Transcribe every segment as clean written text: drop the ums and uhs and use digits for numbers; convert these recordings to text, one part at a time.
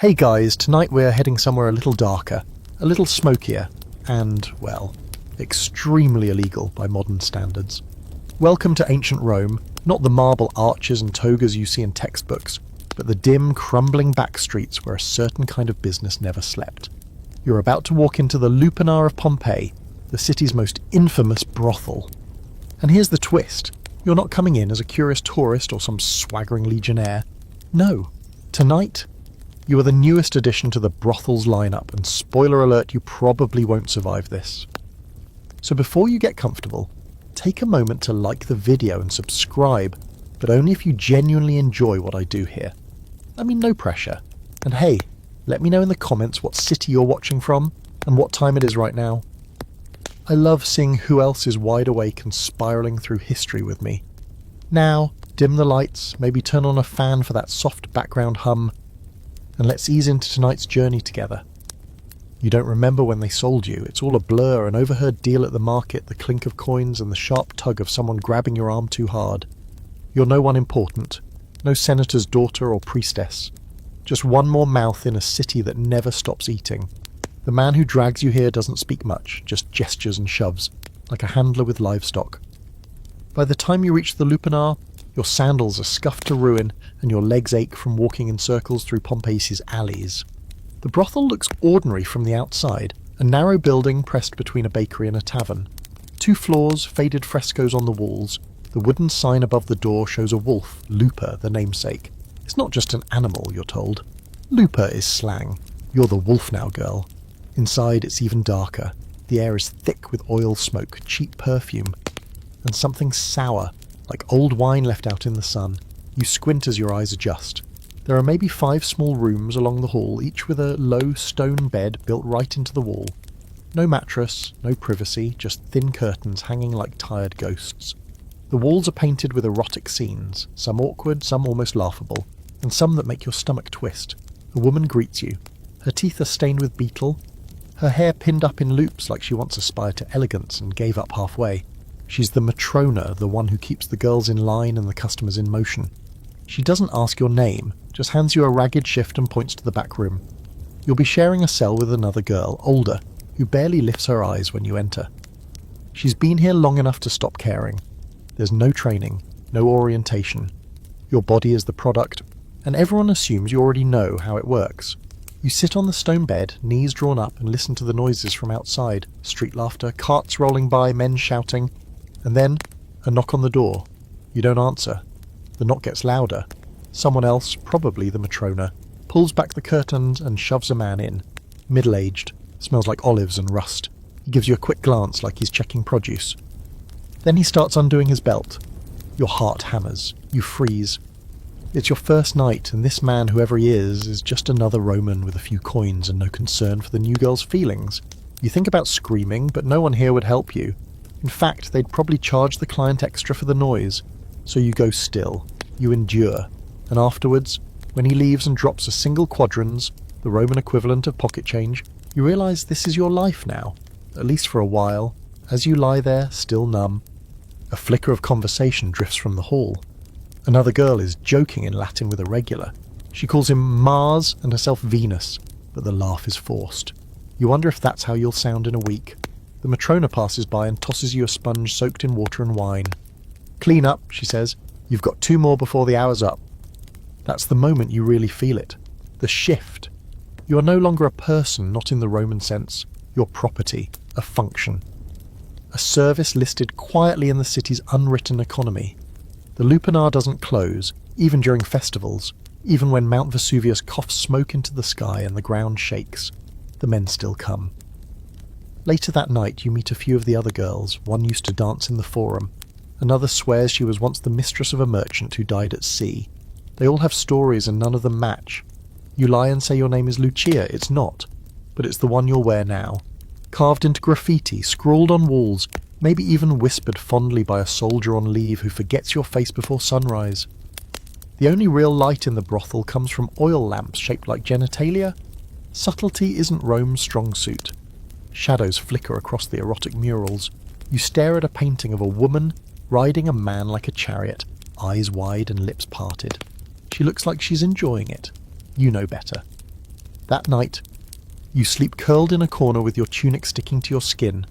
Hey guys, tonight we're heading somewhere a little darker, a little smokier, and, well, extremely illegal by modern standards. Welcome to ancient Rome, not the marble arches and togas you see in textbooks, but the dim, crumbling back streets where a certain kind of business never slept. You're about to walk into the Lupanar of Pompeii, the city's most infamous brothel. And here's the twist. You're not coming in as a curious tourist or some swaggering legionnaire. No. Tonight, you are the newest addition to the brothel's lineup, and spoiler alert, you probably won't survive this. So before you get comfortable, take a moment to like the video and subscribe, but only if you genuinely enjoy what I do here. I mean, no pressure. And hey, let me know in the comments what city you're watching from and what time it is right now. I love seeing who else is wide awake and spiralling through history with me. Now, dim the lights, maybe turn on a fan for that soft background hum, and let's ease into tonight's journey together. You don't remember when they sold you. It's all a blur, an overheard deal at the market, the clink of coins and the sharp tug of someone grabbing your arm too hard. You're no one important, no senator's daughter or priestess. Just one more mouth in a city that never stops eating. The man who drags you here doesn't speak much, just gestures and shoves, like a handler with livestock. By the time you reach the Lupanar, your sandals are scuffed to ruin and your legs ache from walking in circles through Pompeii's alleys. The brothel looks ordinary from the outside, a narrow building pressed between a bakery and a tavern. 2 floors, faded frescoes on the walls. The wooden sign above the door shows a wolf, Lupa, the namesake. It's not just an animal, you're told. Lupa is slang. You're the wolf now, girl. Inside, it's even darker. The air is thick with oil smoke, cheap perfume, and something sour, like old wine left out in the sun. You squint as your eyes adjust. There are maybe 5 small rooms along the hall, each with a low stone bed built right into the wall. No mattress, no privacy, just thin curtains hanging like tired ghosts. The walls are painted with erotic scenes, some awkward, some almost laughable, and some that make your stomach twist. A woman greets you. Her teeth are stained with beetle, her hair pinned up in loops like she once aspired to elegance and gave up halfway. She's the matrona, the one who keeps the girls in line and the customers in motion. She doesn't ask your name, just hands you a ragged shift and points to the back room. You'll be sharing a cell with another girl, older, who barely lifts her eyes when you enter. She's been here long enough to stop caring. There's no training, no orientation. Your body is the product, and everyone assumes you already know how it works. You sit on the stone bed, knees drawn up, and listen to the noises from outside. Street laughter, carts rolling by, men shouting. And then, a knock on the door. You don't answer. The knock gets louder. Someone else, probably the matrona, pulls back the curtains and shoves a man in. Middle-aged, smells like olives and rust. He gives you a quick glance like he's checking produce. Then he starts undoing his belt. Your heart hammers. You freeze. It's your first night, and this man, whoever he is just another Roman with a few coins and no concern for the new girl's feelings. You think about screaming, but no one here would help you. In fact, they'd probably charge the client extra for the noise. So you go still. You endure. And afterwards, when he leaves and drops a single quadrans, the Roman equivalent of pocket change, you realise this is your life now, at least for a while, as you lie there, still numb. A flicker of conversation drifts from the hall. Another girl is joking in Latin with a regular. She calls him Mars and herself Venus, but the laugh is forced. You wonder if that's how you'll sound in a week. The matrona passes by and tosses you a sponge soaked in water and wine. "Clean up," she says. "You've got 2 more before the hour's up." That's the moment you really feel it. The shift. You are no longer a person, not in the Roman sense. You're property, a function. A service listed quietly in the city's unwritten economy. The Lupanar doesn't close, even during festivals, even when Mount Vesuvius coughs smoke into the sky and the ground shakes. The men still come. Later that night you meet a few of the other girls. One used to dance in the forum. Another swears she was once the mistress of a merchant who died at sea. They all have stories and none of them match. You lie and say your name is Lucia. It's not, but it's the one you'll wear now. Carved into graffiti, scrawled on walls, maybe even whispered fondly by a soldier on leave who forgets your face before sunrise. The only real light in the brothel comes from oil lamps shaped like genitalia. Subtlety isn't Rome's strong suit. Shadows flicker across the erotic murals. You stare at a painting of a woman riding a man like a chariot, eyes wide and lips parted. She looks like she's enjoying it. You know better. That night, you sleep curled in a corner with your tunic sticking to your skin.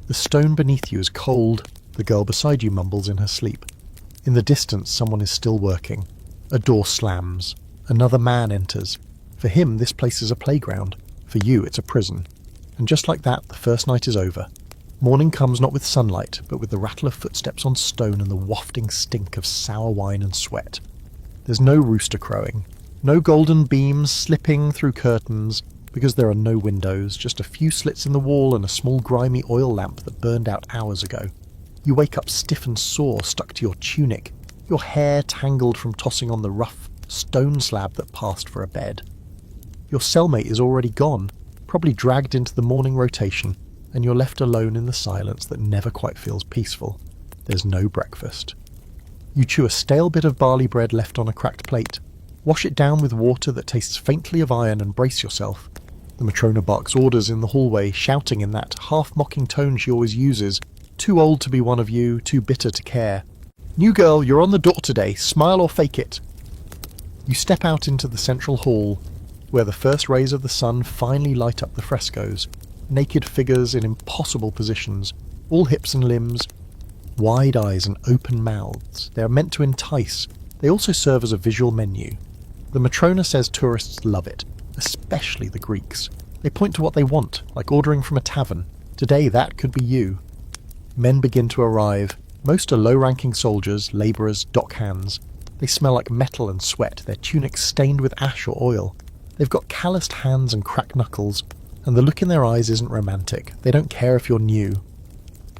The stone beneath you is cold. The girl beside you mumbles in her sleep. In the distance, someone is still working. A door slams. Another man enters. For him, this place is a playground. For you, it's a prison. And just like that, the first night is over. Morning comes not with sunlight, but with the rattle of footsteps on stone and the wafting stink of sour wine and sweat. There's no rooster crowing. No golden beams slipping through curtains, because there are no windows, just a few slits in the wall and a small grimy oil lamp that burned out hours ago. You wake up stiff and sore, stuck to your tunic, your hair tangled from tossing on the rough stone slab that passed for a bed. Your cellmate is already gone, probably dragged into the morning rotation, and you're left alone in the silence that never quite feels peaceful. There's no breakfast. You chew a stale bit of barley bread left on a cracked plate, wash it down with water that tastes faintly of iron and brace yourself. The Matrona barks orders in the hallway, shouting in that half-mocking tone she always uses, too old to be one of you, too bitter to care. New girl, you're on the door today, smile or fake it. You step out into the central hall, where the first rays of the sun finally light up the frescoes, naked figures in impossible positions, all hips and limbs, wide eyes and open mouths. They are meant to entice. They also serve as a visual menu. The Matrona says tourists love it, especially the Greeks. They point to what they want, like ordering from a tavern. Today that could be you. Men begin to arrive. Most are low-ranking soldiers, labourers, dock hands. They smell like metal and sweat, their tunics stained with ash or oil. They've got calloused hands and cracked knuckles, and the look in their eyes isn't romantic. They don't care if you're new.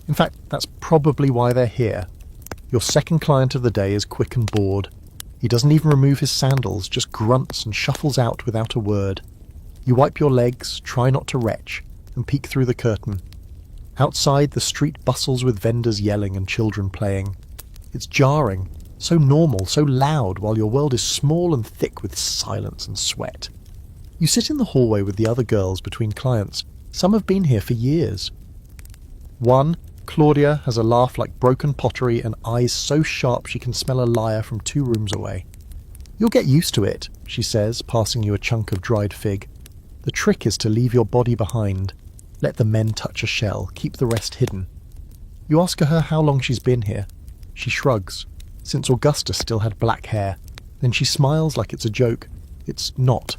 In fact, that's probably why they're here. Your second client of the day is quick and bored. He doesn't even remove his sandals, just grunts and shuffles out without a word. You wipe your legs, try not to retch, and peek through the curtain. Outside, the street bustles with vendors yelling and children playing. It's jarring, so normal, so loud, while your world is small and thick with silence and sweat. You sit in the hallway with the other girls between clients. Some have been here for years. One, Claudia, has a laugh like broken pottery and eyes so sharp she can smell a liar from 2 rooms away. You'll get used to it, she says, passing you a chunk of dried fig. The trick is to leave your body behind. Let the men touch a shell, keep the rest hidden. You ask her how long she's been here. She shrugs. Since Augustus still had black hair. Then she smiles like it's a joke. It's not.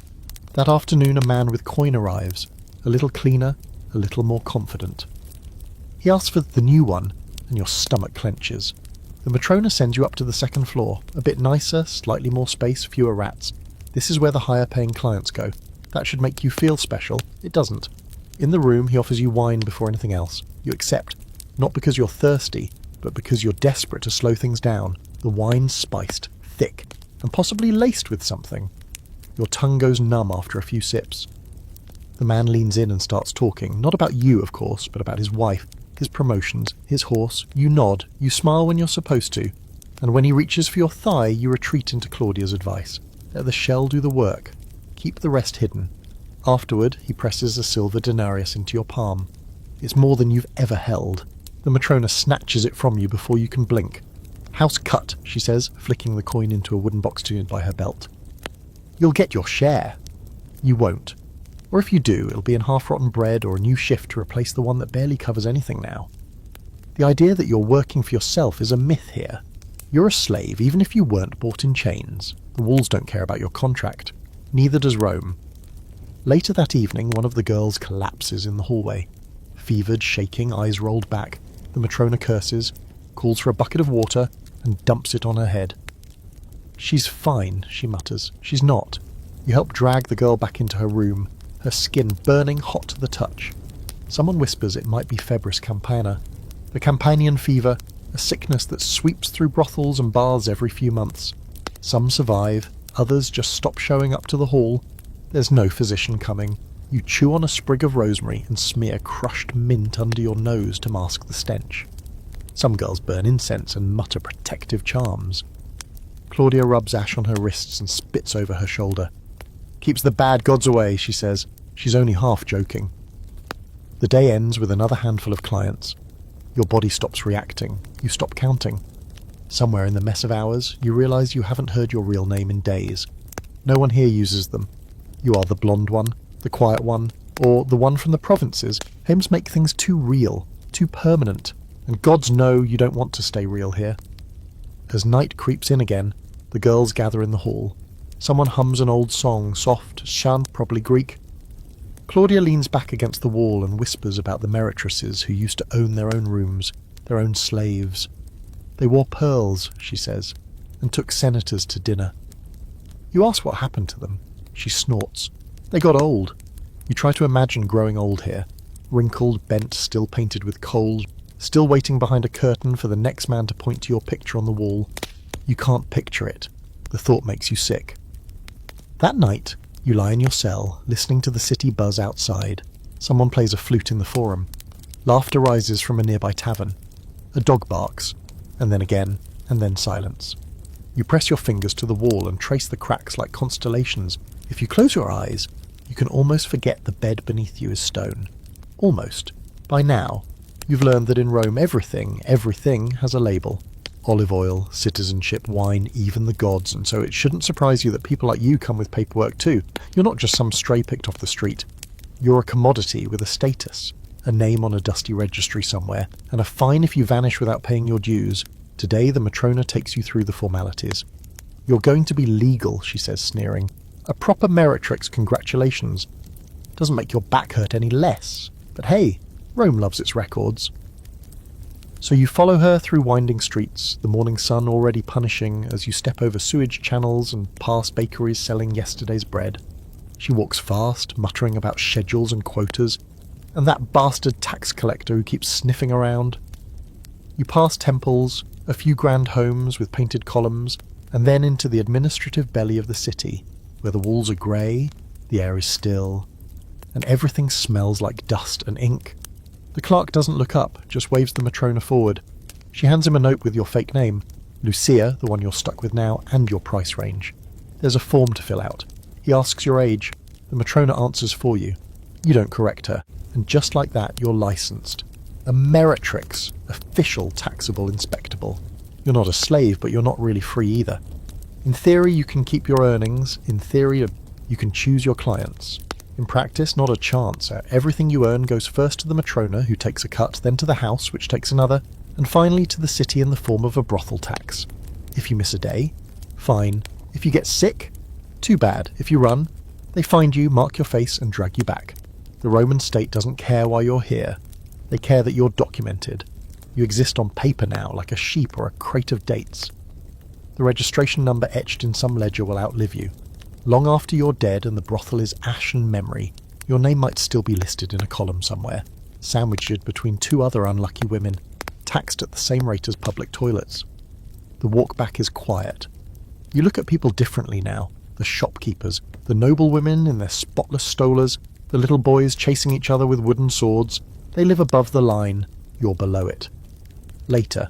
That afternoon a man with coin arrives. A little cleaner, a little more confident. He asks for the new one, and your stomach clenches. The Matrona sends you up to the second floor. A bit nicer, slightly more space, fewer rats. This is where the higher-paying clients go. That should make you feel special. It doesn't. In the room, he offers you wine before anything else. You accept, not because you're thirsty, but because you're desperate to slow things down. The wine's spiced, thick, and possibly laced with something. Your tongue goes numb after a few sips. The man leans in and starts talking, not about you, of course, but about his wife, his promotions, his horse. You nod, you smile when you're supposed to, and when he reaches for your thigh, you retreat into Claudia's advice. Let the shell do the work. Keep the rest hidden. Afterward, he presses a silver denarius into your palm. It's more than you've ever held. The Matrona snatches it from you before you can blink. House cut, she says, flicking the coin into a wooden box by her belt. You'll get your share. You won't. Or if you do, it'll be in half-rotten bread or a new shift to replace the one that barely covers anything now. The idea that you're working for yourself is a myth here. You're a slave, even if you weren't bought in chains. The walls don't care about your contract. Neither does Rome. Later that evening, one of the girls collapses in the hallway. Fevered, shaking, eyes rolled back, the Matrona curses, calls for a bucket of water, and dumps it on her head. She's fine, she mutters. She's not. You help drag the girl back into her room, her skin burning hot to the touch. Someone whispers it might be febris campana, the Campanian fever, a sickness that sweeps through brothels and baths every few months. Some survive, others just stop showing up to the hall. There's no physician coming. You chew on a sprig of rosemary and smear crushed mint under your nose to mask the stench. Some girls burn incense and mutter protective charms. Claudia rubs ash on her wrists and spits over her shoulder. Keeps the bad gods away, she says. She's only half joking. The day ends with another handful of clients. Your body stops reacting. You stop counting. Somewhere in the mess of hours, you realise you haven't heard your real name in days. No one here uses them. You are the blonde one, the quiet one, or the one from the provinces. Homes make things too real, too permanent, and gods know you don't want to stay real here. As night creeps in again, the girls gather in the hall. Someone hums an old song, soft, chant, probably Greek. Claudia leans back against the wall and whispers about the meretresses who used to own their own rooms, their own slaves. They wore pearls, she says, and took senators to dinner. You ask what happened to them. She snorts. They got old. You try to imagine growing old here, wrinkled, bent, still painted with coal, still waiting behind a curtain for the next man to point to your picture on the wall. You can't picture it. The thought makes you sick. That night, you lie in your cell, listening to the city buzz outside. Someone plays a flute in the forum. Laughter rises from a nearby tavern. A dog barks, and then again, and then silence. You press your fingers to the wall and trace the cracks like constellations. If you close your eyes, you can almost forget the bed beneath you is stone. Almost. By now, you've learned that in Rome everything has a label. Olive oil, citizenship, wine, even the gods, and so it shouldn't surprise you that people like you come with paperwork too. You're not just some stray picked off the street. You're a commodity with a status, a name on a dusty registry somewhere, and a fine if you vanish without paying your dues. Today the Matrona takes you through the formalities. You're going to be legal, she says, sneering. A proper meretrix, congratulations. Doesn't make your back hurt any less. But hey, Rome loves its records. So you follow her through winding streets, the morning sun already punishing as you step over sewage channels and past bakeries selling yesterday's bread. She walks fast, muttering about schedules and quotas, and that bastard tax collector who keeps sniffing around. You pass temples, a few grand homes with painted columns, and then into the administrative belly of the city, where the walls are grey, the air is still, and everything smells like dust and ink. The clerk doesn't look up, just waves the Matrona forward. She hands him a note with your fake name, Lucia, the one you're stuck with now, and your price range. There's a form to fill out. He asks your age. The Matrona answers for you. You don't correct her, and just like that, you're licensed. A meretrix, official, taxable, inspectable. You're not a slave, but you're not really free either. In theory, you can keep your earnings. In theory, you can choose your clients. In practice, not a chance. Everything you earn goes first to the Matrona, who takes a cut, then to the house, which takes another, and finally to the city in the form of a brothel tax. If you miss a day, fine. If you get sick, too bad. If you run, they find you, mark your face, and drag you back. The Roman state doesn't care why you're here. They care that you're documented. You exist on paper now, like a sheep or a crate of dates. The registration number etched in some ledger will outlive you. Long after you're dead and the brothel is ashen memory, your name might still be listed in a column somewhere, sandwiched between two other unlucky women, taxed at the same rate as public toilets. The walk back is quiet. You look at people differently now, the shopkeepers, the noble women in their spotless stolas, the little boys chasing each other with wooden swords. They live above the line, you're below it. Later,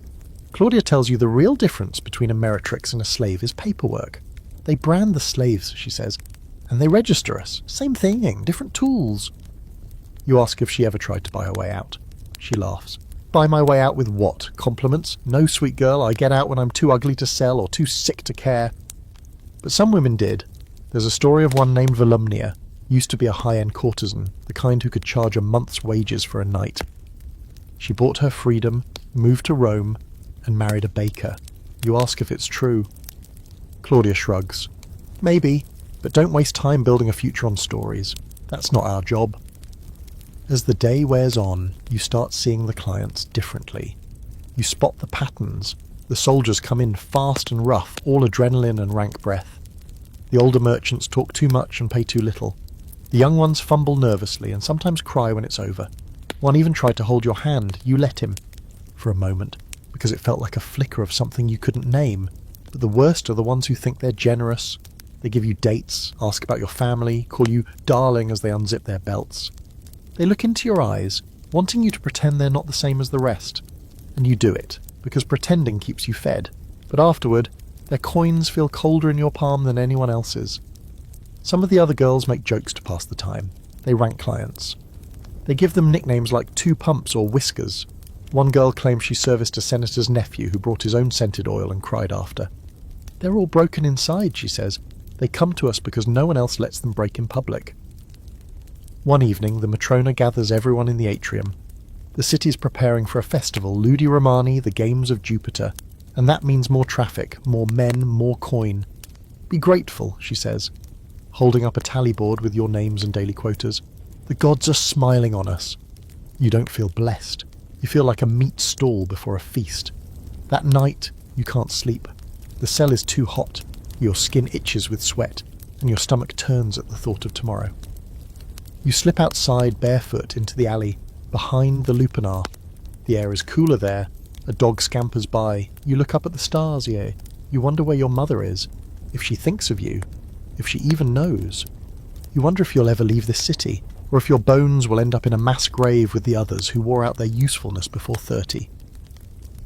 Claudia tells you the real difference between a meretrix and a slave is paperwork. They brand the slaves, she says, and they register us. Same thing, different tools. You ask if she ever tried to buy her way out. She laughs. Buy my way out with what? Compliments? No, sweet girl, I get out when I'm too ugly to sell or too sick to care. But some women did. There's a story of one named Volumnia, used to be a high-end courtesan, the kind who could charge a month's wages for a night. She bought her freedom, moved to Rome, and married a baker. You ask if it's true. Claudia shrugs. Maybe, but don't waste time building a future on stories. That's not our job. As the day wears on, you start seeing the clients differently. You spot the patterns. The soldiers come in fast and rough, all adrenaline and rank breath. The older merchants talk too much and pay too little. The young ones fumble nervously and sometimes cry when it's over. One even tried to hold your hand. You let him. For a moment, because it felt like a flicker of something you couldn't name. But the worst are the ones who think they're generous. They give you dates, ask about your family, call you darling as they unzip their belts. They look into your eyes, wanting you to pretend they're not the same as the rest. And you do it, because pretending keeps you fed. But afterward, their coins feel colder in your palm than anyone else's. Some of the other girls make jokes to pass the time. They rank clients. They give them nicknames like Two Pumps or Whiskers. One girl claims she serviced a senator's nephew who brought his own scented oil and cried after. They're all broken inside, she says. They come to us because no one else lets them break in public. One evening, the Matrona gathers everyone in the atrium. The city's preparing for a festival, Ludi Romani, the Games of Jupiter, and that means more traffic, more men, more coin. Be grateful, she says, holding up a tally board with your names and daily quotas. The gods are smiling on us. You don't feel blessed. You feel like a meat stall before a feast. That night, you can't sleep. The cell is too hot. Your skin itches with sweat, and your stomach turns at the thought of tomorrow. You slip outside barefoot into the alley, behind the lupanar. The air is cooler there. A dog scampers by. You look up at the stars, yeah. You wonder where your mother is, if she thinks of you, if she even knows. You wonder if you'll ever leave this city, or if your bones will end up in a mass grave with the others who wore out their usefulness before 30.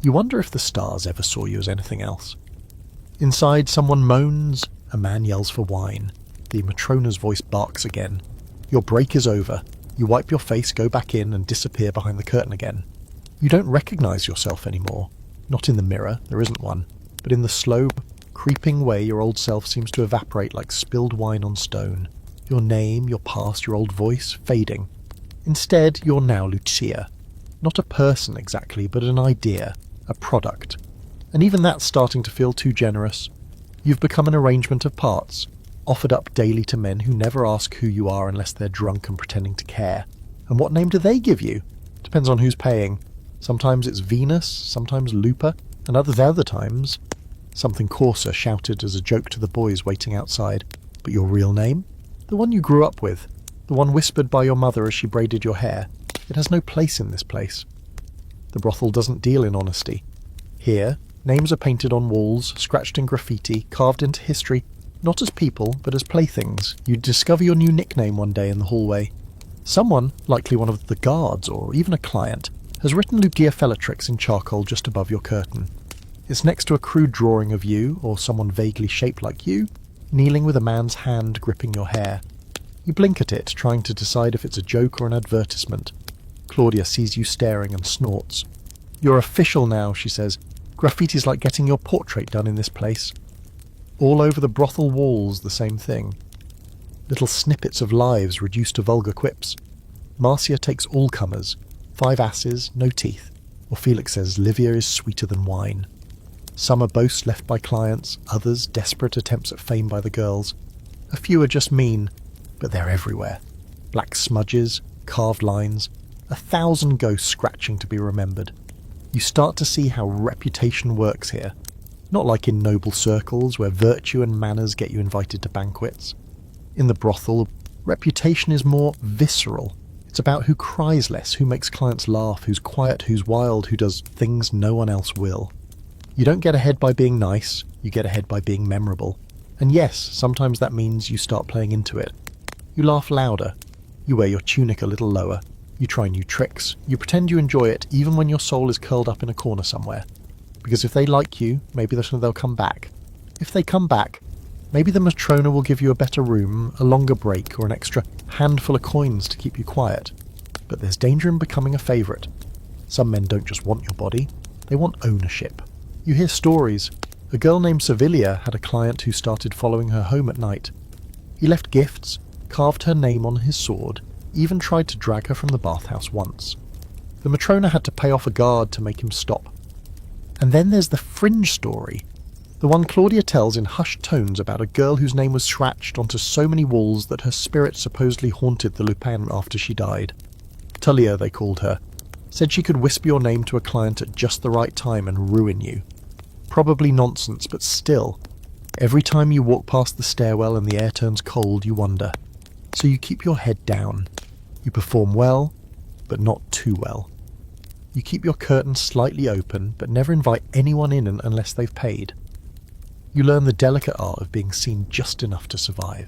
You wonder if the stars ever saw you as anything else. Inside, someone moans. A man yells for wine. The Matrona's voice barks again. Your break is over. You wipe your face, go back in, and disappear behind the curtain again. You don't recognise yourself anymore. Not in the mirror, there isn't one, but in the slow, creeping way your old self seems to evaporate like spilled wine on stone. Your name, your past, your old voice, fading. Instead, you're now Lucia. Not a person exactly, but an idea, a product. And even that's starting to feel too generous. You've become an arrangement of parts, offered up daily to men who never ask who you are unless they're drunk and pretending to care. And what name do they give you? Depends on who's paying. Sometimes it's Venus, sometimes Lupa, and other times something coarser shouted as a joke to the boys waiting outside. But your real name? The one you grew up with, the one whispered by your mother as she braided your hair. It has no place in this place. The brothel doesn't deal in honesty. Here, names are painted on walls, scratched in graffiti, carved into history, not as people, but as playthings. You discover your new nickname one day in the hallway. Someone, likely one of the guards or even a client, has written Lucia Fellatrix in charcoal just above your curtain. It's next to a crude drawing of you, or someone vaguely shaped like you, kneeling with a man's hand gripping your hair. You blink at it, trying to decide if it's a joke or an advertisement. Claudia sees you staring and snorts. You're official now, she says. Graffiti's like getting your portrait done in this place. All over the brothel walls, the same thing. Little snippets of lives reduced to vulgar quips. Marcia takes all comers. 5 asses, no teeth. Or Felix says Livia is sweeter than wine. Some are boasts left by clients, others desperate attempts at fame by the girls. A few are just mean, but they're everywhere. Black smudges, carved lines, 1,000 ghosts scratching to be remembered. You start to see how reputation works here. Not like in noble circles where virtue and manners get you invited to banquets. In the brothel, reputation is more visceral. It's about who cries less, who makes clients laugh, who's quiet, who's wild, who does things no one else will. You don't get ahead by being nice, you get ahead by being memorable. And yes, sometimes that means you start playing into it. You laugh louder. You wear your tunic a little lower. You try new tricks. You pretend you enjoy it even when your soul is curled up in a corner somewhere. Because if they like you, maybe they'll come back. If they come back, maybe the Matrona will give you a better room, a longer break, or an extra handful of coins to keep you quiet. But there's danger in becoming a favourite. Some men don't just want your body, they want ownership. You hear stories. A girl named Sevilla had a client who started following her home at night. He left gifts, carved her name on his sword, even tried to drag her from the bathhouse once. The Matrona had to pay off a guard to make him stop. And then there's the fringe story. The one Claudia tells in hushed tones about a girl whose name was scratched onto so many walls that her spirit supposedly haunted the Lupin after she died. Talia, they called her. Said she could whisper your name to a client at just the right time and ruin you. Probably nonsense, but still. Every time you walk past the stairwell and the air turns cold, you wonder. So you keep your head down. You perform well, but not too well. You keep your curtains slightly open, but never invite anyone in unless they've paid. You learn the delicate art of being seen just enough to survive.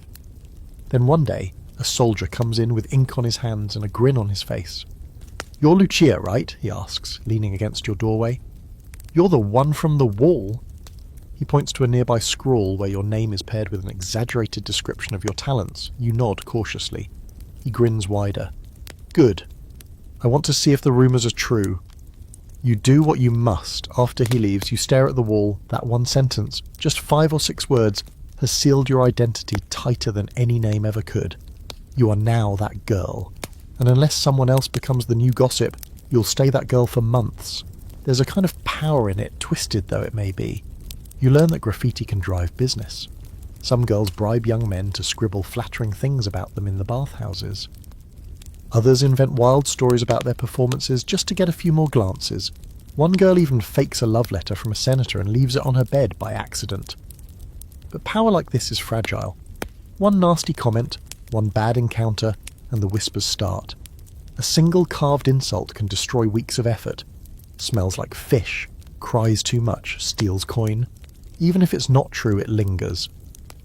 Then one day, a soldier comes in with ink on his hands and a grin on his face. "You're Lucia, right?" he asks, leaning against your doorway. "You're the one from the wall." He points to a nearby scrawl where your name is paired with an exaggerated description of your talents. You nod cautiously. He grins wider. "Good. I want to see if the rumours are true." You do what you must. After he leaves, you stare at the wall. That one sentence, just 5 or 6 words, has sealed your identity tighter than any name ever could. You are now that girl, and unless someone else becomes the new gossip, you'll stay that girl for months. There's a kind of power in it, twisted though it may be. You learn that graffiti can drive business. Some girls bribe young men to scribble flattering things about them in the bathhouses. Others invent wild stories about their performances just to get a few more glances. One girl even fakes a love letter from a senator and leaves it on her bed by accident. But power like this is fragile. One nasty comment, one bad encounter, and the whispers start. A single carved insult can destroy weeks of effort. Smells like fish, cries too much, steals coin. Even if it's not true, it lingers.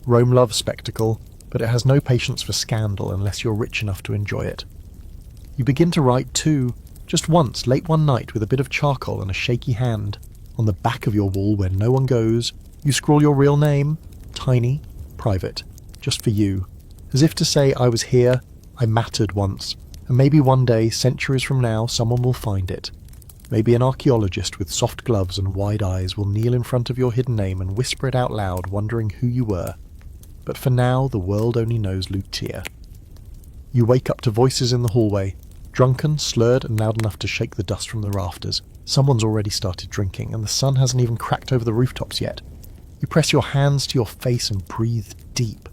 Rome loves spectacle, but it has no patience for scandal unless you're rich enough to enjoy it. You begin to write too, just once, late one night with a bit of charcoal and a shaky hand. On the back of your wall where no one goes, you scrawl your real name, tiny, private, just for you. As if to say, I was here, I mattered once, and maybe one day, centuries from now, someone will find it. Maybe an archaeologist with soft gloves and wide eyes will kneel in front of your hidden name and whisper it out loud, wondering who you were. But for now, the world only knows Lucia. You wake up to voices in the hallway, drunken, slurred, and loud enough to shake the dust from the rafters. Someone's already started drinking, and the sun hasn't even cracked over the rooftops yet. You press your hands to your face and breathe deep.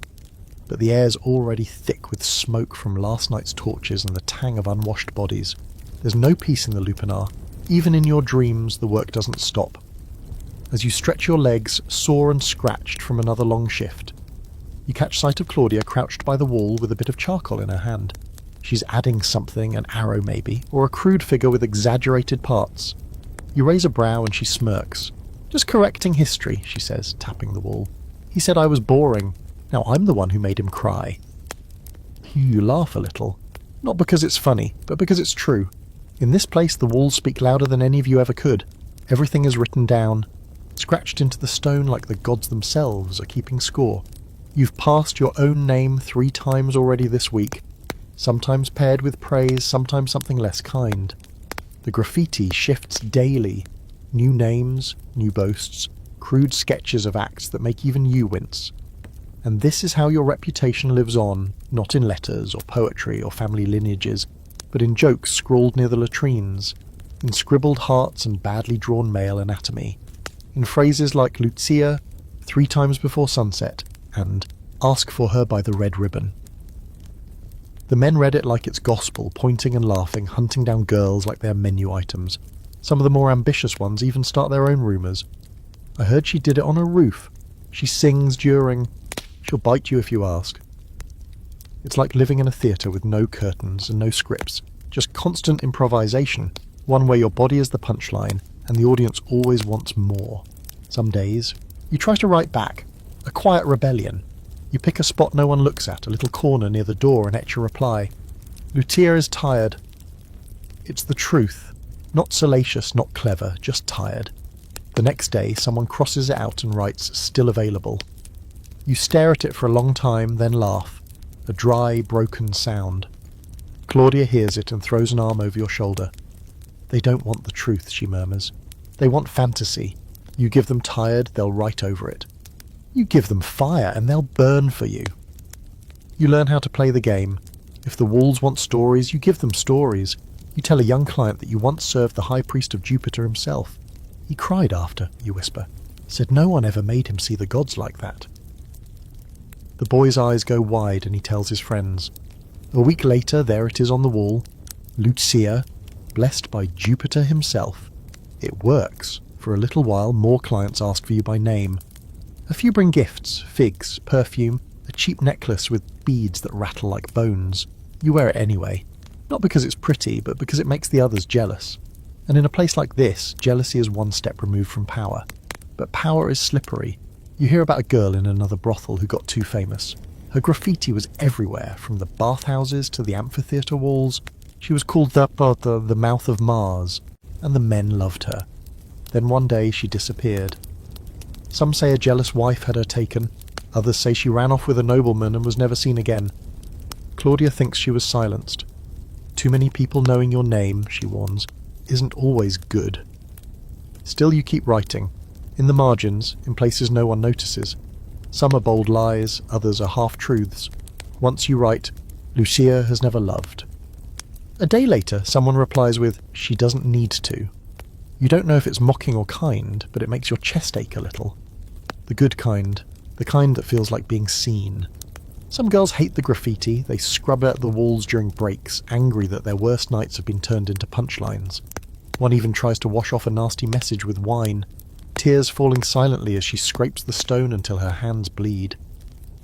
But the air's already thick with smoke from last night's torches and the tang of unwashed bodies. There's no peace in the Lupanar. Even in your dreams, the work doesn't stop. As you stretch your legs, sore and scratched from another long shift, you catch sight of Claudia crouched by the wall with a bit of charcoal in her hand. She's adding something, an arrow maybe, or a crude figure with exaggerated parts. You raise a brow and she smirks. Just correcting history, she says, tapping the wall. He said I was boring. Now I'm the one who made him cry. You laugh a little. Not because it's funny, but because it's true. In this place the walls speak louder than any of you ever could. Everything is written down, scratched into the stone like the gods themselves are keeping score. You've passed your own name 3 times already this week, sometimes paired with praise, sometimes something less kind. The graffiti shifts daily. New names, new boasts, crude sketches of acts that make even you wince. And this is how your reputation lives on, not in letters or poetry or family lineages, but in jokes scrawled near the latrines, in scribbled hearts and badly drawn male anatomy, in phrases like Lucia, 3 times before sunset, and ask for her by the red ribbon. The men read it like it's gospel, pointing and laughing, hunting down girls like they're menu items. Some of the more ambitious ones even start their own rumours. I heard she did it on a roof. She sings during... She'll bite you if you ask. It's like living in a theatre with no curtains and no scripts, just constant improvisation, one where your body is the punchline and the audience always wants more. Some days, you try to write back, a quiet rebellion. You pick a spot no one looks at, a little corner near the door, and etch a reply. Lucia is tired. It's the truth. Not salacious, not clever, just tired. The next day, someone crosses it out and writes, still available. You stare at it for a long time, then laugh. A dry, broken sound. Claudia hears it and throws an arm over your shoulder. They don't want the truth, she murmurs. They want fantasy. You give them tired, they'll write over it. You give them fire and they'll burn for you. You learn how to play the game. If the walls want stories, you give them stories. You tell a young client that you once served the high priest of Jupiter himself. He cried after, you whisper. Said no one ever made him see the gods like that. The boy's eyes go wide and he tells his friends. A week later, there it is on the wall. Lucia, blessed by Jupiter himself. It works. For a little while, more clients ask for you by name. A few bring gifts, figs, perfume, a cheap necklace with beads that rattle like bones. You wear it anyway. Not because it's pretty, but because it makes the others jealous. And in a place like this, jealousy is one step removed from power. But power is slippery. You hear about a girl in another brothel who got too famous. Her graffiti was everywhere, from the bathhouses to the amphitheatre walls. She was called the Mouth of Mars, and the men loved her. Then one day she disappeared. Some say a jealous wife had her taken. Others say she ran off with a nobleman and was never seen again. Claudia thinks she was silenced. Too many people knowing your name, she warns, isn't always good. Still you keep writing. In the margins, in places no one notices. Some are bold lies, others are half-truths. Once you write, Lucia has never loved. A day later, someone replies with, she doesn't need to. You don't know if it's mocking or kind, but it makes your chest ache a little. The good kind, the kind that feels like being seen. Some girls hate the graffiti, they scrub out the walls during breaks, angry that their worst nights have been turned into punchlines. One even tries to wash off a nasty message with wine, tears falling silently as she scrapes the stone until her hands bleed.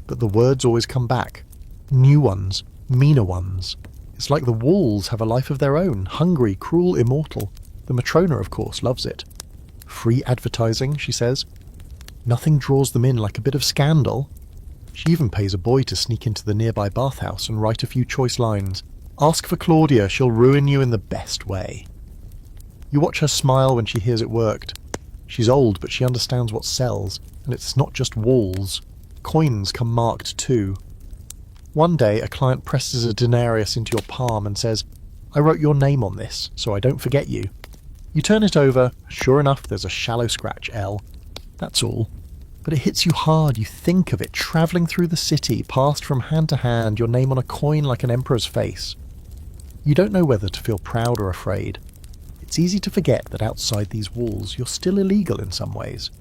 But the words always come back. New ones, meaner ones. It's like the walls have a life of their own, hungry, cruel, immortal. The Matrona, of course, loves it. Free advertising, she says. Nothing draws them in like a bit of scandal. She even pays a boy to sneak into the nearby bathhouse and write a few choice lines. Ask for Claudia, she'll ruin you in the best way. You watch her smile when she hears it worked. She's old, but she understands what sells, and it's not just walls. Coins come marked too. One day, a client presses a denarius into your palm and says, I wrote your name on this, so I don't forget you. You turn it over, sure enough there's a shallow scratch L. That's all. But it hits you hard, you think of it, travelling through the city, passed from hand to hand, your name on a coin like an emperor's face. You don't know whether to feel proud or afraid. It's easy to forget that outside these walls you're still illegal in some ways.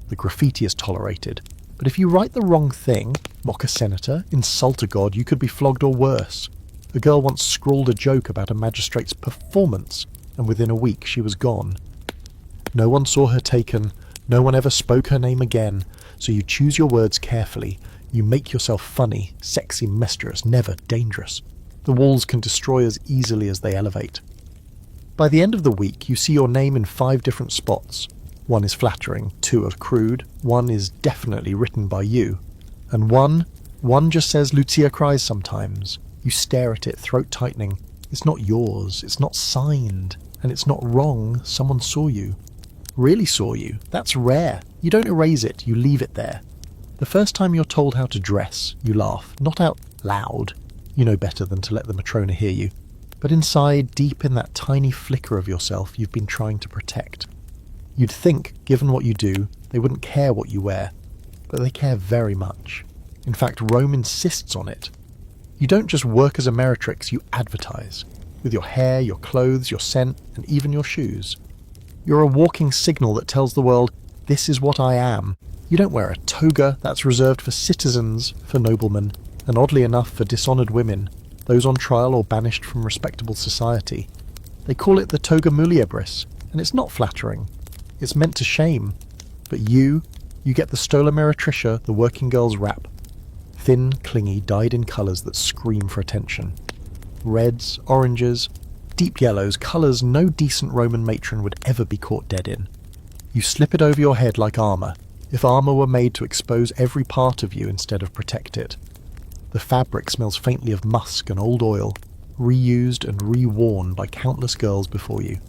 The graffiti is tolerated, but if you write the wrong thing, mock a senator, insult a god, you could be flogged or worse. A girl once scrawled a joke about a magistrate's performance, and within a week she was gone. No one saw her taken, no one ever spoke her name again, so you choose your words carefully. You make yourself funny, sexy, mischievous, never dangerous. The walls can destroy as easily as they elevate. By the end of the week, you see your name in 5 different spots. 1 is flattering, 2 are crude, 1 is definitely written by you. And one just says Lucia cries sometimes. You stare at it, throat tightening. It's not yours, it's not signed, and it's not wrong. Someone saw you. Really saw you. That's rare. You don't erase it, you leave it there. The first time you're told how to dress, you laugh, not out loud. You know better than to let the Matrona hear you. But inside, deep in that tiny flicker of yourself you've been trying to protect. You'd think, given what you do, they wouldn't care what you wear. But they care very much. In fact, Rome insists on it. You don't just work as a meretrix, you advertise. With your hair, your clothes, your scent, and even your shoes. You're a walking signal that tells the world, this is what I am. You don't wear a toga, that's reserved for citizens, for noblemen, and oddly enough for dishonoured women, those on trial or banished from respectable society. They call it the toga muliebris, and it's not flattering. It's meant to shame. But you get the stola meretricia, the working girl's wrap. Thin, clingy, dyed in colours that scream for attention. Reds, oranges, deep yellows, colours no decent Roman matron would ever be caught dead in. You slip it over your head like armour, if armour were made to expose every part of you instead of protect it. The fabric smells faintly of musk and old oil, reused and reworn by countless girls before you.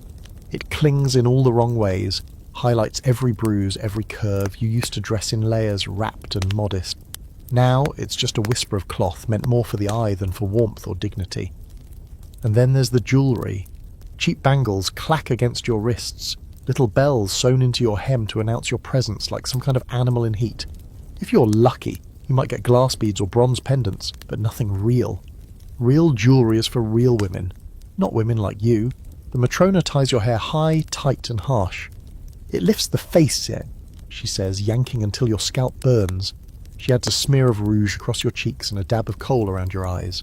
It clings in all the wrong ways, highlights every bruise, every curve. You used to dress in layers, wrapped and modest. Now it's just a whisper of cloth meant more for the eye than for warmth or dignity. And then there's the jewellery. Cheap bangles clack against your wrists, little bells sewn into your hem to announce your presence like some kind of animal in heat. If you're lucky, you might get glass beads or bronze pendants, but nothing real. Real jewellery is for real women, not women like you. The Matrona ties your hair high, tight and harsh. It lifts the face in, she says, yanking until your scalp burns. She adds a smear of rouge across your cheeks and a dab of kohl around your eyes.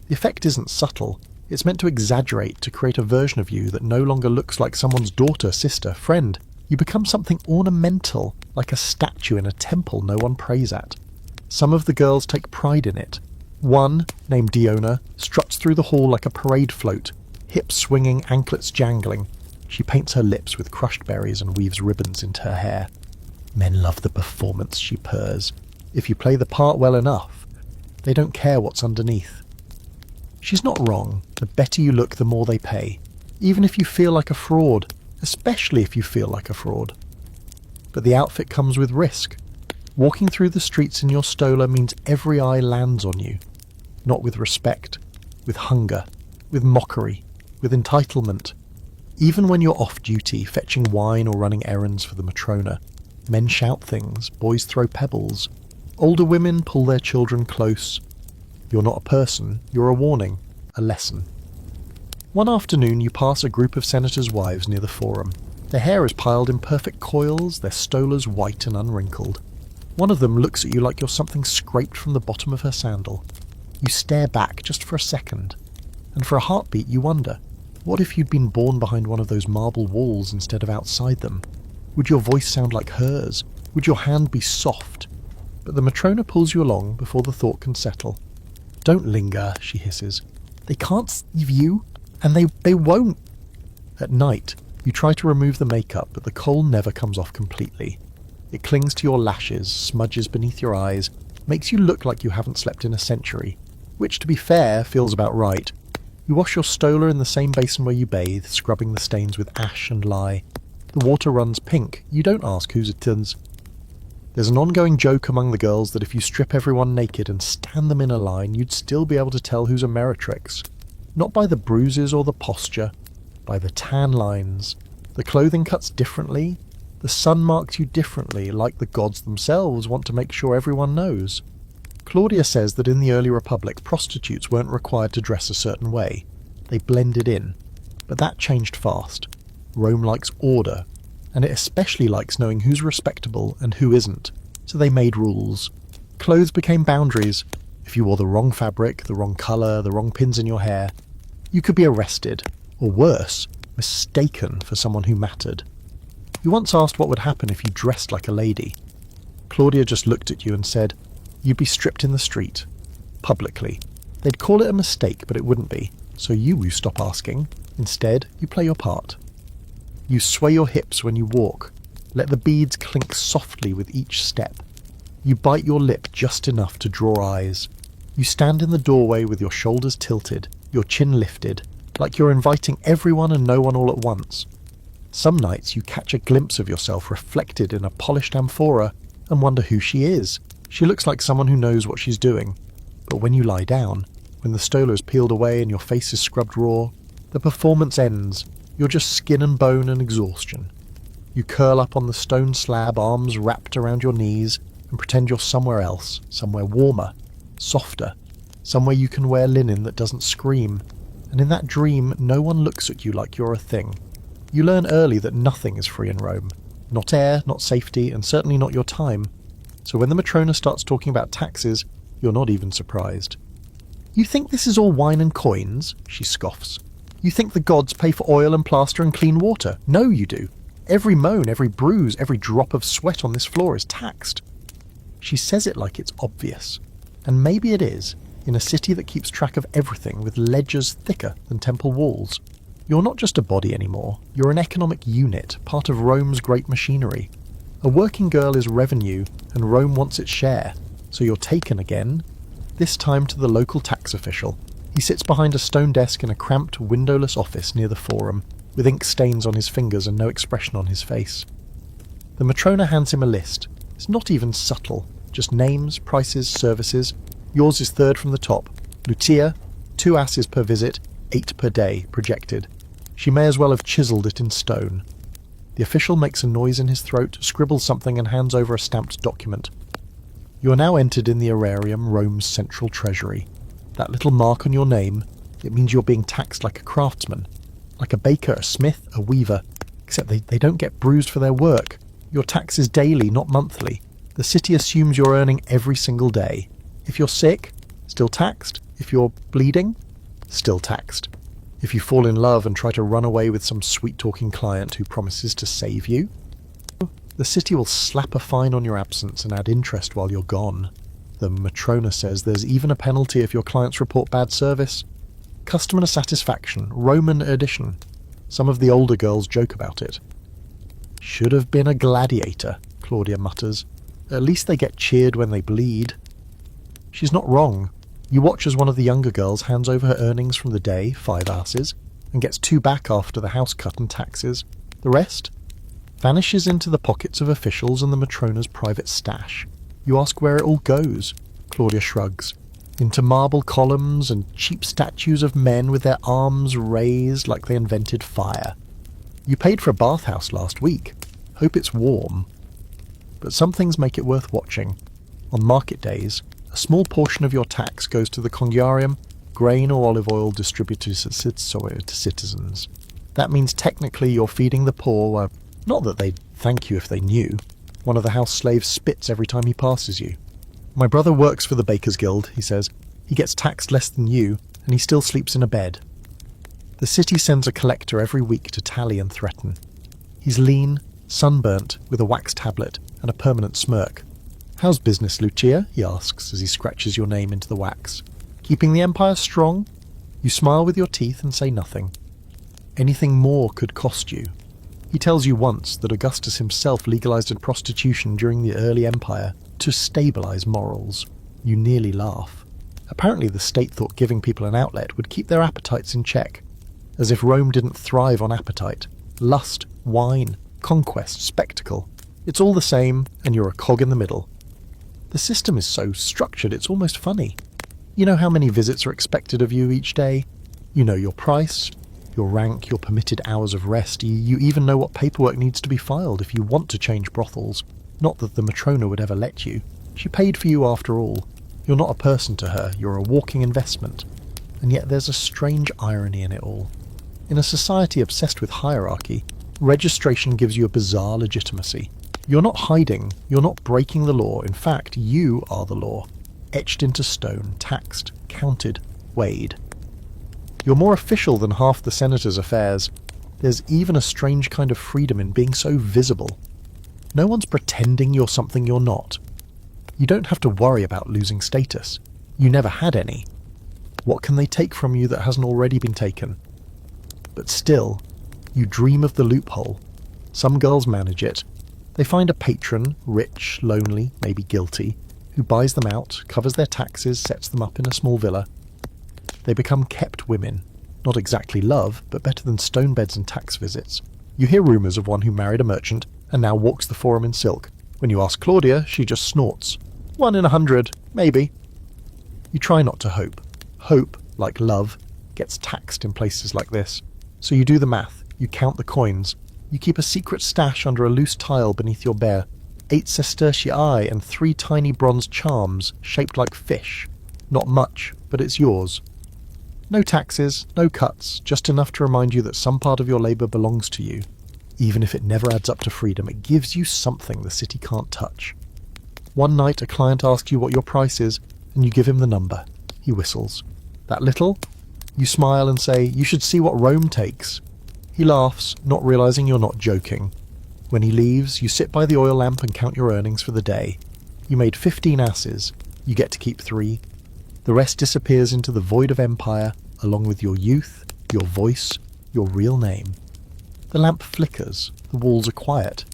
The effect isn't subtle. It's meant to exaggerate, to create a version of you that no longer looks like someone's daughter, sister, friend. You become something ornamental, like a statue in a temple no one prays at. Some of the girls take pride in it. One, named Diona, struts through the hall like a parade float, hips swinging, anklets jangling. She paints her lips with crushed berries and weaves ribbons into her hair. Men love the performance, she purrs. If you play the part well enough, they don't care what's underneath. She's not wrong. The better you look, the more they pay. Even if you feel like a fraud, especially if you feel like a fraud. But the outfit comes with risk. Walking through the streets in your stola means every eye lands on you. Not with respect, with hunger, with mockery, with entitlement. Even when you're off duty, fetching wine or running errands for the Matrona, Men shout things, boys throw pebbles. Older women pull their children close. You're not a person, you're a warning, a lesson. One afternoon you pass a group of senators' wives near the forum. Their hair is piled in perfect coils, their stolas white and unwrinkled. One of them looks at you like you're something scraped from the bottom of her sandal. You stare back just for a second, and for a heartbeat you wonder, what if you'd been born behind one of those marble walls instead of outside them? Would your voice sound like hers? Would your hand be soft? But the Matrona pulls you along before the thought can settle. Don't linger, she hisses. They can't save you, and they won't. At night, you try to remove the makeup, but the kohl never comes off completely. It clings to your lashes, smudges beneath your eyes, makes you look like you haven't slept in a century, which, to be fair, feels about right. You wash your stola in the same basin where you bathe, scrubbing the stains with ash and lye. The water runs pink. You don't ask whose it is. There's an ongoing joke among the girls that if you strip everyone naked and stand them in a line, you'd still be able to tell who's a meretrix. Not by the bruises or the posture, by the tan lines. The clothing cuts differently. The sun marks you differently, like the gods themselves want to make sure everyone knows. Claudia says that in the early Republic, prostitutes weren't required to dress a certain way. They blended in. But that changed fast. Rome likes order, and it especially likes knowing who's respectable and who isn't, so they made rules. Clothes became boundaries. If you wore the wrong fabric, the wrong colour, the wrong pins in your hair, you could be arrested, or worse, mistaken for someone who mattered. You once asked what would happen if you dressed like a lady. Claudia just looked at you and said, you'd be stripped in the street, publicly. They'd call it a mistake, but it wouldn't be, so you stop asking. Instead, you play your part. You sway your hips when you walk, let the beads clink softly with each step. You bite your lip just enough to draw eyes. You stand in the doorway with your shoulders tilted, your chin lifted, like you're inviting everyone and no one all at once. Some nights you catch a glimpse of yourself reflected in a polished amphora and wonder who she is. She looks like someone who knows what she's doing. But when you lie down, when the stola is peeled away and your face is scrubbed raw, the performance ends. You're just skin and bone and exhaustion. You curl up on the stone slab, arms wrapped around your knees, and pretend you're somewhere else, somewhere warmer, softer, somewhere you can wear linen that doesn't scream. And in that dream, no one looks at you like you're a thing. You learn early that nothing is free in Rome. Not air, not safety, and certainly not your time. So when the Matrona starts talking about taxes, you're not even surprised. You think this is all wine and coins? She scoffs. You think the gods pay for oil and plaster and clean water? No, you do. Every moan, every bruise, every drop of sweat on this floor is taxed. She says it like it's obvious. And maybe it is, in a city that keeps track of everything with ledgers thicker than temple walls. You're not just a body anymore. You're an economic unit, part of Rome's great machinery. A working girl is revenue, and Rome wants its share. So you're taken again, this time to the local tax official. He sits behind a stone desk in a cramped, windowless office near the forum, with ink stains on his fingers and no expression on his face. The Matrona hands him a list. It's not even subtle, just names, prices, services. Yours is third from the top. Lucia, 2 asses per visit, 8 per day, projected. She may as well have chiselled it in stone. The official makes a noise in his throat, scribbles something and hands over a stamped document. You are now entered in the Aerarium, Rome's central treasury. That little mark on your name, it means you're being taxed like a craftsman. Like a baker, a smith, a weaver. Except they don't get bruised for their work. Your tax is daily, not monthly. The city assumes you're earning every single day. If you're sick, still taxed. If you're bleeding, still taxed. If you fall in love and try to run away with some sweet-talking client who promises to save you, the city will slap a fine on your absence and add interest while you're gone. The Matrona says there's even a penalty if your clients report bad service. Customer satisfaction, Roman edition. Some of the older girls joke about it. Should have been a gladiator, Claudia mutters. At least they get cheered when they bleed. She's not wrong. You watch as one of the younger girls hands over her earnings from the day, 5 asses, and gets 2 back after the house cut and taxes. The rest vanishes into the pockets of officials and the Matrona's private stash. You ask where it all goes. Claudia shrugs. Into marble columns and cheap statues of men with their arms raised like they invented fire. You paid for a bathhouse last week. Hope it's warm. but some things make it worth watching. On market days, a small portion of your tax goes to the congiarium, grain or olive oil distributed to citizens. That means technically you're feeding the poor, not that they'd thank you if they knew. One of the house slaves spits every time he passes you. My brother works for the Bakers Guild, he says. He gets taxed less than you, and he still sleeps in a bed. The city sends a collector every week to tally and threaten. He's lean, sunburnt, with a wax tablet and a permanent smirk. "How's business, Lucia?" he asks as he scratches your name into the wax. "Keeping the empire strong?" You smile with your teeth and say nothing. Anything more could cost you. He tells you once that Augustus himself legalized prostitution during the early empire to stabilize morals. You nearly laugh. Apparently the state thought giving people an outlet would keep their appetites in check. As if Rome didn't thrive on appetite. Lust, wine, conquest, spectacle. It's all the same, and you're a cog in the middle. The system is so structured it's almost funny. You know how many visits are expected of you each day? You know your price, your rank, your permitted hours of rest. You even know what paperwork needs to be filed if you want to change brothels. Not that the Matrona would ever let you. She paid for you after all. You're not a person to her, you're a walking investment. And yet there's a strange irony in it all. In a society obsessed with hierarchy, registration gives you a bizarre legitimacy. You're not hiding, you're not breaking the law. In fact, you are the law. Etched into stone, taxed, counted, weighed. You're more official than half the senator's affairs. There's even a strange kind of freedom in being so visible. No one's pretending you're something you're not. You don't have to worry about losing status. You never had any. What can they take from you that hasn't already been taken? But still, you dream of the loophole. Some girls manage it. They find a patron, rich, lonely, maybe guilty, who buys them out, covers their taxes, sets them up in a small villa. They become kept women. Not exactly love, but better than stone beds and tax visits. You hear rumours of one who married a merchant and now walks the forum in silk. When you ask Claudia, she just snorts. 1 in 100, maybe. You try not to hope. Hope, like love, gets taxed in places like this. So you do the math, you count the coins, you keep a secret stash under a loose tile beneath your bed, 8 sestertii and 3 tiny bronze charms shaped like fish. Not much, but it's yours. No taxes, no cuts, just enough to remind you that some part of your labour belongs to you. Even if it never adds up to freedom, it gives you something the city can't touch. One night a client asks you what your price is, and you give him the number. He whistles. That little? You smile and say, "You should see what Rome takes." He laughs, not realising you're not joking. When he leaves, you sit by the oil lamp and count your earnings for the day. You made 15 asses. You get to keep 3. The rest disappears into the void of empire, along with your youth, your voice, your real name. The lamp flickers, the walls are quiet,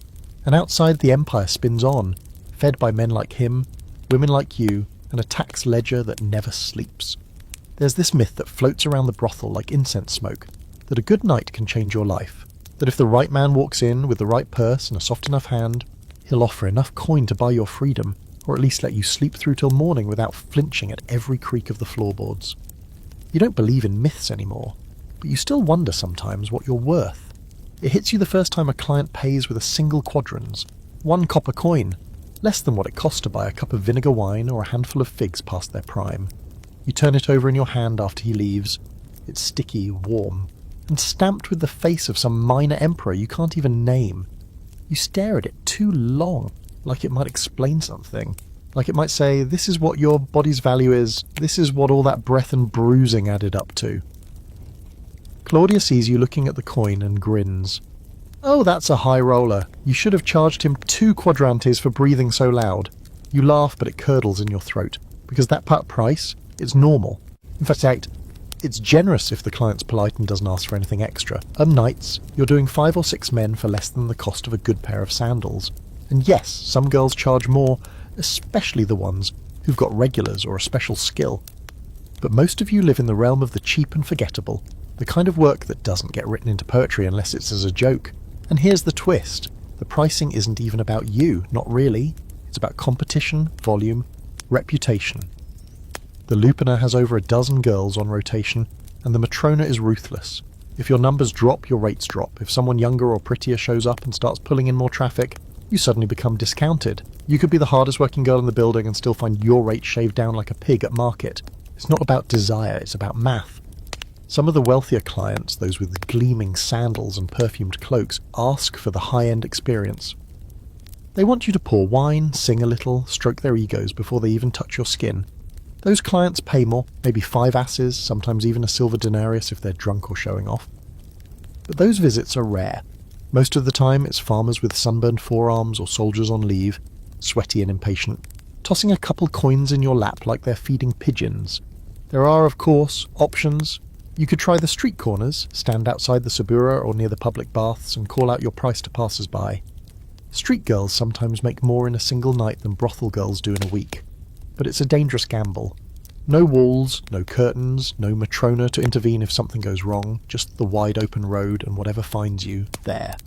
and outside the empire spins on, fed by men like him, women like you, and a tax ledger that never sleeps. There's this myth that floats around the brothel like incense smoke, that a good night can change your life, that if the right man walks in with the right purse and a soft enough hand, he'll offer enough coin to buy your freedom, or at least let you sleep through till morning without flinching at every creak of the floorboards. You don't believe in myths anymore, but you still wonder sometimes what you're worth. It hits you the first time a client pays with a single quadrans, 1 copper coin, less than what it costs to buy a cup of vinegar wine or a handful of figs past their prime. You turn it over in your hand after he leaves. It's sticky, warm, and stamped with the face of some minor emperor you can't even name. You stare at it too long, like it might explain something. Like it might say, "This is what your body's value is, this is what all that breath and bruising added up to." Claudia sees you looking at the coin and grins. "Oh, that's a high roller. You should have charged him 2 quadrantes for breathing so loud." You laugh, but it curdles in your throat, because that price, it's normal. In fact, it's generous if the client's polite and doesn't ask for anything extra. Nights, you're doing 5 or 6 men for less than the cost of a good pair of sandals. And yes, some girls charge more, especially the ones who've got regulars or a special skill. But most of you live in the realm of the cheap and forgettable, the kind of work that doesn't get written into poetry unless it's as a joke. And here's the twist. The pricing isn't even about you, not really. It's about competition, volume, reputation. The Lupanar has over a dozen girls on rotation, and the Matrona is ruthless. If your numbers drop, your rates drop. If someone younger or prettier shows up and starts pulling in more traffic, you suddenly become discounted. You could be the hardest working girl in the building and still find your rate shaved down like a pig at market. It's not about desire, it's about math. Some of the wealthier clients, those with gleaming sandals and perfumed cloaks, ask for the high-end experience. They want you to pour wine, sing a little, stroke their egos before they even touch your skin. Those clients pay more, maybe 5 asses, sometimes even a silver denarius if they're drunk or showing off. But those visits are rare. Most of the time it's farmers with sunburned forearms or soldiers on leave, sweaty and impatient, tossing a couple coins in your lap like they're feeding pigeons. There are, of course, options. You could try the street corners, stand outside the Sabura or near the public baths and call out your price to passers-by. Street girls sometimes make more in a single night than brothel girls do in a week. But it's a dangerous gamble. No walls, no curtains, no matrona to intervene if something goes wrong, just the wide open road and whatever finds you, there.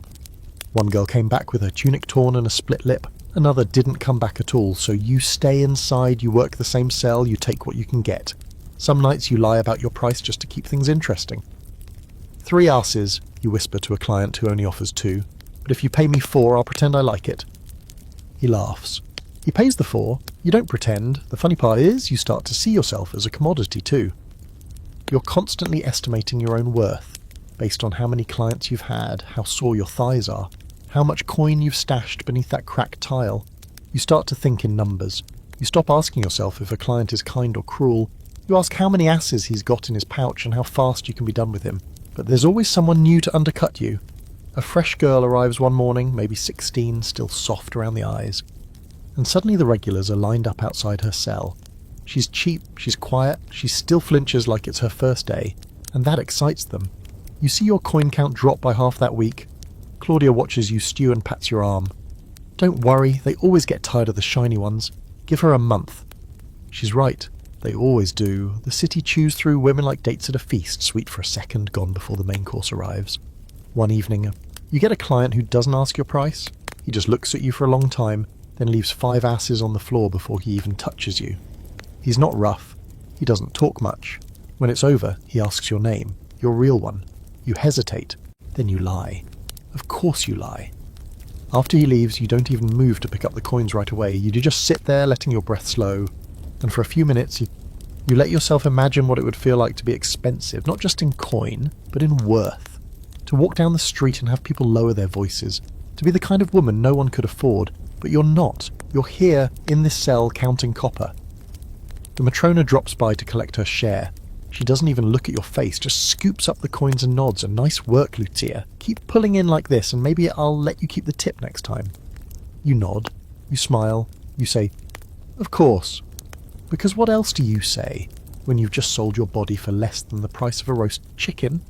One girl came back with her tunic torn and a split lip. Another didn't come back at all, so you stay inside, you work the same cell, you take what you can get. Some nights you lie about your price just to keep things interesting. 3 asses, you whisper to a client who only offers 2, but if you pay me 4, I'll pretend I like it. He laughs. He pays the 4, you don't pretend. The funny part is, you start to see yourself as a commodity too. You're constantly estimating your own worth, based on how many clients you've had, how sore your thighs are, how much coin you've stashed beneath that cracked tile. You start to think in numbers. You stop asking yourself if a client is kind or cruel. You ask how many asses he's got in his pouch and how fast you can be done with him. But there's always someone new to undercut you. A fresh girl arrives one morning, maybe 16, still soft around the eyes. And suddenly the regulars are lined up outside her cell. She's cheap, she's quiet, she still flinches like it's her first day, and that excites them. You see your coin count drop by half that week. Claudia watches you stew and pats your arm. Don't worry, they always get tired of the shiny ones. Give her a month. She's right, they always do. The city chews through women like dates at a feast, sweet for a second, gone before the main course arrives. One evening, you get a client who doesn't ask your price. He just looks at you for a long time, then leaves 5 asses on the floor before he even touches you. He's not rough. He doesn't talk much. When it's over, he asks your name, your real one. You hesitate. Then you lie. Of course you lie. After he leaves, you don't even move to pick up the coins right away. You just sit there, letting your breath slow. And for a few minutes, you let yourself imagine what it would feel like to be expensive, not just in coin, but in worth. To walk down the street and have people lower their voices. To be the kind of woman no one could afford. But you're not. You're here, in this cell, counting copper. The Matrona drops by to collect her share. She doesn't even look at your face, just scoops up the coins and nods. A nice work, Lucia. Keep pulling in like this, and maybe I'll let you keep the tip next time. You nod. You smile. You say, of course. Because what else do you say when you've just sold your body for less than the price of a roast chicken?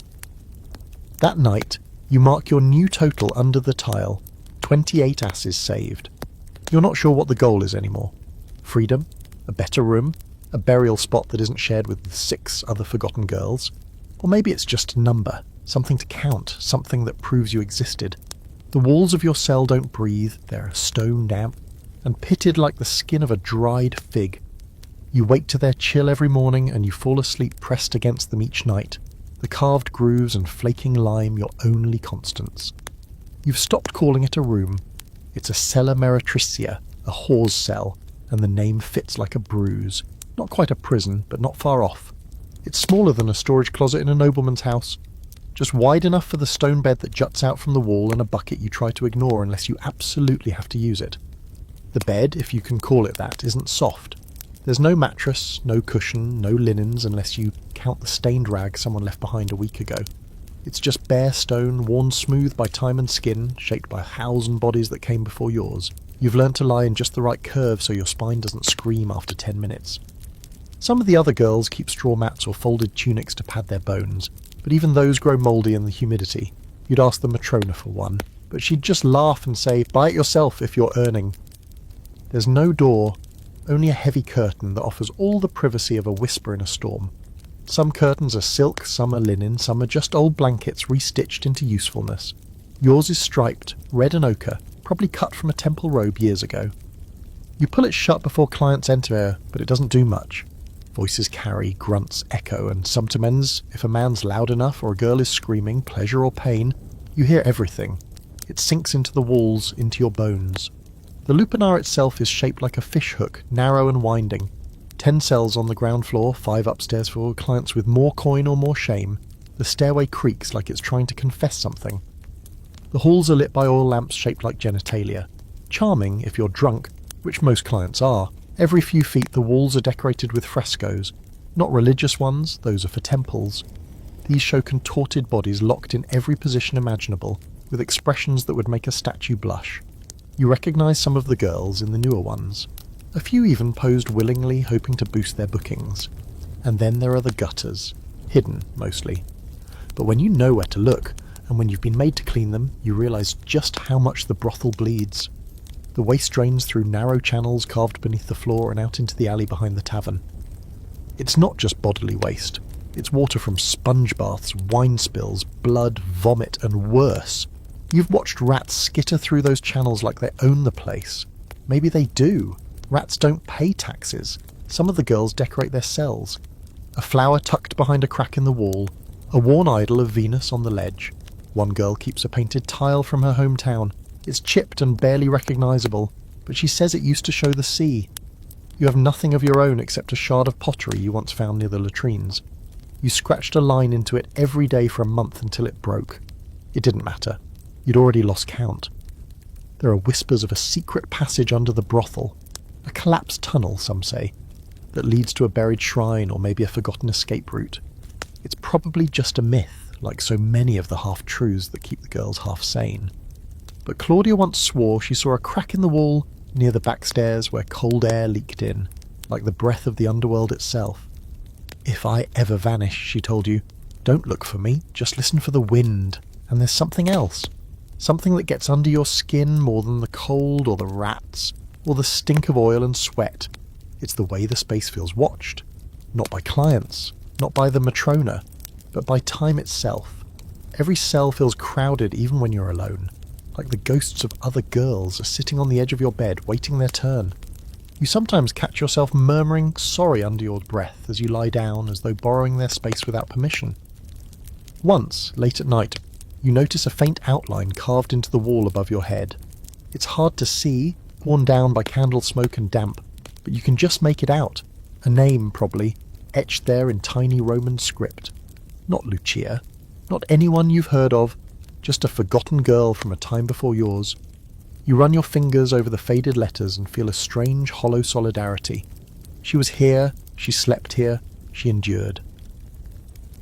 That night, you mark your new total under the tile. 28 asses saved. You're not sure what the goal is anymore. Freedom? A better room? A burial spot that isn't shared with 6 other forgotten girls? Or maybe it's just a number, something to count, something that proves you existed. The walls of your cell don't breathe, they're stone damp, and pitted like the skin of a dried fig. You wake to their chill every morning and you fall asleep pressed against them each night. The carved grooves and flaking lime your only constants. You've stopped calling it a room. It's a cella meretricia, a whore's cell, and the name fits like a bruise. Not quite a prison, but not far off. It's smaller than a storage closet in a nobleman's house. Just wide enough for the stone bed that juts out from the wall and a bucket you try to ignore unless you absolutely have to use it. The bed, if you can call it that, isn't soft. There's no mattress, no cushion, no linens unless you count the stained rag someone left behind a week ago. It's just bare stone, worn smooth by time and skin, shaped by 1,000 bodies that came before yours. You've learnt to lie in just the right curve so your spine doesn't scream after 10 minutes. Some of the other girls keep straw mats or folded tunics to pad their bones, but even those grow mouldy in the humidity. You'd ask the Matrona for one, but she'd just laugh and say, buy it yourself if you're earning. There's no door, only a heavy curtain that offers all the privacy of a whisper in a storm. Some curtains are silk, some are linen, some are just old blankets restitched into usefulness. Yours is striped, red and ochre, probably cut from a temple robe years ago. You pull it shut before clients enter, but it doesn't do much. Voices carry, grunts echo, and sometimes, if a man's loud enough or a girl is screaming, pleasure or pain, you hear everything. It sinks into the walls, into your bones. The lupanar itself is shaped like a fish hook, narrow and winding. 10 cells on the ground floor, 5 upstairs for clients with more coin or more shame. The stairway creaks like it's trying to confess something. The halls are lit by oil lamps shaped like genitalia. Charming if you're drunk, which most clients are. Every few feet the walls are decorated with frescoes. Not religious ones, those are for temples. These show contorted bodies locked in every position imaginable, with expressions that would make a statue blush. You recognise some of the girls in the newer ones. A few even posed willingly, hoping to boost their bookings. And then there are the gutters, hidden mostly. But when you know where to look, and when you've been made to clean them, you realise just how much the brothel bleeds. The waste drains through narrow channels carved beneath the floor and out into the alley behind the tavern. It's not just bodily waste. It's water from sponge baths, wine spills, blood, vomit, and worse. You've watched rats skitter through those channels like they own the place. Maybe they do. Rats don't pay taxes. Some of the girls decorate their cells. A flower tucked behind a crack in the wall. A worn idol of Venus on the ledge. One girl keeps a painted tile from her hometown. It's chipped and barely recognisable, but she says it used to show the sea. You have nothing of your own except a shard of pottery you once found near the latrines. You scratched a line into it every day for a month until it broke. It didn't matter. You'd already lost count. There are whispers of a secret passage under the brothel. A collapsed tunnel, some say, that leads to a buried shrine or maybe a forgotten escape route. It's probably just a myth, like so many of the half-truths that keep the girls half sane. But Claudia once swore she saw a crack in the wall near the back stairs where cold air leaked in, like the breath of the underworld itself. If I ever vanish, she told you, don't look for me, just listen for the wind. And there's something else. Something that gets under your skin more than the cold or the rats or the stink of oil and sweat. It's the way the space feels watched. Not by clients, not by the matrona, but by time itself. Every cell feels crowded even when you're alone, like the ghosts of other girls are sitting on the edge of your bed waiting their turn. You sometimes catch yourself murmuring sorry under your breath as you lie down, as though borrowing their space without permission. Once, late at night, you notice a faint outline carved into the wall above your head. It's hard to see, worn down by candle smoke and damp, but you can just make it out. A name, probably, etched there in tiny Roman script. Not Lucia, not anyone you've heard of, just a forgotten girl from a time before yours. You run your fingers over the faded letters and feel a strange, hollow solidarity. She was here, she slept here, she endured.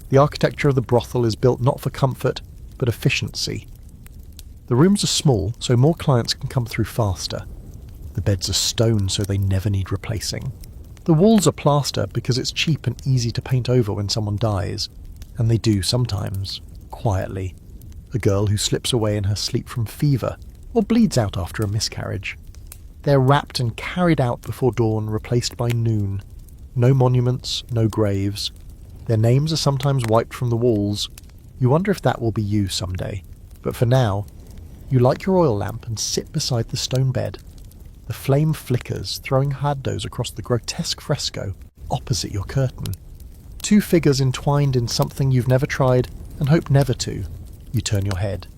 The architecture of the brothel is built not for comfort, but efficiency. The rooms are small, so more clients can come through faster. The beds are stone, so they never need replacing. The walls are plaster because it's cheap and easy to paint over when someone dies, and they do sometimes, quietly. A girl who slips away in her sleep from fever, or bleeds out after a miscarriage. They're wrapped and carried out before dawn, replaced by noon. No monuments, no graves. Their names are sometimes wiped from the walls. You wonder if that will be you someday. But for now, you light your oil lamp and sit beside the stone bed. The flame flickers, throwing shadows across the grotesque fresco opposite your curtain. 2 figures entwined in something you've never tried and hope never to. You turn your head.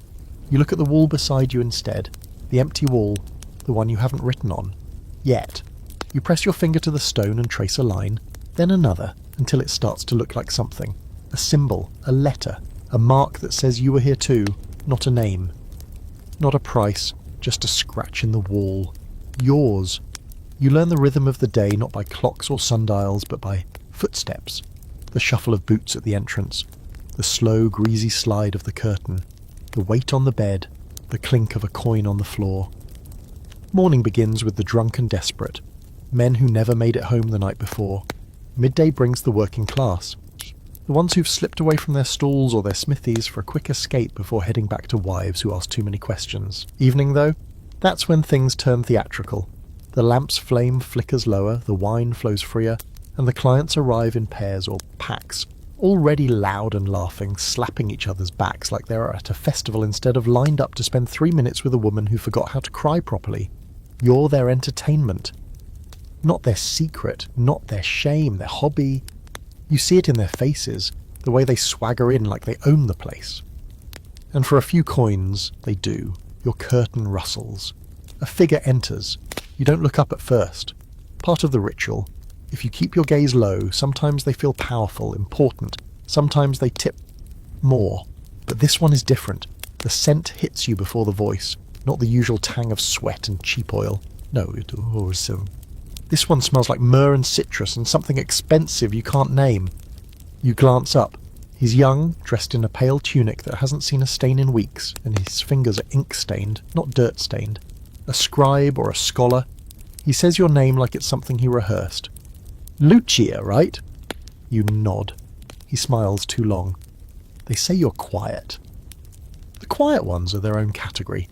You look at the wall beside you instead, the empty wall, the one you haven't written on. Yet. You press your finger to the stone and trace a line, then another, until it starts to look like something. A symbol, a letter, a mark that says you were here too, not a name. Not a price, just a scratch in the wall. Yours. You learn the rhythm of the day not by clocks or sundials, but by footsteps. The shuffle of boots at the entrance, the slow, greasy slide of the curtain, the weight on the bed, the clink of a coin on the floor. Morning begins with the drunk and desperate, men who never made it home the night before. Midday brings the working class, the ones who've slipped away from their stalls or their smithies for a quick escape before heading back to wives who ask too many questions. Evening, though, that's when things turn theatrical. The lamp's flame flickers lower, the wine flows freer, and the clients arrive in pairs or packs, already loud and laughing, slapping each other's backs like they're at a festival instead of lined up to spend 3 minutes with a woman who forgot how to cry properly. You're their entertainment. Not their secret, not their shame, their hobby. You see it in their faces, the way they swagger in like they own the place. And for a few coins, they do. Your curtain rustles. A figure enters. You don't look up at first. Part of the ritual. If you keep your gaze low, sometimes they feel powerful, important. Sometimes they tip more. But this one is different. The scent hits you before the voice, not the usual tang of sweat and cheap oil. No, this one smells like myrrh and citrus and something expensive you can't name. You glance up. He's young, dressed in a pale tunic that hasn't seen a stain in weeks, and his fingers are ink-stained, not dirt-stained. A scribe or a scholar. He says your name like it's something he rehearsed. Lucia, right? You nod. He smiles too long. They say you're quiet. The quiet ones are their own category.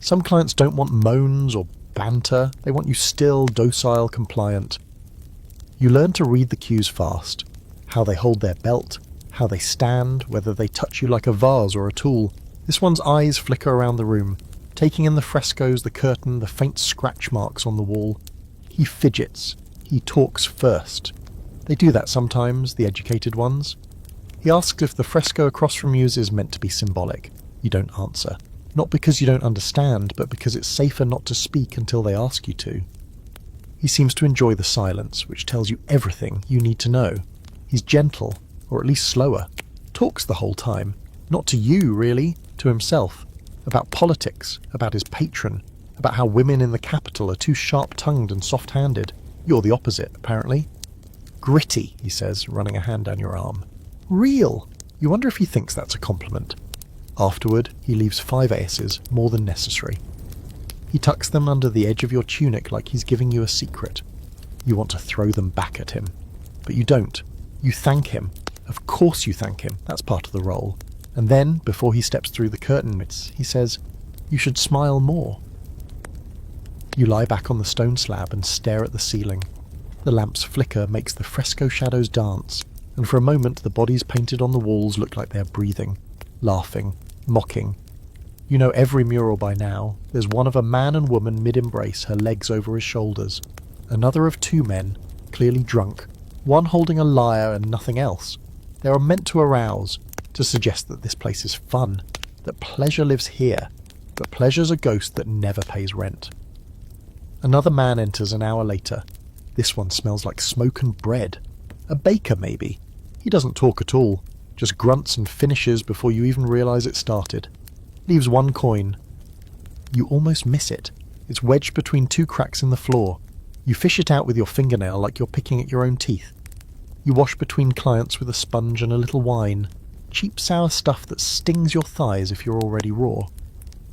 Some clients don't want moans or banter. They want you still, docile, compliant. You learn to read the cues fast. How they hold their belt, how they stand, whether they touch you like a vase or a tool. This one's eyes flicker around the room, taking in the frescoes, the curtain, the faint scratch marks on the wall. He fidgets. He talks first. They do that sometimes, the educated ones. He asks if the fresco across from you is meant to be symbolic. You don't answer. Not because you don't understand, but because it's safer not to speak until they ask you to. He seems to enjoy the silence, which tells you everything you need to know. He's gentle, or at least slower. Talks the whole time. Not to you, really. To himself. About politics. About his patron. About how women in the capital are too sharp-tongued and soft-handed. You're the opposite, apparently. Gritty, he says, running a hand down your arm. Real. You wonder if he thinks that's a compliment. Afterward, he leaves 5 aces, more than necessary. He tucks them under the edge of your tunic like he's giving you a secret. You want to throw them back at him. But you don't. You thank him. Of course you thank him. That's part of the role. And then, before he steps through the curtain, he says, "You should smile more." You lie back on the stone slab and stare at the ceiling. The lamp's flicker makes the fresco shadows dance, and for a moment the bodies painted on the walls look like they're breathing, laughing, mocking. You know every mural by now. There's one of a man and woman mid-embrace, her legs over his shoulders. Another of 2 men, clearly drunk, one holding a lyre and nothing else. They are meant to arouse, to suggest that this place is fun, that pleasure lives here, but pleasure's a ghost that never pays rent. Another man enters an hour later. This one smells like smoke and bread. A baker, maybe. He doesn't talk at all, just grunts and finishes before you even realise it started. Leaves 1 coin. You almost miss it. It's wedged between 2 cracks in the floor. You fish it out with your fingernail like you're picking at your own teeth. You wash between clients with a sponge and a little wine. Cheap sour stuff that stings your thighs if you're already raw.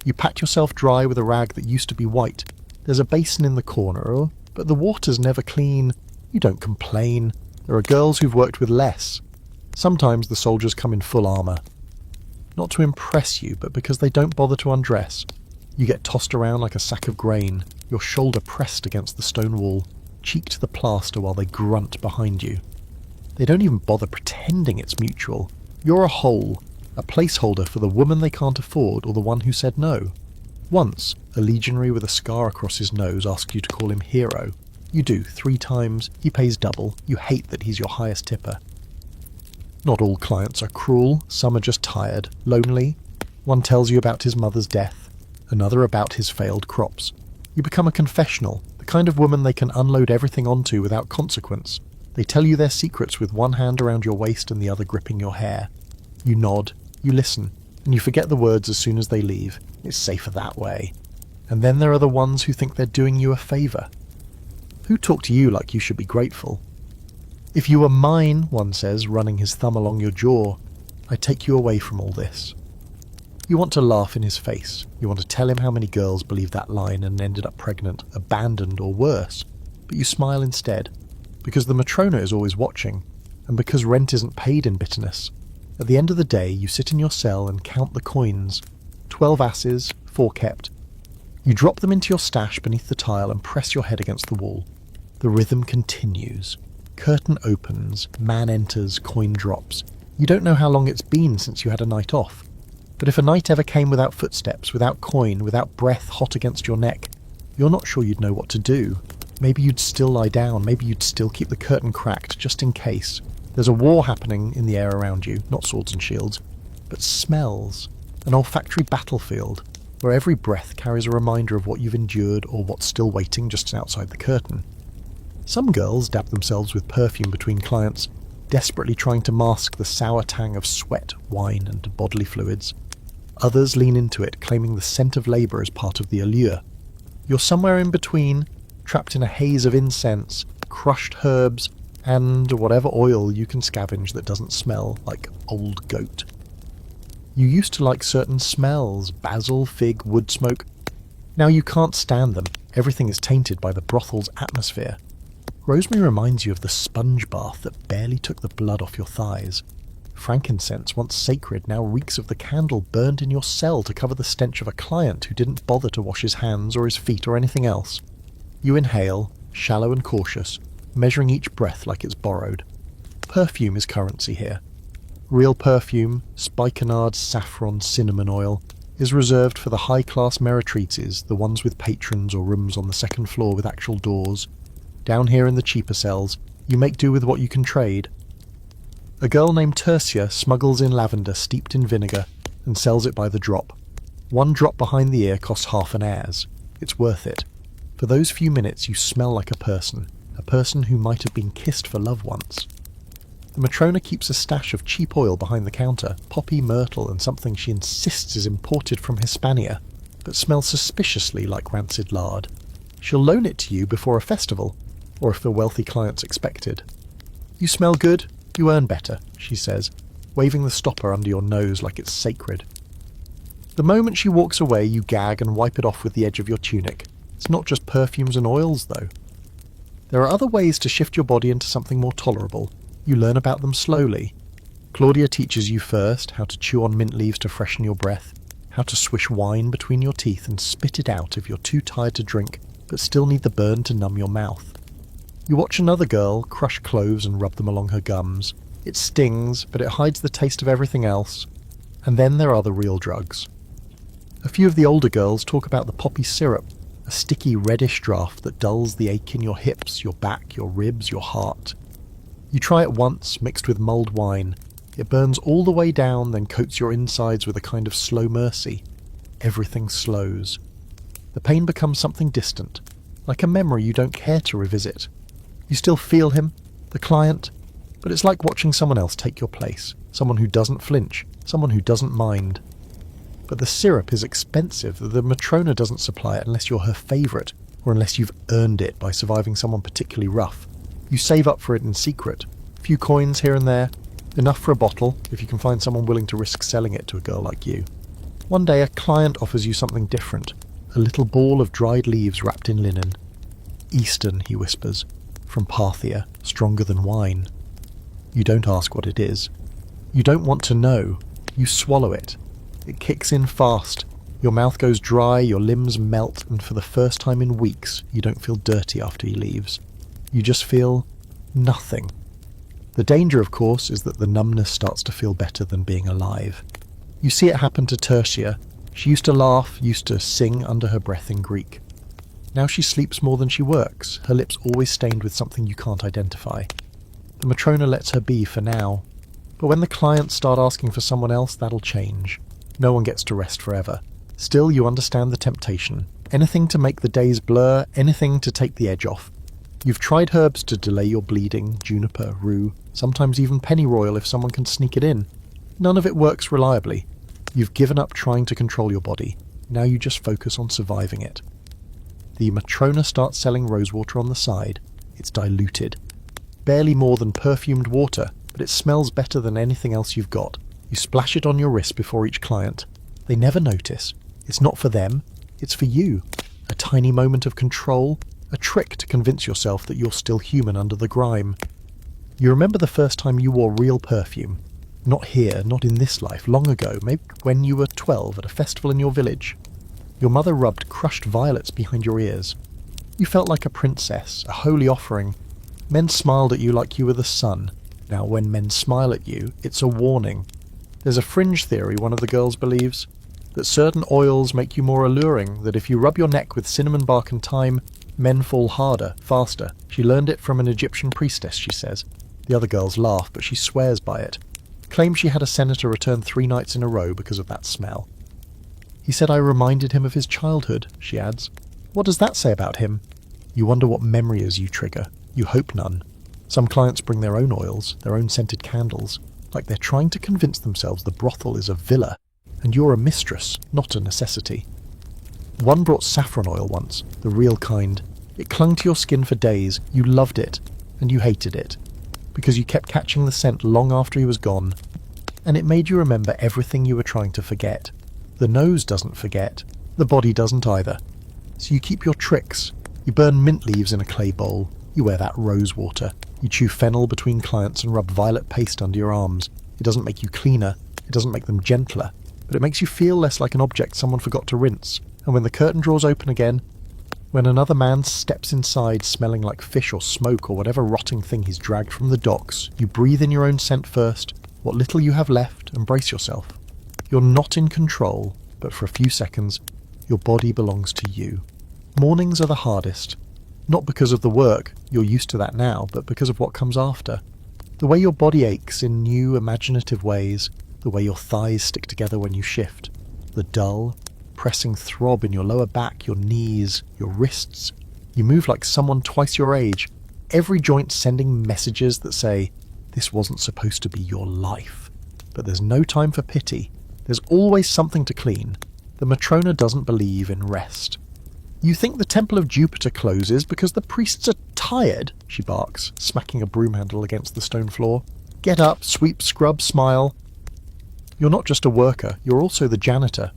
You pat yourself dry with a rag that used to be white. There's a basin in the corner, but the water's never clean. You don't complain. There are girls who've worked with less. Sometimes the soldiers come in full armour. Not to impress you, but because they don't bother to undress. You get tossed around like a sack of grain, your shoulder pressed against the stone wall, cheek to the plaster while they grunt behind you. They don't even bother pretending it's mutual. You're a hole, a placeholder for the woman they can't afford or the one who said no. Once, a legionary with a scar across his nose asks you to call him hero. You do, 3 times, he pays double, you hate that he's your highest tipper. Not all clients are cruel, some are just tired, lonely. One tells you about his mother's death, another about his failed crops. You become a confessional, the kind of woman they can unload everything onto without consequence. They tell you their secrets with one hand around your waist and the other gripping your hair. You nod, you listen, and you forget the words as soon as they leave. It's safer that way. And then there are the ones who think they're doing you a favour. Who talk to you like you should be grateful? If you were mine, one says, running his thumb along your jaw, I'd take you away from all this. You want to laugh in his face. You want to tell him how many girls believed that line and ended up pregnant, abandoned, or worse. But you smile instead, because the matrona is always watching, and because rent isn't paid in bitterness. At the end of the day, you sit in your cell and count the coins. 12 asses, 4 kept. You drop them into your stash beneath the tile and press your head against the wall. The rhythm continues. Curtain opens, man enters, coin drops. You don't know how long it's been since you had a night off. But if a night ever came without footsteps, without coin, without breath hot against your neck, you're not sure you'd know what to do. Maybe you'd still lie down, maybe you'd still keep the curtain cracked, just in case. There's a war happening in the air around you, not swords and shields, but smells. An olfactory battlefield. where every breath carries a reminder of what you've endured or what's still waiting just outside the curtain. Some girls dab themselves with perfume between clients, desperately trying to mask the sour tang of sweat, wine, and bodily fluids. Others lean into it, claiming the scent of labour as part of the allure. You're somewhere in between, trapped in a haze of incense, crushed herbs, and whatever oil you can scavenge that doesn't smell like old goat. You used to like certain smells, basil, fig, wood smoke. Now you can't stand them. Everything is tainted by the brothel's atmosphere. Rosemary reminds you of the sponge bath that barely took the blood off your thighs. Frankincense, once sacred, now reeks of the candle burned in your cell to cover the stench of a client who didn't bother to wash his hands or his feet or anything else. You inhale, shallow and cautious, measuring each breath like it's borrowed. Perfume is currency here. Real perfume, spikenard, saffron, cinnamon oil, is reserved for the high-class meretrices, the ones with patrons or rooms on the second floor with actual doors. Down here in the cheaper cells, you make do with what you can trade. A girl named Tertia smuggles in lavender steeped in vinegar and sells it by the drop. One drop behind the ear costs half an heirs. It's worth it. For those few minutes you smell like a person who might have been kissed for love once. The Matrona keeps a stash of cheap oil behind the counter, poppy, myrtle, and something she insists is imported from Hispania, but smells suspiciously like rancid lard. She'll loan it to you before a festival, or if the wealthy client's expected. You smell good, you earn better, she says, waving the stopper under your nose like it's sacred. The moment she walks away, you gag and wipe it off with the edge of your tunic. It's not just perfumes and oils, though. There are other ways to shift your body into something more tolerable. You learn about them slowly. Claudia teaches you first how to chew on mint leaves to freshen your breath, how to swish wine between your teeth and spit it out if you're too tired to drink but still need the burn to numb your mouth. You watch another girl crush cloves and rub them along her gums. It stings, but it hides the taste of everything else. And then there are the real drugs. A few of the older girls talk about the poppy syrup, a sticky reddish draught that dulls the ache in your hips, your back, your ribs, your heart. You try it once, mixed with mulled wine. It burns all the way down, then coats your insides with a kind of slow mercy. Everything slows. The pain becomes something distant, like a memory you don't care to revisit. You still feel him, the client, but it's like watching someone else take your place, someone who doesn't flinch, someone who doesn't mind. But the syrup is expensive. The Matrona doesn't supply it unless you're her favourite, or unless you've earned it by surviving someone particularly rough. You save up for it in secret. A few coins here and there, enough for a bottle if you can find someone willing to risk selling it to a girl like you. One day a client offers you something different, a little ball of dried leaves wrapped in linen. Eastern, he whispers, from Parthia, stronger than wine. You don't ask what it is. You don't want to know. You swallow it. It kicks in fast. Your mouth goes dry, your limbs melt, and for the first time in weeks, you don't feel dirty after he leaves. You just feel nothing. The danger, of course, is that the numbness starts to feel better than being alive. You see it happen to Tertia. She used to laugh, used to sing under her breath in Greek. Now she sleeps more than she works, her lips always stained with something you can't identify. The Matrona lets her be for now. But when the clients start asking for someone else, that'll change. No one gets to rest forever. Still, you understand the temptation. Anything to make the days blur, anything to take the edge off. You've tried herbs to delay your bleeding, juniper, rue, sometimes even pennyroyal if someone can sneak it in. None of it works reliably. You've given up trying to control your body. Now you just focus on surviving it. The Matrona starts selling rosewater on the side. It's diluted. Barely more than perfumed water, but it smells better than anything else you've got. You splash it on your wrist before each client. They never notice. It's not for them. It's for you. A tiny moment of control. A trick to convince yourself that you're still human under the grime. You remember the first time you wore real perfume. Not here, not in this life, long ago, maybe when you were 12 at a festival in your village. Your mother rubbed crushed violets behind your ears. You felt like a princess, a holy offering. Men smiled at you like you were the sun. Now, when men smile at you, it's a warning. There's a fringe theory one of the girls believes, that certain oils make you more alluring, that if you rub your neck with cinnamon bark and thyme, men fall harder, faster. She learned it from an Egyptian priestess, she says. The other girls laugh, but she swears by it. Claims she had a senator return 3 nights in a row because of that smell. He said I reminded him of his childhood, she adds. What does that say about him? You wonder what memories you trigger. You hope none. Some clients bring their own oils, their own scented candles, like they're trying to convince themselves the brothel is a villa, and you're a mistress, not a necessity. One brought saffron oil once, the real kind. It clung to your skin for days, you loved it, and you hated it, because you kept catching the scent long after he was gone, and it made you remember everything you were trying to forget. The nose doesn't forget, the body doesn't either. So you keep your tricks. You burn mint leaves in a clay bowl, you wear that rose water, you chew fennel between clients and rub violet paste under your arms. It doesn't make you cleaner, it doesn't make them gentler, but it makes you feel less like an object someone forgot to rinse. And when the curtain draws open again, when another man steps inside smelling like fish or smoke or whatever rotting thing he's dragged from the docks, you breathe in your own scent first, what little you have left, and brace yourself. You're not in control, but for a few seconds, your body belongs to you. Mornings are the hardest, not because of the work, you're used to that now, but because of what comes after. The way your body aches in new, imaginative ways, the way your thighs stick together when you shift, the dull, pressing throb in your lower back, your knees, your wrists. You move like someone twice your age, every joint sending messages that say, this wasn't supposed to be your life. But there's no time for pity. There's always something to clean. The Matrona doesn't believe in rest. You think the Temple of Jupiter closes because the priests are tired, she barks, smacking a broom handle against the stone floor. Get up, sweep, scrub, smile. You're not just a worker, you're also the janitor,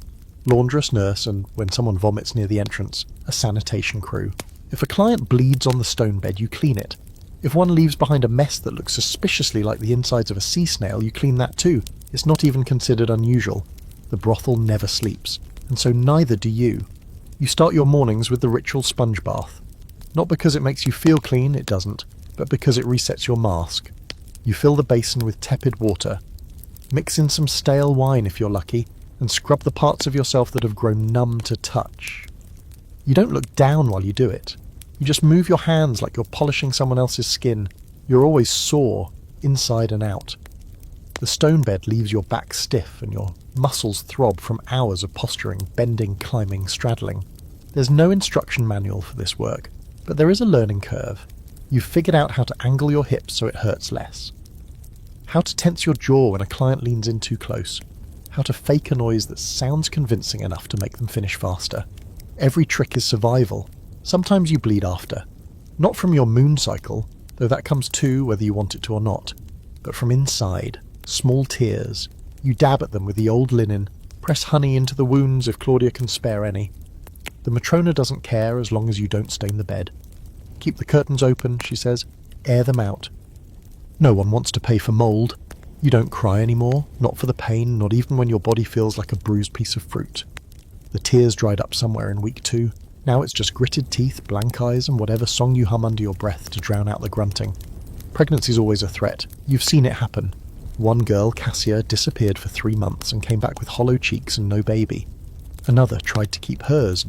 laundress, nurse, and, when someone vomits near the entrance, a sanitation crew. If a client bleeds on the stone bed, you clean it. If one leaves behind a mess that looks suspiciously like the insides of a sea snail, you clean that too. It's not even considered unusual. The brothel never sleeps, and so neither do you. You start your mornings with the ritual sponge bath. Not because it makes you feel clean, it doesn't, but because it resets your mask. You fill the basin with tepid water. Mix in some stale wine if you're lucky, and scrub the parts of yourself that have grown numb to touch. You don't look down while you do it. You just move your hands like you're polishing someone else's skin. You're always sore, inside and out. The stone bed leaves your back stiff and your muscles throb from hours of posturing, bending, climbing, straddling. There's no instruction manual for this work, but there is a learning curve. You've figured out how to angle your hips so it hurts less. How to tense your jaw when a client leans in too close. How to fake a noise that sounds convincing enough to make them finish faster. Every trick is survival. Sometimes you bleed after. Not from your moon cycle, though that comes too whether you want it to or not, but from inside. Small tears. You dab at them with the old linen, press honey into the wounds if Claudia can spare any. The Matrona doesn't care as long as you don't stain the bed. Keep the curtains open, she says. Air them out. No one wants to pay for mould. You don't cry anymore, not for the pain, not even when your body feels like a bruised piece of fruit. The tears dried up somewhere in week 2. Now it's just gritted teeth, blank eyes, and whatever song you hum under your breath to drown out the grunting. Pregnancy's always a threat. You've seen it happen. One girl, Cassia, disappeared for 3 months and came back with hollow cheeks and no baby. Another tried to keep hers.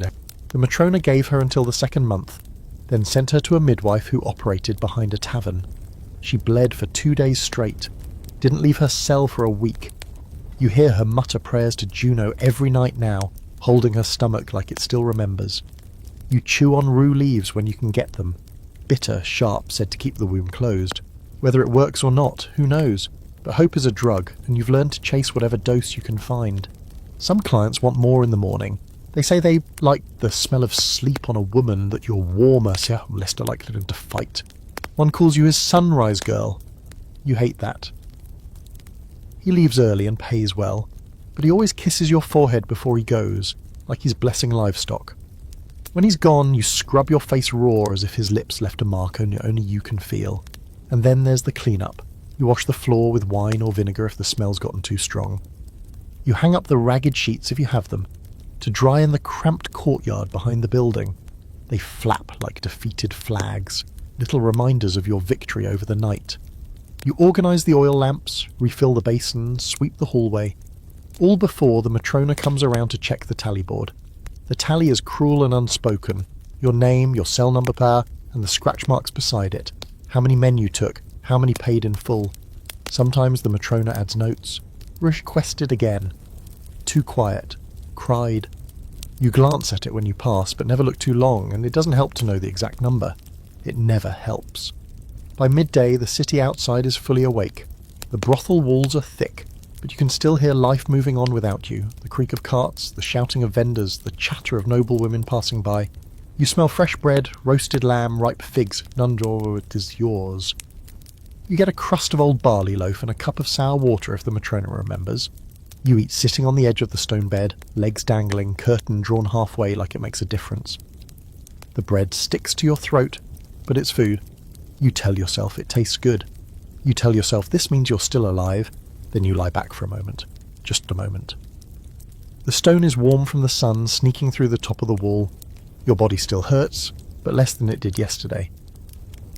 The Matrona gave her until the 2nd month, then sent her to a midwife who operated behind a tavern. She bled for 2 days straight, didn't leave her cell for a week. You hear her mutter prayers to Juno every night now, holding her stomach like it still remembers. You chew on rue leaves when you can get them. Bitter, sharp, said to keep the womb closed. Whether it works or not, who knows? But hope is a drug, and you've learned to chase whatever dose you can find. Some clients want more in the morning. They say they like the smell of sleep on a woman, that you're warmer, so less likely to fight. One calls you his sunrise girl. You hate that. He leaves early and pays well, but he always kisses your forehead before he goes, like he's blessing livestock. When he's gone, you scrub your face raw as if his lips left a mark only you can feel. And then there's the clean-up. You wash the floor with wine or vinegar if the smell's gotten too strong. You hang up the ragged sheets if you have them, to dry in the cramped courtyard behind the building. They flap like defeated flags, little reminders of your victory over the night. You organise the oil lamps, refill the basins, sweep the hallway, all before the Matrona comes around to check the tally board. The tally is cruel and unspoken. Your name, your cell number pair, and the scratch marks beside it. How many men you took, how many paid in full. Sometimes the Matrona adds notes. Requested again. Too quiet. cried. You glance at it when you pass, but never look too long, and it doesn't help to know the exact number. It never helps. By midday, the city outside is fully awake. The brothel walls are thick, but you can still hear life moving on without you, the creak of carts, the shouting of vendors, the chatter of noble women passing by. You smell fresh bread, roasted lamb, ripe figs. None draw, it is yours. You get a crust of old barley loaf and a cup of sour water if the Matrona remembers. You eat sitting on the edge of the stone bed, legs dangling, curtain drawn halfway like it makes a difference. The bread sticks to your throat, but it's food. You tell yourself it tastes good. You tell yourself this means you're still alive, then you lie back for a moment. Just a moment. The stone is warm from the sun sneaking through the top of the wall. Your body still hurts, but less than it did yesterday.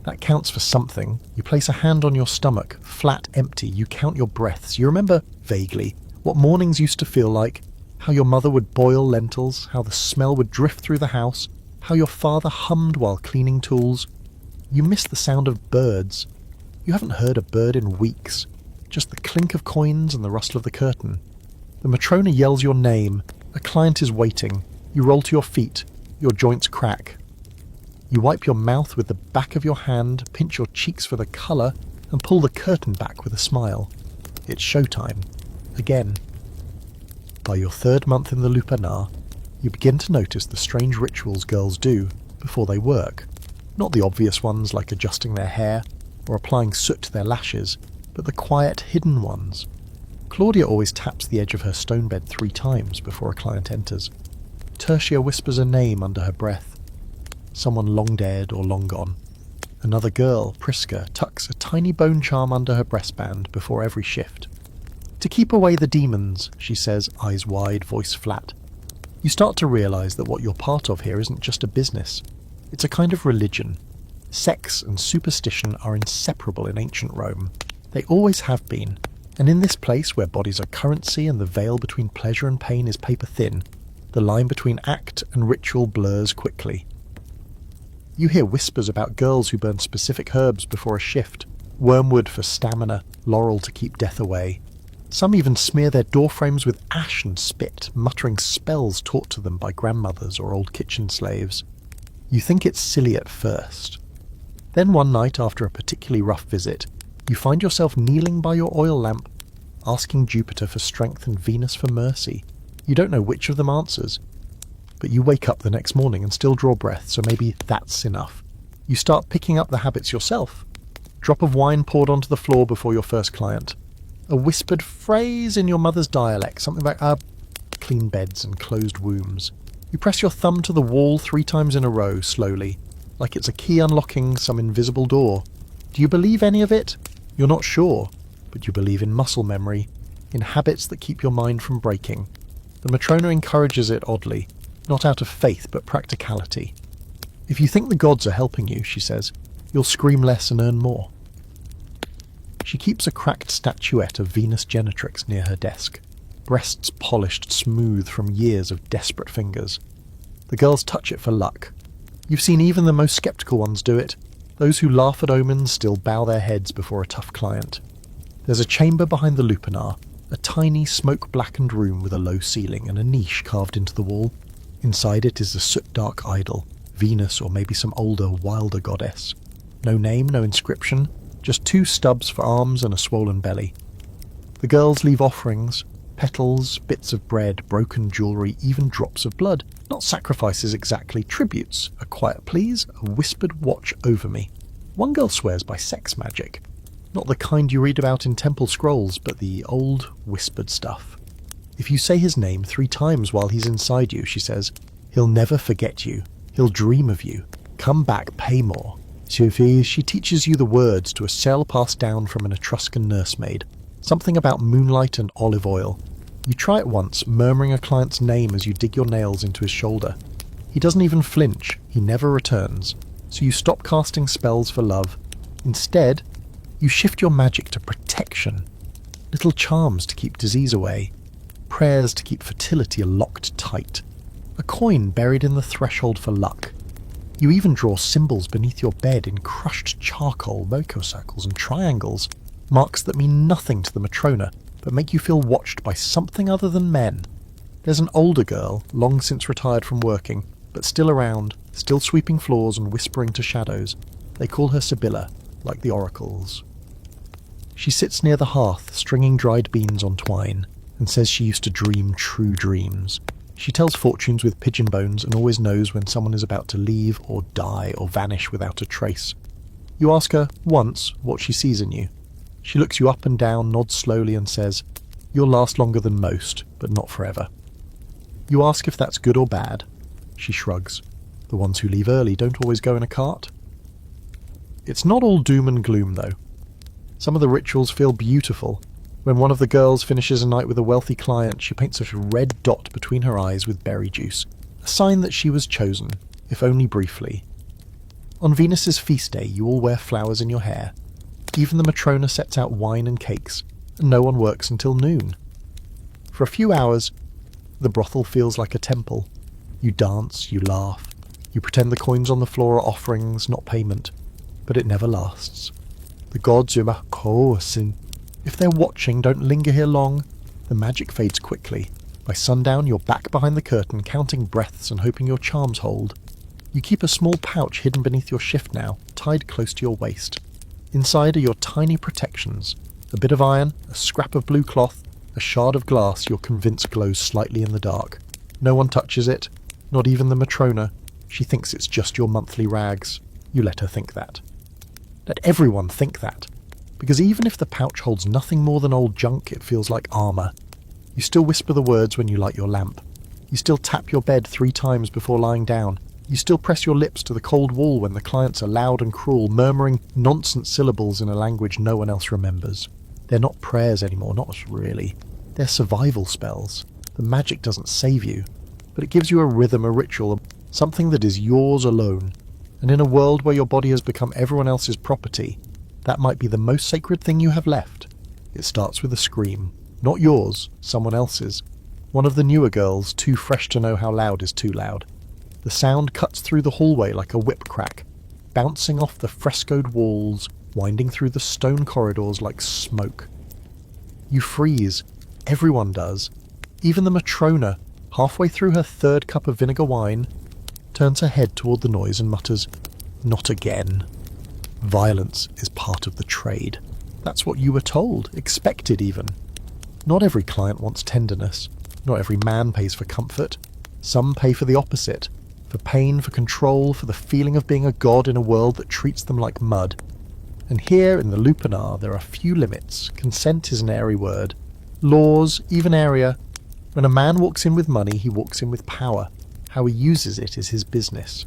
That counts for something. You place a hand on your stomach, flat, empty. You count your breaths. You remember, vaguely, what mornings used to feel like, how your mother would boil lentils, how the smell would drift through the house, how your father hummed while cleaning tools. You miss the sound of birds. You haven't heard a bird in weeks. Just the clink of coins and the rustle of the curtain. The Matrona yells your name. A client is waiting. You roll to your feet. Your joints crack. You wipe your mouth with the back of your hand, pinch your cheeks for the colour, and pull the curtain back with a smile. It's showtime. Again. By your third month in the lupanar, you begin to notice the strange rituals girls do before they work. Not the obvious ones like adjusting their hair or applying soot to their lashes, but the quiet, hidden ones. Claudia always taps the edge of her stone bed 3 times before a client enters. Tertia whispers a name under her breath. Someone long dead or long gone. Another girl, Priska, tucks a tiny bone charm under her breastband before every shift. To keep away the demons, she says, eyes wide, voice flat. You start to realise that what you're part of here isn't just a business. It's a kind of religion. Sex and superstition are inseparable in ancient Rome. They always have been. And in this place where bodies are currency and the veil between pleasure and pain is paper thin, the line between act and ritual blurs quickly. You hear whispers about girls who burn specific herbs before a shift, wormwood for stamina, laurel to keep death away. Some even smear their doorframes with ash and spit, muttering spells taught to them by grandmothers or old kitchen slaves. You think it's silly at first. Then one night after a particularly rough visit, you find yourself kneeling by your oil lamp, asking Jupiter for strength and Venus for mercy. You don't know which of them answers. But you wake up the next morning and still draw breath, so maybe that's enough. You start picking up the habits yourself. Drop of wine poured onto the floor before your first client. A whispered phrase in your mother's dialect, something like, clean beds and closed wombs. You press your thumb to the wall 3 times in a row, slowly, like it's a key unlocking some invisible door. Do you believe any of it? You're not sure, but you believe in muscle memory, in habits that keep your mind from breaking. The Matrona encourages it oddly, not out of faith but practicality. If you think the gods are helping you, she says, you'll scream less and earn more. She keeps a cracked statuette of Venus Genitrix near her desk, breasts polished smooth from years of desperate fingers. The girls touch it for luck. You've seen even the most sceptical ones do it. Those who laugh at omens still bow their heads before a tough client. There's a chamber behind the lupanar, a tiny smoke-blackened room with a low ceiling and a niche carved into the wall. Inside it is a soot-dark idol, Venus or maybe some older, wilder goddess. No name, no inscription, just 2 stubs for arms and a swollen belly. The girls leave offerings, petals, bits of bread, broken jewellery, even drops of blood. Not sacrifices exactly, tributes. A quiet please, a whispered watch over me. One girl swears by sex magic. Not the kind you read about in temple scrolls, but the old, whispered stuff. If you say his name 3 times while he's inside you, she says, he'll never forget you. He'll dream of you. Come back, pay more. Sophie, she teaches you the words to a cell passed down from an Etruscan nursemaid. Something about moonlight and olive oil. You try it once, murmuring a client's name as you dig your nails into his shoulder. He doesn't even flinch. He never returns. So you stop casting spells for love. Instead, you shift your magic to protection. Little charms to keep disease away. Prayers to keep fertility locked tight. A coin buried in the threshold for luck. You even draw symbols beneath your bed in crushed charcoal, Moko circles and triangles, marks that mean nothing to the Matrona, but make you feel watched by something other than men. There's an older girl, long since retired from working, but still around, still sweeping floors and whispering to shadows. They call her Sibylla, like the oracles. She sits near the hearth, stringing dried beans on twine, and says she used to dream true dreams. She tells fortunes with pigeon bones and always knows when someone is about to leave or die or vanish without a trace. You ask her, once, what she sees in you. She looks you up and down, nods slowly and says, "You'll last longer than most, but not forever." You ask if that's good or bad. She shrugs. The ones who leave early don't always go in a cart. It's not all doom and gloom, though. Some of the rituals feel beautiful. When one of the girls finishes a night with a wealthy client, she paints a red dot between her eyes with berry juice, a sign that she was chosen, if only briefly. On Venus's feast day, you all wear flowers in your hair. Even the Matrona sets out wine and cakes, and no one works until noon. For a few hours, the brothel feels like a temple. You dance, you laugh, you pretend the coins on the floor are offerings, not payment, but it never lasts. The gods, if they're watching, don't linger here long. The magic fades quickly. By sundown, you're back behind the curtain, counting breaths and hoping your charms hold. You keep a small pouch hidden beneath your shift now, tied close to your waist. Inside are your tiny protections. A bit of iron, a scrap of blue cloth, a shard of glass you're convinced glows slightly in the dark. No one touches it, not even the Matrona. She thinks it's just your monthly rags. You let her think that. Let everyone think that. Because even if the pouch holds nothing more than old junk, it feels like armour. You still whisper the words when you light your lamp. You still tap your bed 3 times before lying down. You still press your lips to the cold wall when the clients are loud and cruel, murmuring nonsense syllables in a language no one else remembers. They're not prayers anymore, not really. They're survival spells. The magic doesn't save you, but it gives you a rhythm, a ritual, something that is yours alone. And in a world where your body has become everyone else's property, that might be the most sacred thing you have left. It starts with a scream. Not yours, someone else's. One of the newer girls, too fresh to know how loud is too loud. The sound cuts through the hallway like a whip crack, bouncing off the frescoed walls, winding through the stone corridors like smoke. You freeze. Everyone does. Even the Matrona, halfway through her 3rd cup of vinegar wine, turns her head toward the noise and mutters, "Not again." Violence is part of the trade. That's what you were told, expected even. Not every client wants tenderness. Not every man pays for comfort. Some pay for the opposite. For pain, for control, for the feeling of being a god in a world that treats them like mud. And here in the Lupanar there are few limits. Consent is an airy word. Laws, even airier. When a man walks in with money, he walks in with power. How he uses it is his business.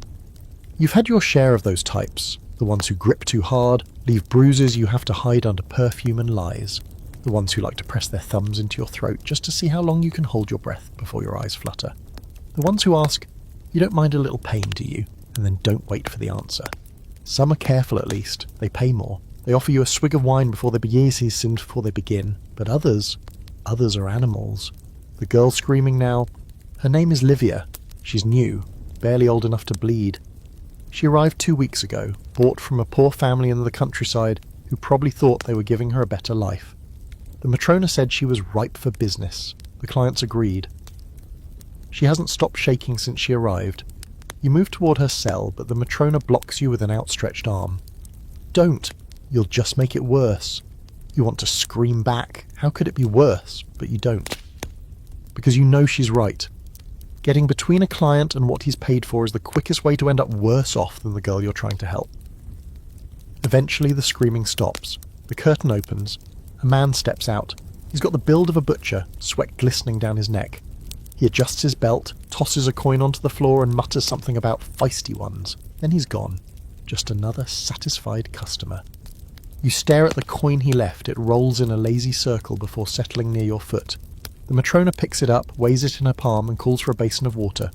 You've had your share of those types. The ones who grip too hard, leave bruises you have to hide under perfume and lies. The ones who like to press their thumbs into your throat just to see how long you can hold your breath before your eyes flutter. The ones who ask, "You don't mind a little pain, do you?" and then don't wait for the answer. Some are careful at least. They pay more. They offer you a swig of wine before they begin. But others are animals. The girl screaming now, her name is Livia. She's new, barely old enough to bleed. She arrived 2 weeks ago, bought from a poor family in the countryside who probably thought they were giving her a better life. The Matrona said she was ripe for business. The clients agreed. She hasn't stopped shaking since she arrived. You move toward her cell, but the Matrona blocks you with an outstretched arm. Don't. You'll just make it worse. You want to scream back. How could it be worse? But you don't. Because you know she's right. Getting between a client and what he's paid for is the quickest way to end up worse off than the girl you're trying to help. Eventually the screaming stops. The curtain opens. A man steps out. He's got the build of a butcher, sweat glistening down his neck. He adjusts his belt, tosses a coin onto the floor and mutters something about feisty ones. Then he's gone. Just another satisfied customer. You stare at the coin he left. It rolls in a lazy circle before settling near your foot. The Matrona picks it up, weighs it in her palm and calls for a basin of water.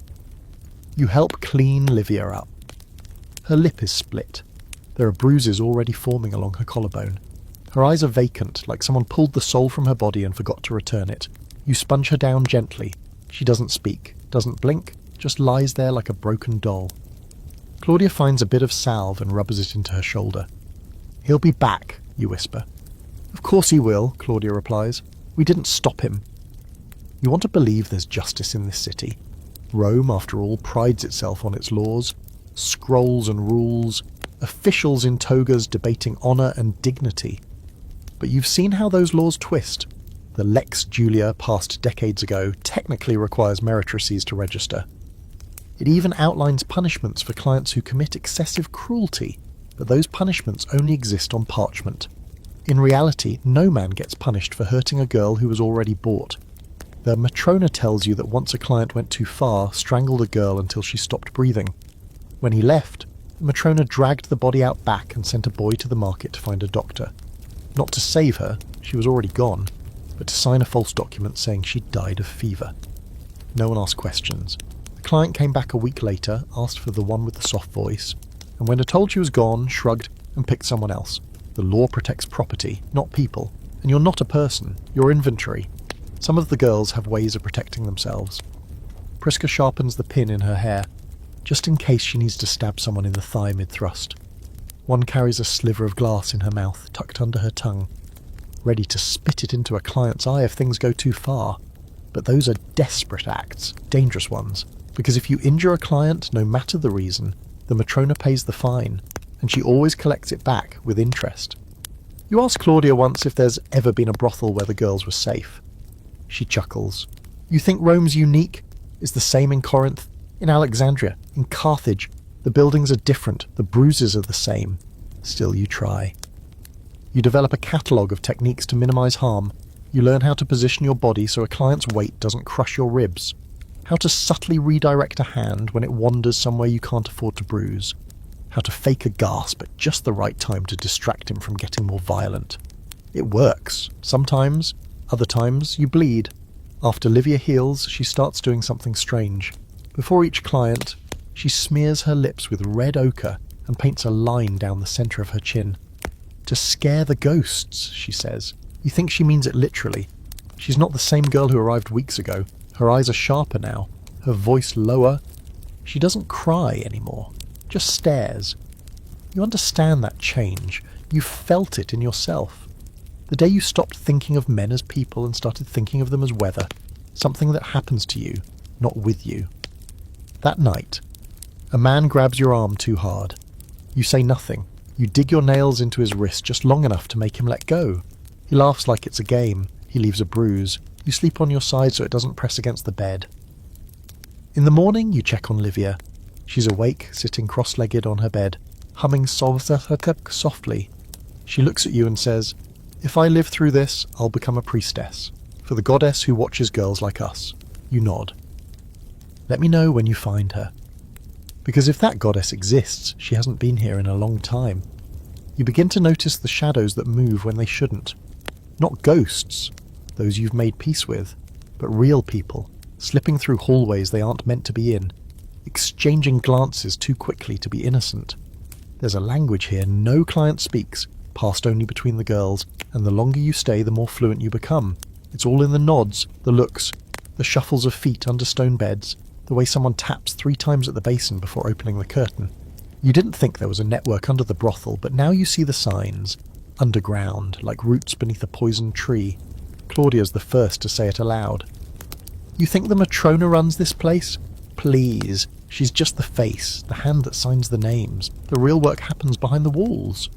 You help clean Livia up. Her lip is split. There are bruises already forming along her collarbone. Her eyes are vacant, like someone pulled the soul from her body and forgot to return it. You sponge her down gently. She doesn't speak, doesn't blink, just lies there like a broken doll. Claudia finds a bit of salve and rubs it into her shoulder. "He'll be back," you whisper. "Of course he will," Claudia replies. "We didn't stop him." You want to believe there's justice in this city. Rome, after all, prides itself on its laws, scrolls and rules, officials in togas debating honour and dignity. But you've seen how those laws twist. The Lex Julia passed decades ago technically requires meretrices to register. It even outlines punishments for clients who commit excessive cruelty, but those punishments only exist on parchment. In reality, no man gets punished for hurting a girl who was already bought. The Matrona tells you that once a client went too far, strangled a girl until she stopped breathing. When he left, the Matrona dragged the body out back and sent a boy to the market to find a doctor. Not to save her, she was already gone, but to sign a false document saying she'd died of fever. No one asked questions. The client came back a week later, asked for the one with the soft voice, and when told she was gone, shrugged and picked someone else. The law protects property, not people, and you're not a person, you're inventory. Some of the girls have ways of protecting themselves. Priska sharpens the pin in her hair, just in case she needs to stab someone in the thigh mid-thrust. One carries a sliver of glass in her mouth, tucked under her tongue, ready to spit it into a client's eye if things go too far. But those are desperate acts, dangerous ones, because if you injure a client, no matter the reason, the Matrona pays the fine, and she always collects it back with interest. You asked Claudia once if there's ever been a brothel where the girls were safe. She chuckles. You think Rome's unique? It's the same in Corinth, in Alexandria, in Carthage. The buildings are different, the bruises are the same. Still you try. You develop a catalogue of techniques to minimise harm. You learn how to position your body so a client's weight doesn't crush your ribs. How to subtly redirect a hand when it wanders somewhere you can't afford to bruise. How to fake a gasp at just the right time to distract him from getting more violent. It works. Sometimes, other times, you bleed. After Livia heals, she starts doing something strange. Before each client, she smears her lips with red ochre and paints a line down the centre of her chin. To scare the ghosts, she says. You think she means it literally. She's not the same girl who arrived weeks ago. Her eyes are sharper now, her voice lower. She doesn't cry anymore, just stares. You understand that change. You felt it in yourself. The day you stopped thinking of men as people and started thinking of them as weather, something that happens to you, not with you. That night, a man grabs your arm too hard. You say nothing. You dig your nails into his wrist just long enough to make him let go. He laughs like it's a game. He leaves a bruise. You sleep on your side so it doesn't press against the bed. In the morning, you check on Livia. She's awake, sitting cross-legged on her bed, humming softly. She looks at you and says, "If I live through this, I'll become a priestess, for the goddess who watches girls like us." You nod. Let me know when you find her. Because if that goddess exists, she hasn't been here in a long time. You begin to notice the shadows that move when they shouldn't. Not ghosts, those you've made peace with, but real people, slipping through hallways they aren't meant to be in, exchanging glances too quickly to be innocent. There's a language here no client speaks, passed only between the girls, and the longer you stay, the more fluent you become. It's all in the nods, the looks, the shuffles of feet under stone beds, the way someone taps 3 times at the basin before opening the curtain. You didn't think there was a network under the brothel, but now you see the signs. Underground, like roots beneath a poisoned tree. Claudia's the first to say it aloud. You think the Matrona runs this place? Please. She's just the face, the hand that signs the names. The real work happens behind the walls.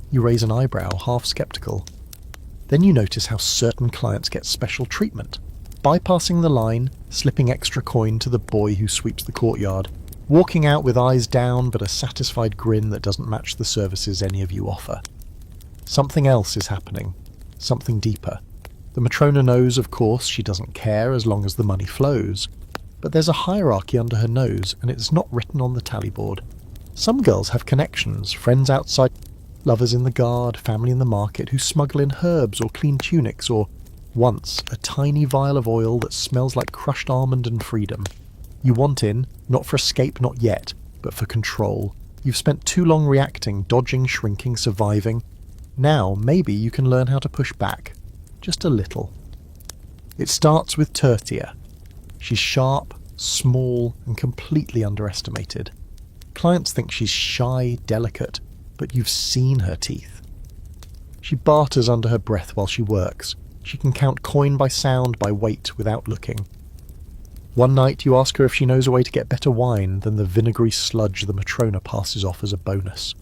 You raise an eyebrow, half sceptical. Then you notice how certain clients get special treatment. Bypassing the line, slipping extra coin to the boy who sweeps the courtyard, walking out with eyes down but a satisfied grin that doesn't match the services any of you offer. Something else is happening. Something deeper. The Matrona knows, of course, she doesn't care as long as the money flows. But there's a hierarchy under her nose, and it's not written on the tally board. Some girls have connections, friends outside, lovers in the guard, family in the market, who smuggle in herbs or clean tunics, or, once, a tiny vial of oil that smells like crushed almond and freedom. You want in, not for escape, not yet, but for control. You've spent too long reacting, dodging, shrinking, surviving. Now, maybe you can learn how to push back. Just a little. It starts with Tertia. She's sharp, small, and completely underestimated. Clients think she's shy, delicate, but you've seen her teeth. She barters under her breath while she works, She can count coin by sound, by weight, without looking. One night you ask her if she knows a way to get better wine than the vinegary sludge the Matrona passes off as a bonus.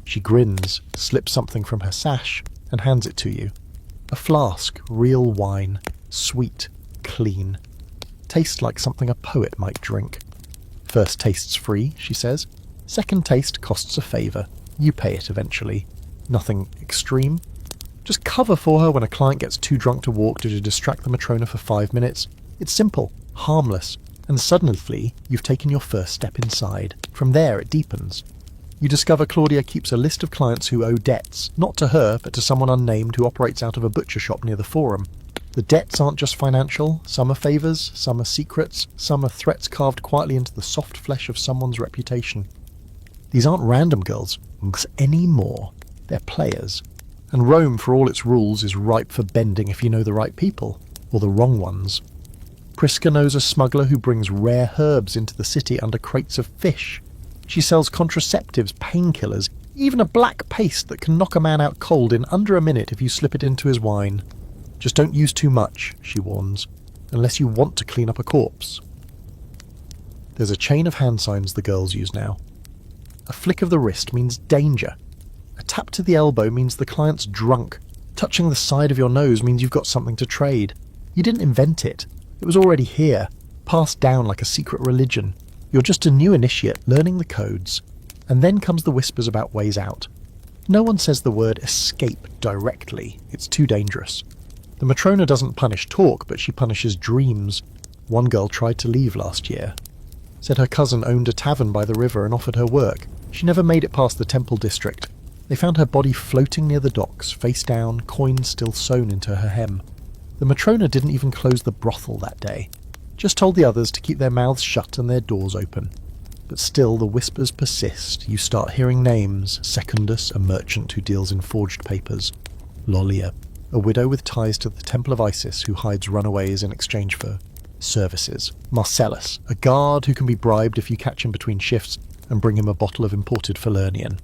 She grins, slips something from her sash, and hands it to you. A flask, real wine, sweet, clean. Tastes like something a poet might drink. First taste's free, she says. Second taste costs a favour. You pay it eventually. Nothing extreme. Just cover for her when a client gets too drunk to walk to distract the Matrona for 5 minutes. It's simple, harmless, and suddenly you've taken your first step inside. From there it deepens. You discover Claudia keeps a list of clients who owe debts, not to her, but to someone unnamed who operates out of a butcher shop near the Forum. The debts aren't just financial, some are favours, some are secrets, some are threats carved quietly into the soft flesh of someone's reputation. These aren't random girls anymore. They're players. And Rome, for all its rules, is ripe for bending if you know the right people, or the wrong ones. Priska knows a smuggler who brings rare herbs into the city under crates of fish. She sells contraceptives, painkillers, even a black paste that can knock a man out cold in under a minute if you slip it into his wine. Just don't use too much, she warns, unless you want to clean up a corpse. There's a chain of hand signs the girls use now. A flick of the wrist means danger. A tap to the elbow means the client's drunk. Touching the side of your nose means you've got something to trade. You didn't invent it. It was already here, passed down like a secret religion. You're just a new initiate, learning the codes. And then comes the whispers about ways out. No one says the word escape directly. It's too dangerous. The Matrona doesn't punish talk, but she punishes dreams. One girl tried to leave last year. Said her cousin owned a tavern by the river and offered her work. She never made it past the temple district. They found her body floating near the docks, face down, coins still sewn into her hem. The Matrona didn't even close the brothel that day. Just told the others to keep their mouths shut and their doors open. But still the whispers persist. You start hearing names. Secundus, a merchant who deals in forged papers. Lollia, a widow with ties to the Temple of Isis who hides runaways in exchange for services. Marcellus, a guard who can be bribed if you catch him between shifts and bring him a bottle of imported Falernian.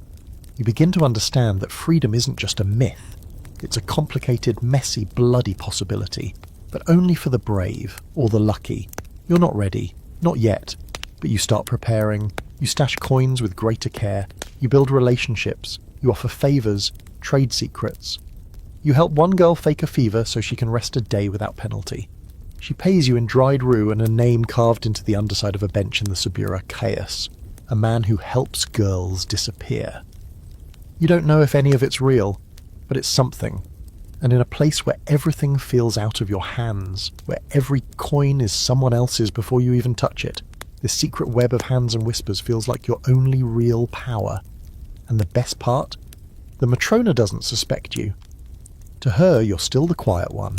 You begin to understand that freedom isn't just a myth. It's a complicated, messy, bloody possibility, but only for the brave or the lucky. You're not ready, not yet, but you start preparing. You stash coins with greater care. You build relationships. You offer favours, trade secrets. You help one girl fake a fever so she can rest a day without penalty. She pays you in dried rue and a name carved into the underside of a bench in the Subura, Caius, a man who helps girls disappear. You don't know if any of it's real, but it's something. And in a place where everything feels out of your hands, where every coin is someone else's before you even touch it, this secret web of hands and whispers feels like your only real power. And the best part? The Matrona doesn't suspect you. To her, you're still the quiet one.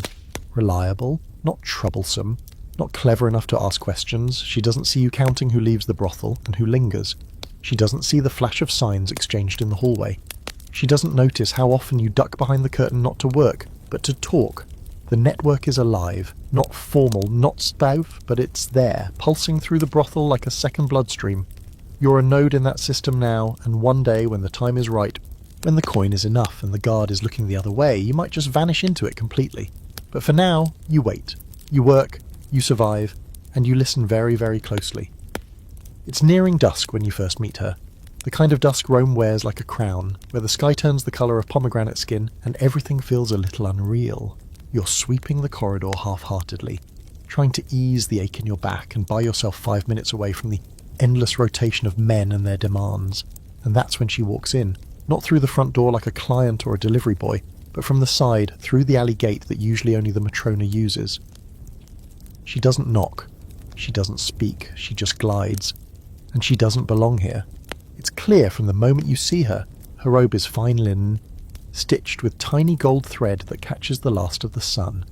Reliable, not troublesome, not clever enough to ask questions. She doesn't see you counting who leaves the brothel and who lingers. She doesn't see the flash of signs exchanged in the hallway. She doesn't notice how often you duck behind the curtain not to work, but to talk. The network is alive, not formal, not spout, but it's there, pulsing through the brothel like a second bloodstream. You're a node in that system now, and one day, when the time is right, when the coin is enough and the guard is looking the other way, you might just vanish into it completely. But for now, you wait. You work, you survive, and you listen very, very closely. It's nearing dusk when you first meet her. The kind of dusk Rome wears like a crown, where the sky turns the colour of pomegranate skin and everything feels a little unreal. You're sweeping the corridor half-heartedly, trying to ease the ache in your back and buy yourself 5 minutes away from the endless rotation of men and their demands. And that's when she walks in, not through the front door like a client or a delivery boy, but from the side, through the alley gate that usually only the Matrona uses. She doesn't knock. She doesn't speak. She just glides. And she doesn't belong here. It's clear from the moment you see her. Her robe is fine linen, stitched with tiny gold thread that catches the last of the sun.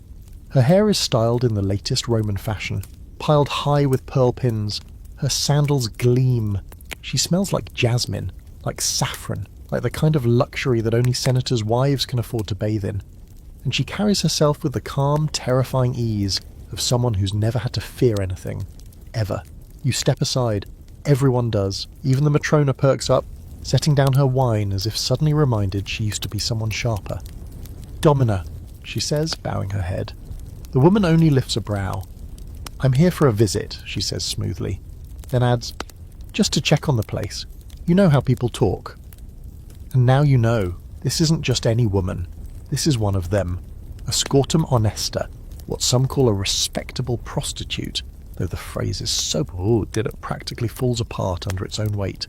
Her hair is styled in the latest Roman fashion, piled high with pearl pins. Her sandals gleam. She smells like jasmine, like saffron, like the kind of luxury that only senators' wives can afford to bathe in. And she carries herself with the calm, terrifying ease of someone who's never had to fear anything. Ever. You step aside. Everyone does. Even the Matrona perks up, setting down her wine as if suddenly reminded she used to be someone sharper. Domina, she says, bowing her head. The woman only lifts a brow. I'm here for a visit, she says smoothly, then adds, just to check on the place. You know how people talk. And now you know, this isn't just any woman. This is one of them. A scortum honesta, what some call a respectable prostitute, though the phrase is so broad that it practically falls apart under its own weight.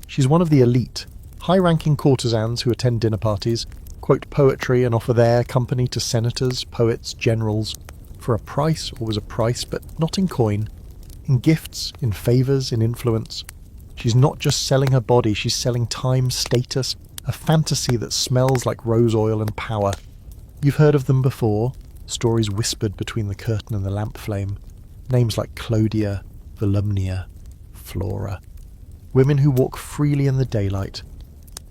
She's one of the elite, high-ranking courtesans who attend dinner parties, quote poetry and offer their company to senators, poets, generals, for a price, always a price, but not in coin, in gifts, in favours, in influence. She's not just selling her body, she's selling time, status, a fantasy that smells like rose oil and power. You've heard of them before, stories whispered between the curtain and the lamp flame, names like Clodia, Volumnia, Flora. Women who walk freely in the daylight,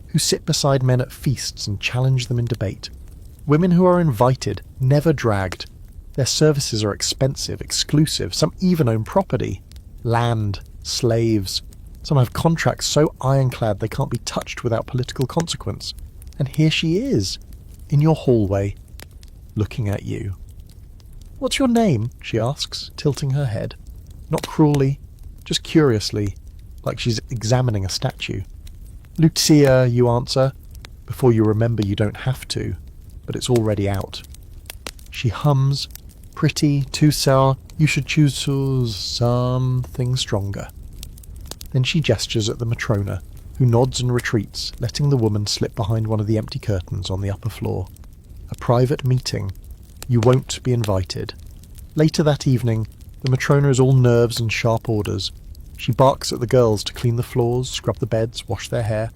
who sit beside men at feasts and challenge them in debate. Women who are invited, never dragged. Their services are expensive, exclusive, some even own property. Land, slaves. Some have contracts so ironclad they can't be touched without political consequence. And here she is, in your hallway, looking at you. What's your name? She asks, tilting her head. Not cruelly, just curiously, like she's examining a statue. Lucia, you answer, before you remember you don't have to, but it's already out. She hums, pretty, too sour, you should choose something stronger. Then she gestures at the Matrona, who nods and retreats, letting the woman slip behind one of the empty curtains on the upper floor. A private meeting. You won't be invited. Later that evening, the Matrona is all nerves and sharp orders. She barks at the girls to clean the floors, scrub the beds, wash their hair.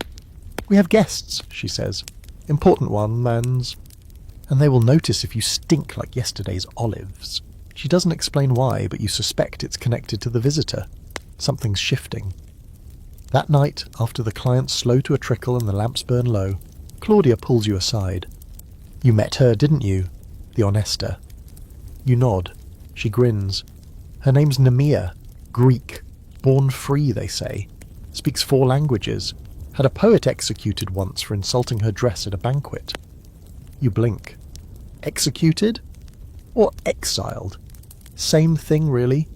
We have guests, she says. Important ones, and they will notice if you stink like yesterday's olives. She doesn't explain why, but you suspect it's connected to the visitor. Something's shifting. That night, after the client's slow to a trickle and the lamps burn low, Claudia pulls you aside. You met her, didn't you? The Honesta. You nod. She grins. Her name's Nemea, Greek. Born free, they say. Speaks 4 languages. Had a poet executed once for insulting her dress at a banquet. You blink. Executed? Or exiled? Same thing, really.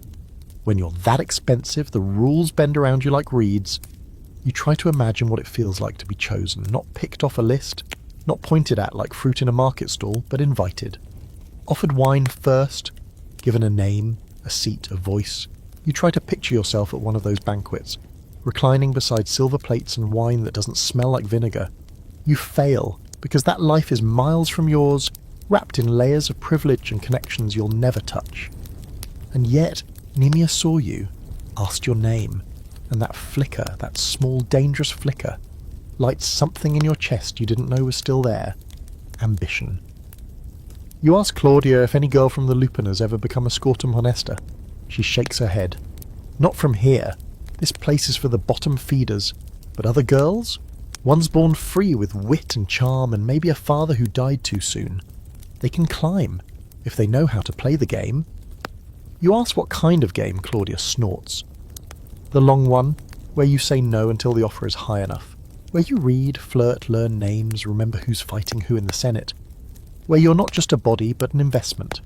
When you're that expensive, the rules bend around you like reeds. You try to imagine what it feels like to be chosen, not picked off a list, not pointed at like fruit in a market stall, but invited. Offered wine first, given a name, a seat, a voice. You try to picture yourself at one of those banquets, reclining beside silver plates and wine that doesn't smell like vinegar. You fail, because that life is miles from yours, wrapped in layers of privilege and connections you'll never touch. And yet, Nemea saw you, asked your name, and that flicker, that small dangerous flicker, lights something in your chest you didn't know was still there. Ambition. You ask Claudia if any girl from the Lupin has ever become a scortum honesta. She shakes her head. Not from here. This place is for the bottom feeders. But other girls? One's born free with wit and charm and maybe a father who died too soon. They can climb, if they know how to play the game. You ask what kind of game, Claudia snorts. The long one, where you say no until the offer is high enough. Where you read, flirt, learn names, remember who's fighting who in the Senate. Where you're not just a body, but an investment.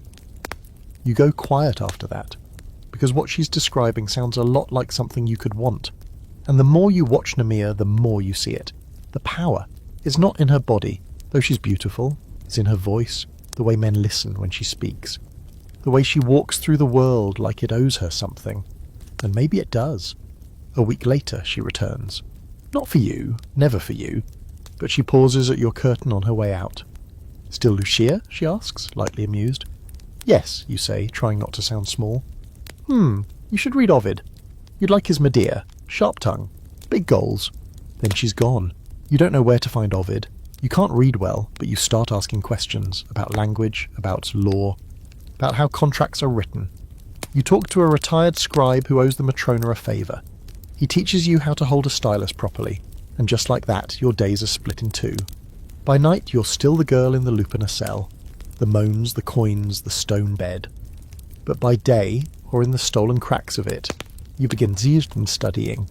You go quiet after that, because what she's describing sounds a lot like something you could want. And the more you watch Nemea, the more you see it. The power is not in her body, though she's beautiful. It's in her voice, the way men listen when she speaks. The way she walks through the world like it owes her something. And maybe it does. A week later, she returns. Not for you, never for you, but she pauses at your curtain on her way out. Still Lucia? She asks, lightly amused. Yes, you say, trying not to sound small. You should read Ovid. You'd like his Medea. Sharp tongue. Big goals. Then she's gone. You don't know where to find Ovid. You can't read well, but you start asking questions about language, about law, about how contracts are written. You talk to a retired scribe who owes the Matrona a favour. He teaches you how to hold a stylus properly, and just like that, your days are split in 2. By night, you're still the girl in the Lupiner cell. The moans, the coins, the stone bed. But by day, or in the stolen cracks of it, you begin studying.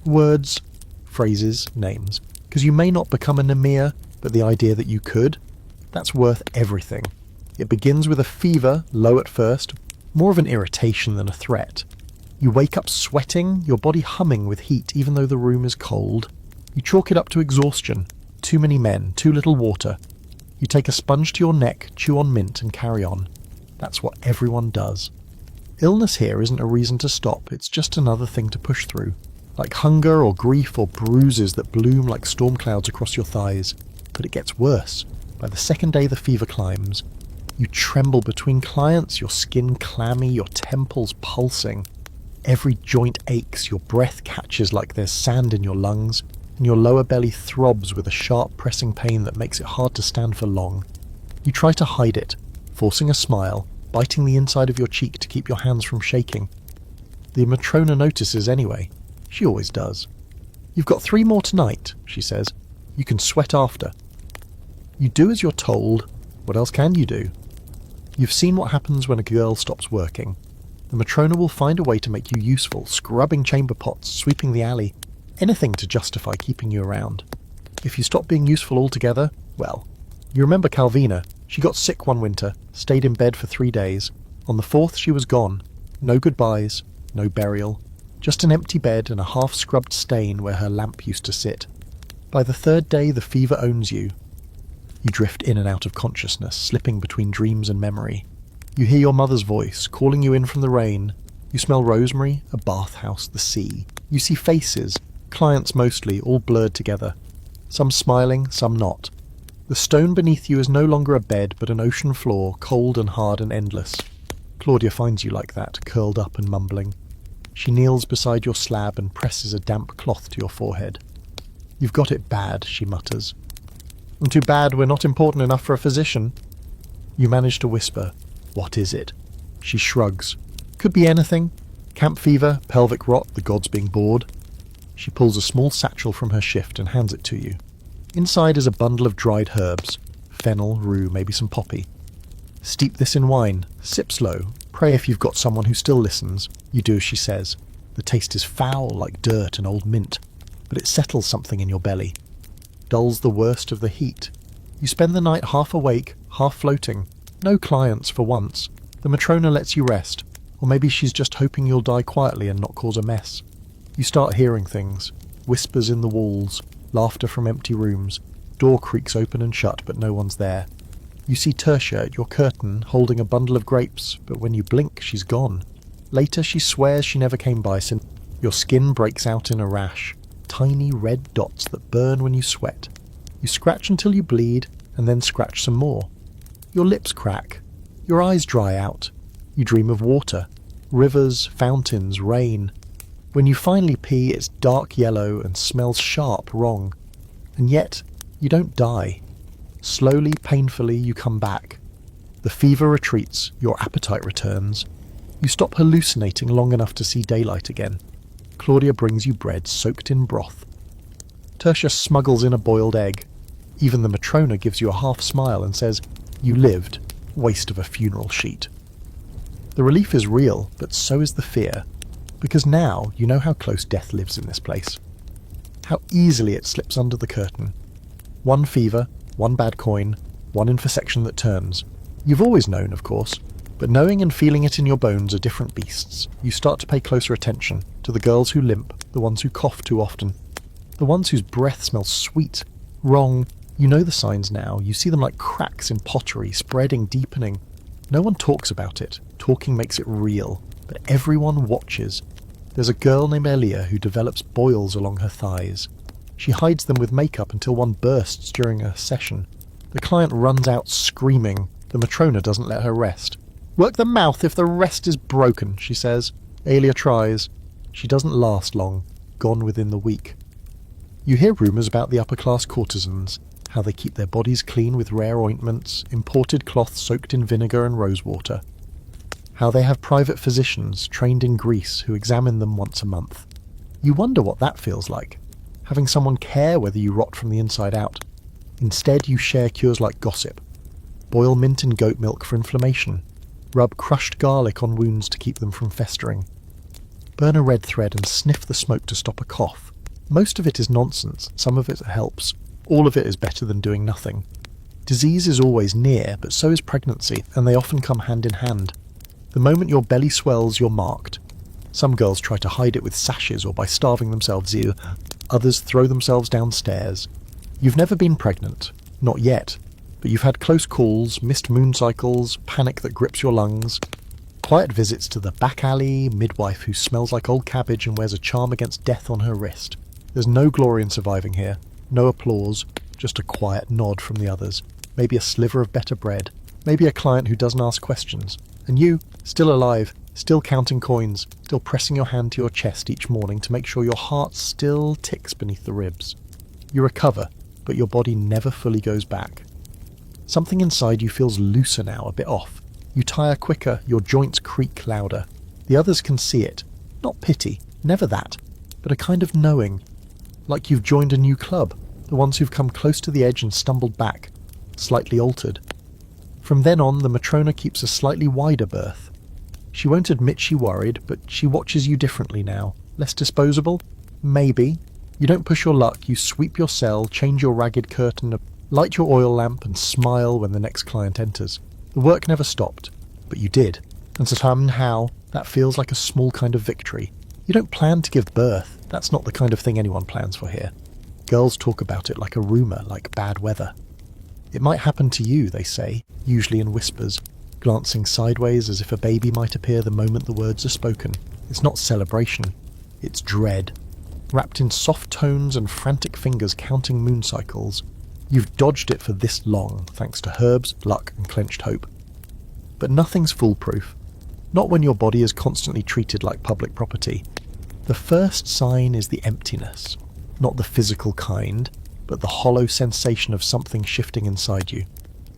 Words, phrases, names. Because you may not become a Nemea, but the idea that you could, That's worth everything. It begins with a fever, low at first, more of an irritation than a threat. You wake up sweating, your body humming with heat even though the room is cold. You chalk it up to exhaustion. Too many men, too little water. You take a sponge to your neck, chew on mint and carry on. That's what everyone does. Illness here isn't a reason to stop, it's just another thing to push through. Like hunger or grief or bruises that bloom like storm clouds across your thighs. But it gets worse. By the second day the fever climbs. You tremble between clients, your skin clammy, your temples pulsing. Every joint aches, your breath catches like there's sand in your lungs, and your lower belly throbs with a sharp pressing pain that makes it hard to stand for long. You try to hide it, forcing a smile, biting the inside of your cheek to keep your hands from shaking. The Matrona notices anyway. She always does. You've got 3 more tonight, she says. You can sweat after. You do as you're told. What else can you do? You've seen what happens when a girl stops working. The Matrona will find a way to make you useful, scrubbing chamber pots, sweeping the alley, anything to justify keeping you around. If you stop being useful altogether, well, you remember Calvina. She got sick one winter, stayed in bed for 3 days. On the 4th she was gone. No goodbyes, no burial. Just an empty bed and a half-scrubbed stain where her lamp used to sit. By the 3rd day the fever owns you. You drift in and out of consciousness, slipping between dreams and memory. You hear your mother's voice, calling you in from the rain. You smell rosemary, a bathhouse, the sea. You see faces, clients mostly, all blurred together. Some smiling, some not. The stone beneath you is no longer a bed, but an ocean floor, cold and hard and endless. Claudia finds you like that, curled up and mumbling. She kneels beside your slab and presses a damp cloth to your forehead. You've got it bad, she mutters. And too bad we're not important enough for a physician. You manage to whisper, "What is it?" She shrugs. Could be anything. Camp fever, pelvic rot, the gods being bored. She pulls a small satchel from her shift and hands it to you. Inside is a bundle of dried herbs. Fennel, rue, maybe some poppy. Steep this in wine. Sip slow. Pray if you've got someone who still listens. You do as she says. The taste is foul, like dirt and old mint. But it settles something in your belly. Dulls the worst of the heat. You spend the night half awake, half floating. No clients for once. The Matrona lets you rest. Or maybe she's just hoping you'll die quietly and not cause a mess. You start hearing things. Whispers in the walls. Laughter from empty rooms. Door creaks open and shut, but no one's there. You see Tertia at your curtain, holding a bundle of grapes, but when you blink, she's gone. Later, she swears she never came by since. Your skin breaks out in a rash. Tiny red dots that burn when you sweat. You scratch until you bleed, and then scratch some more. Your lips crack. Your eyes dry out. You dream of water. Rivers, fountains, rain. When you finally pee, it's dark yellow and smells sharp wrong. And yet, you don't die. Slowly, painfully, you come back. The fever retreats, your appetite returns. You stop hallucinating long enough to see daylight again. Claudia brings you bread soaked in broth. Tertia smuggles in a boiled egg. Even the Matrona gives you a half smile and says, "You lived. Waste of a funeral sheet." The relief is real, but so is the fear. Because now you know how close death lives in this place. How easily it slips under the curtain. One fever, one bad coin, one infection that turns. You've always known, of course, but knowing and feeling it in your bones are different beasts. You start to pay closer attention to the girls who limp, the ones who cough too often, the ones whose breath smells sweet, wrong. You know the signs now. You see them like cracks in pottery, spreading, deepening. No one talks about it. Talking makes it real, but everyone watches. There's a girl named Elia who develops boils along her thighs. She hides them with makeup until one bursts during a session. The client runs out screaming. The Matrona doesn't let her rest. "Work the mouth if the rest is broken," she says. Elia tries. She doesn't last long, gone within the week. You hear rumours about the upper-class courtesans, how they keep their bodies clean with rare ointments, imported cloth soaked in vinegar and rosewater. How they have private physicians trained in Greece who examine them once a month. You wonder what that feels like, having someone care whether you rot from the inside out. Instead, you share cures like gossip. Boil mint in goat milk for inflammation. Rub crushed garlic on wounds to keep them from festering. Burn a red thread and sniff the smoke to stop a cough. Most of it is nonsense, some of it helps. All of it is better than doing nothing. Disease is always near, but so is pregnancy, and they often come hand in hand. The moment your belly swells, you're marked. Some girls try to hide it with sashes or by starving themselves. Others throw themselves downstairs. You've never been pregnant. Not yet. But you've had close calls, missed moon cycles, panic that grips your lungs, quiet visits to the back alley, midwife who smells like old cabbage and wears a charm against death on her wrist. There's no glory in surviving here. No applause. Just a quiet nod from the others. Maybe a sliver of better bread. Maybe a client who doesn't ask questions. And you, still alive, still counting coins, still pressing your hand to your chest each morning to make sure your heart still ticks beneath the ribs. You recover, but your body never fully goes back. Something inside you feels looser now, a bit off. You tire quicker, your joints creak louder. The others can see it. Not pity, never that, but a kind of knowing. Like you've joined a new club, the ones who've come close to the edge and stumbled back, slightly altered. From then on, the Matrona keeps a slightly wider berth. She won't admit she worried, but she watches you differently now. Less disposable? Maybe. You don't push your luck, you sweep your cell, change your ragged curtain, light your oil lamp and smile when the next client enters. The work never stopped, but you did. And somehow, that feels like a small kind of victory. You don't plan to give birth. That's not the kind of thing anyone plans for here. Girls talk about it like a rumour, like bad weather. It might happen to you, they say, usually in whispers, glancing sideways as if a baby might appear the moment the words are spoken. It's not celebration, it's dread. Wrapped in soft tones and frantic fingers counting moon cycles, you've dodged it for this long, thanks to herbs, luck and clenched hope. But nothing's foolproof. Not when your body is constantly treated like public property. The first sign is the emptiness. Not the physical kind, but the hollow sensation of something shifting inside you.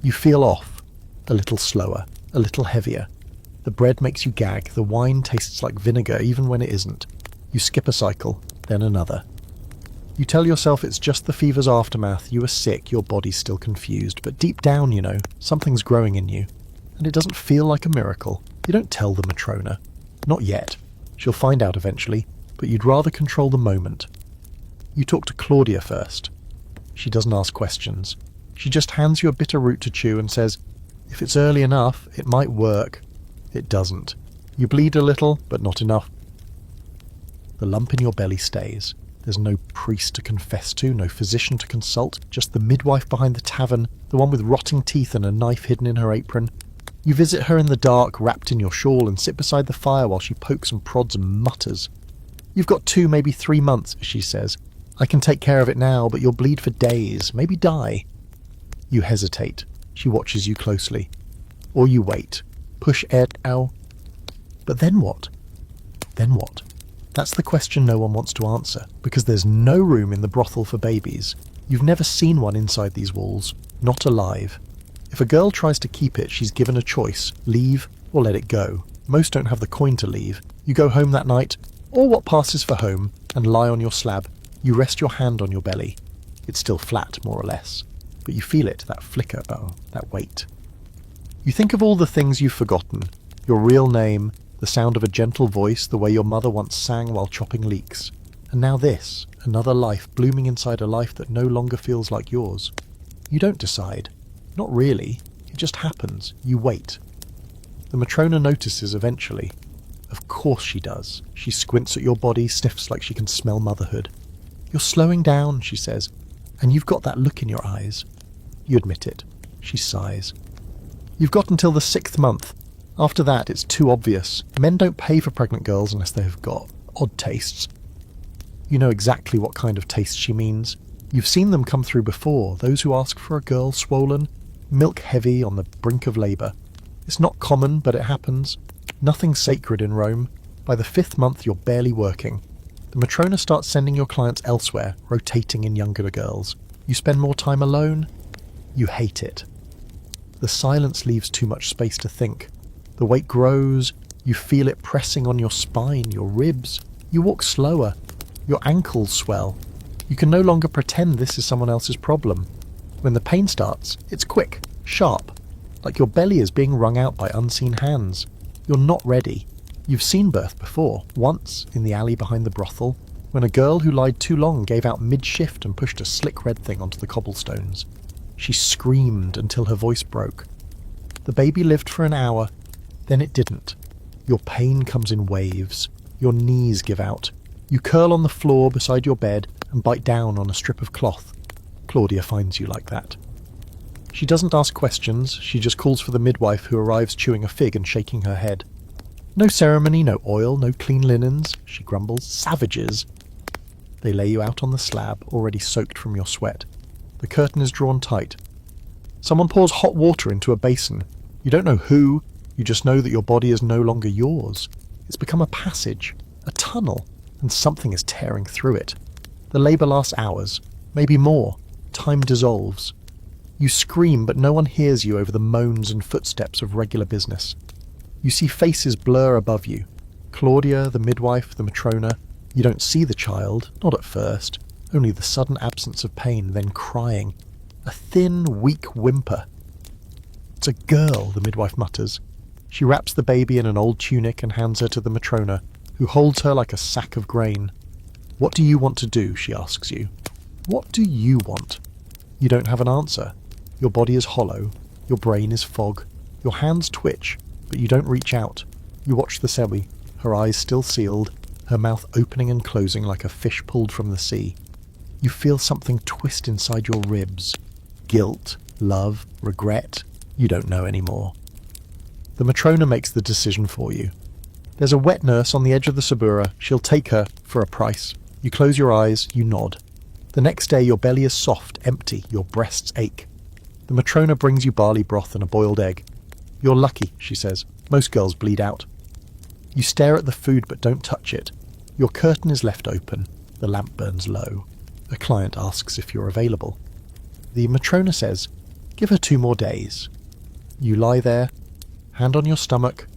You feel off, a little slower, a little heavier. The bread makes you gag, the wine tastes like vinegar even when it isn't. You skip a cycle, then another. You tell yourself it's just the fever's aftermath, you are sick, your body's still confused, but deep down, you know, something's growing in you. And it doesn't feel like a miracle. You don't tell the Matrona. Not yet. She'll find out eventually, but you'd rather control the moment. You talk to Claudia first. She doesn't ask questions. She just hands you a bitter root to chew and says, if it's early enough, it might work. It doesn't. You bleed a little, but not enough. The lump in your belly stays. There's no priest to confess to, no physician to consult, just the midwife behind the tavern, the one with rotting teeth and a knife hidden in her apron. You visit her in the dark, wrapped in your shawl, and sit beside the fire while she pokes and prods and mutters. You've got 2, maybe 3 months, she says. I can take care of it now, but you'll bleed for days, maybe die. You hesitate. She watches you closely. Or you wait. Push air out. But then what? Then what? That's the question no one wants to answer, because there's no room in the brothel for babies. You've never seen one inside these walls. Not alive. If a girl tries to keep it, she's given a choice. Leave or let it go. Most don't have the coin to leave. You go home that night, or what passes for home, and lie on your slab. You rest your hand on your belly. It's still flat, more or less. But you feel it, that flicker, that weight. You think of all the things you've forgotten. Your real name, the sound of a gentle voice, the way your mother once sang while chopping leeks. And now this, another life blooming inside a life that no longer feels like yours. You don't decide. Not really. It just happens. You wait. The Matrona notices eventually. Of course she does. She squints at your body, sniffs like she can smell motherhood. You're slowing down, she says, and you've got that look in your eyes. You admit it. She sighs. You've got until the 6th month. After that, it's too obvious. Men don't pay for pregnant girls unless they have got odd tastes. You know exactly what kind of taste she means. You've seen them come through before, those who ask for a girl swollen, milk heavy on the brink of labour. It's not common, but it happens. Nothing's sacred in Rome. By the 5th month, you're barely working. The Matrona starts sending your clients elsewhere, rotating in younger girls. You spend more time alone. You hate it. The silence leaves too much space to think. The weight grows. You feel it pressing on your spine, your ribs. You walk slower. Your ankles swell. You can no longer pretend this is someone else's problem. When the pain starts, it's quick, sharp, like your belly is being wrung out by unseen hands. You're not ready. You've seen birth before, once in the alley behind the brothel, when a girl who lied too long gave out mid-shift and pushed a slick red thing onto the cobblestones. She screamed until her voice broke. The baby lived for an hour, then it didn't. Your pain comes in waves. Your knees give out. You curl on the floor beside your bed and bite down on a strip of cloth. Claudia finds you like that. She doesn't ask questions, she just calls for the midwife, who arrives chewing a fig and shaking her head. No ceremony, no oil, no clean linens, she grumbles. Savages. They lay you out on the slab, already soaked from your sweat. The curtain is drawn tight. Someone pours hot water into a basin. You don't know who, you just know that your body is no longer yours. It's become a passage, a tunnel, and something is tearing through it. The labour lasts hours, maybe more. Time dissolves. You scream, but no one hears you over the moans and footsteps of regular business. You see faces blur above you. Claudia, the midwife, the matrona. You don't see the child, not at first, only the sudden absence of pain, then crying. A thin, weak whimper. It's a girl, the midwife mutters. She wraps the baby in an old tunic and hands her to the matrona, who holds her like a sack of grain. What do you want to do, she asks you. What do you want? You don't have an answer. Your body is hollow. Your brain is fog. Your hands twitch, but you don't reach out. You watch the Sewi, her eyes still sealed, her mouth opening and closing like a fish pulled from the sea. You feel something twist inside your ribs. Guilt, love, regret. You don't know anymore. The matrona makes the decision for you. There's a wet nurse on the edge of the sabura. She'll take her for a price. You close your eyes, you nod. The next day your belly is soft, empty, your breasts ache. The matrona brings you barley broth and a boiled egg. You're lucky, she says. Most girls bleed out. You stare at the food but don't touch it. Your curtain is left open. The lamp burns low. A client asks if you're available. The matrona says, give her 2 more days. You lie there, hand on your stomach,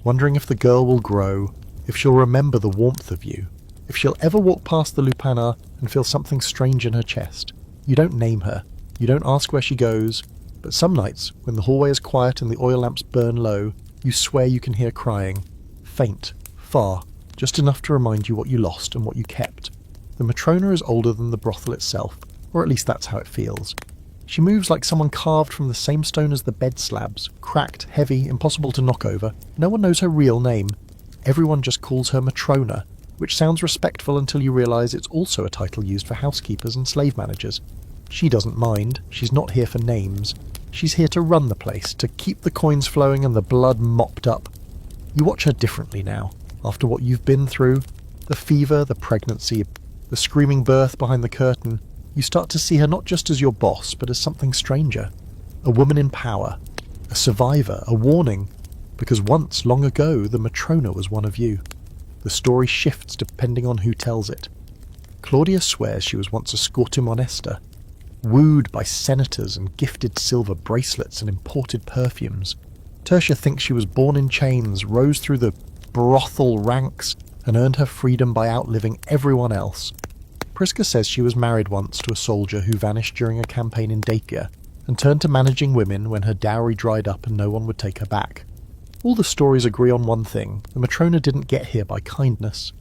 wondering if the girl will grow, if she'll remember the warmth of you, if she'll ever walk past the lupanar and feel something strange in her chest. You don't name her. You don't ask where she goes. But some nights, when the hallway is quiet and the oil lamps burn low, you swear you can hear crying. Faint, far, just enough to remind you what you lost and what you kept. The matrona is older than the brothel itself, or at least that's how it feels. She moves like someone carved from the same stone as the bed slabs, cracked, heavy, impossible to knock over. No one knows her real name. Everyone just calls her matrona, which sounds respectful until you realise it's also a title used for housekeepers and slave managers. She doesn't mind. She's not here for names. She's here to run the place, to keep the coins flowing and the blood mopped up. You watch her differently now, after what you've been through. The fever, the pregnancy, the screaming birth behind the curtain. You start to see her not just as your boss, but as something stranger. A woman in power. A survivor. A warning. Because once, long ago, the matrona was one of you. The story shifts depending on who tells it. Claudia swears she was once a scortum honesta, wooed by senators and gifted silver bracelets and imported perfumes. Tertia thinks she was born in chains, rose through the brothel ranks, and earned her freedom by outliving everyone else. Priska says she was married once to a soldier who vanished during a campaign in Dacia, and turned to managing women when her dowry dried up and no one would take her back. All the stories agree on one thing: the matrona didn't get here by kindness.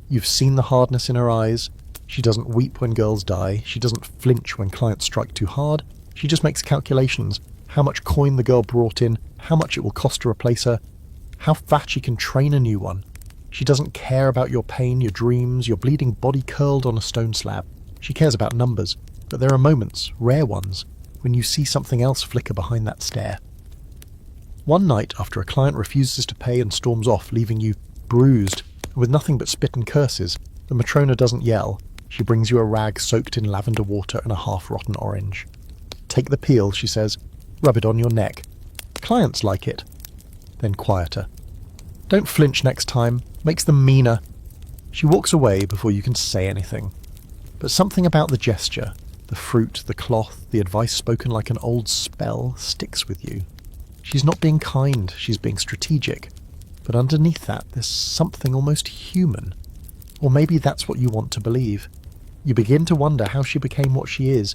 You've seen the hardness in her eyes. She doesn't weep when girls die. She doesn't flinch when clients strike too hard. She just makes calculations. How much coin the girl brought in, how much it will cost to replace her, how fast she can train a new one. She doesn't care about your pain, your dreams, your bleeding body curled on a stone slab. She cares about numbers, but there are moments, rare ones, when you see something else flicker behind that stare. One night, after a client refuses to pay and storms off, leaving you bruised, and with nothing but spit and curses, the matrona doesn't yell. She brings you a rag soaked in lavender water and a half-rotten orange. Take the peel, she says. Rub it on your neck. Clients like it. Then quieter. Don't flinch next time. Makes them meaner. She walks away before you can say anything. But something about the gesture, the fruit, the cloth, the advice spoken like an old spell, sticks with you. She's not being kind, she's being strategic. But underneath that, there's something almost human. Or maybe that's what you want to believe. You begin to wonder how she became what she is,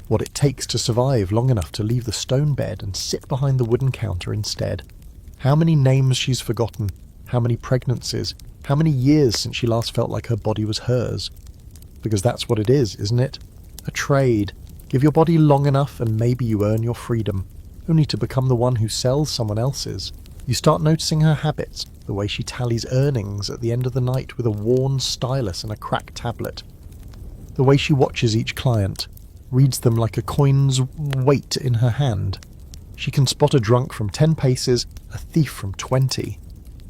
what it takes to survive long enough to leave the stone bed and sit behind the wooden counter instead. How many names she's forgotten, how many pregnancies, how many years since she last felt like her body was hers. Because that's what it is, isn't it? A trade, Give your body long enough and maybe you earn your freedom, only to become the one who sells someone else's. You start noticing her habits, the way she tallies earnings at the end of the night with a worn stylus and a cracked tablet. The way she watches each client, reads them like a coin's weight in her hand. She can spot a drunk from 10 paces, a thief from 20.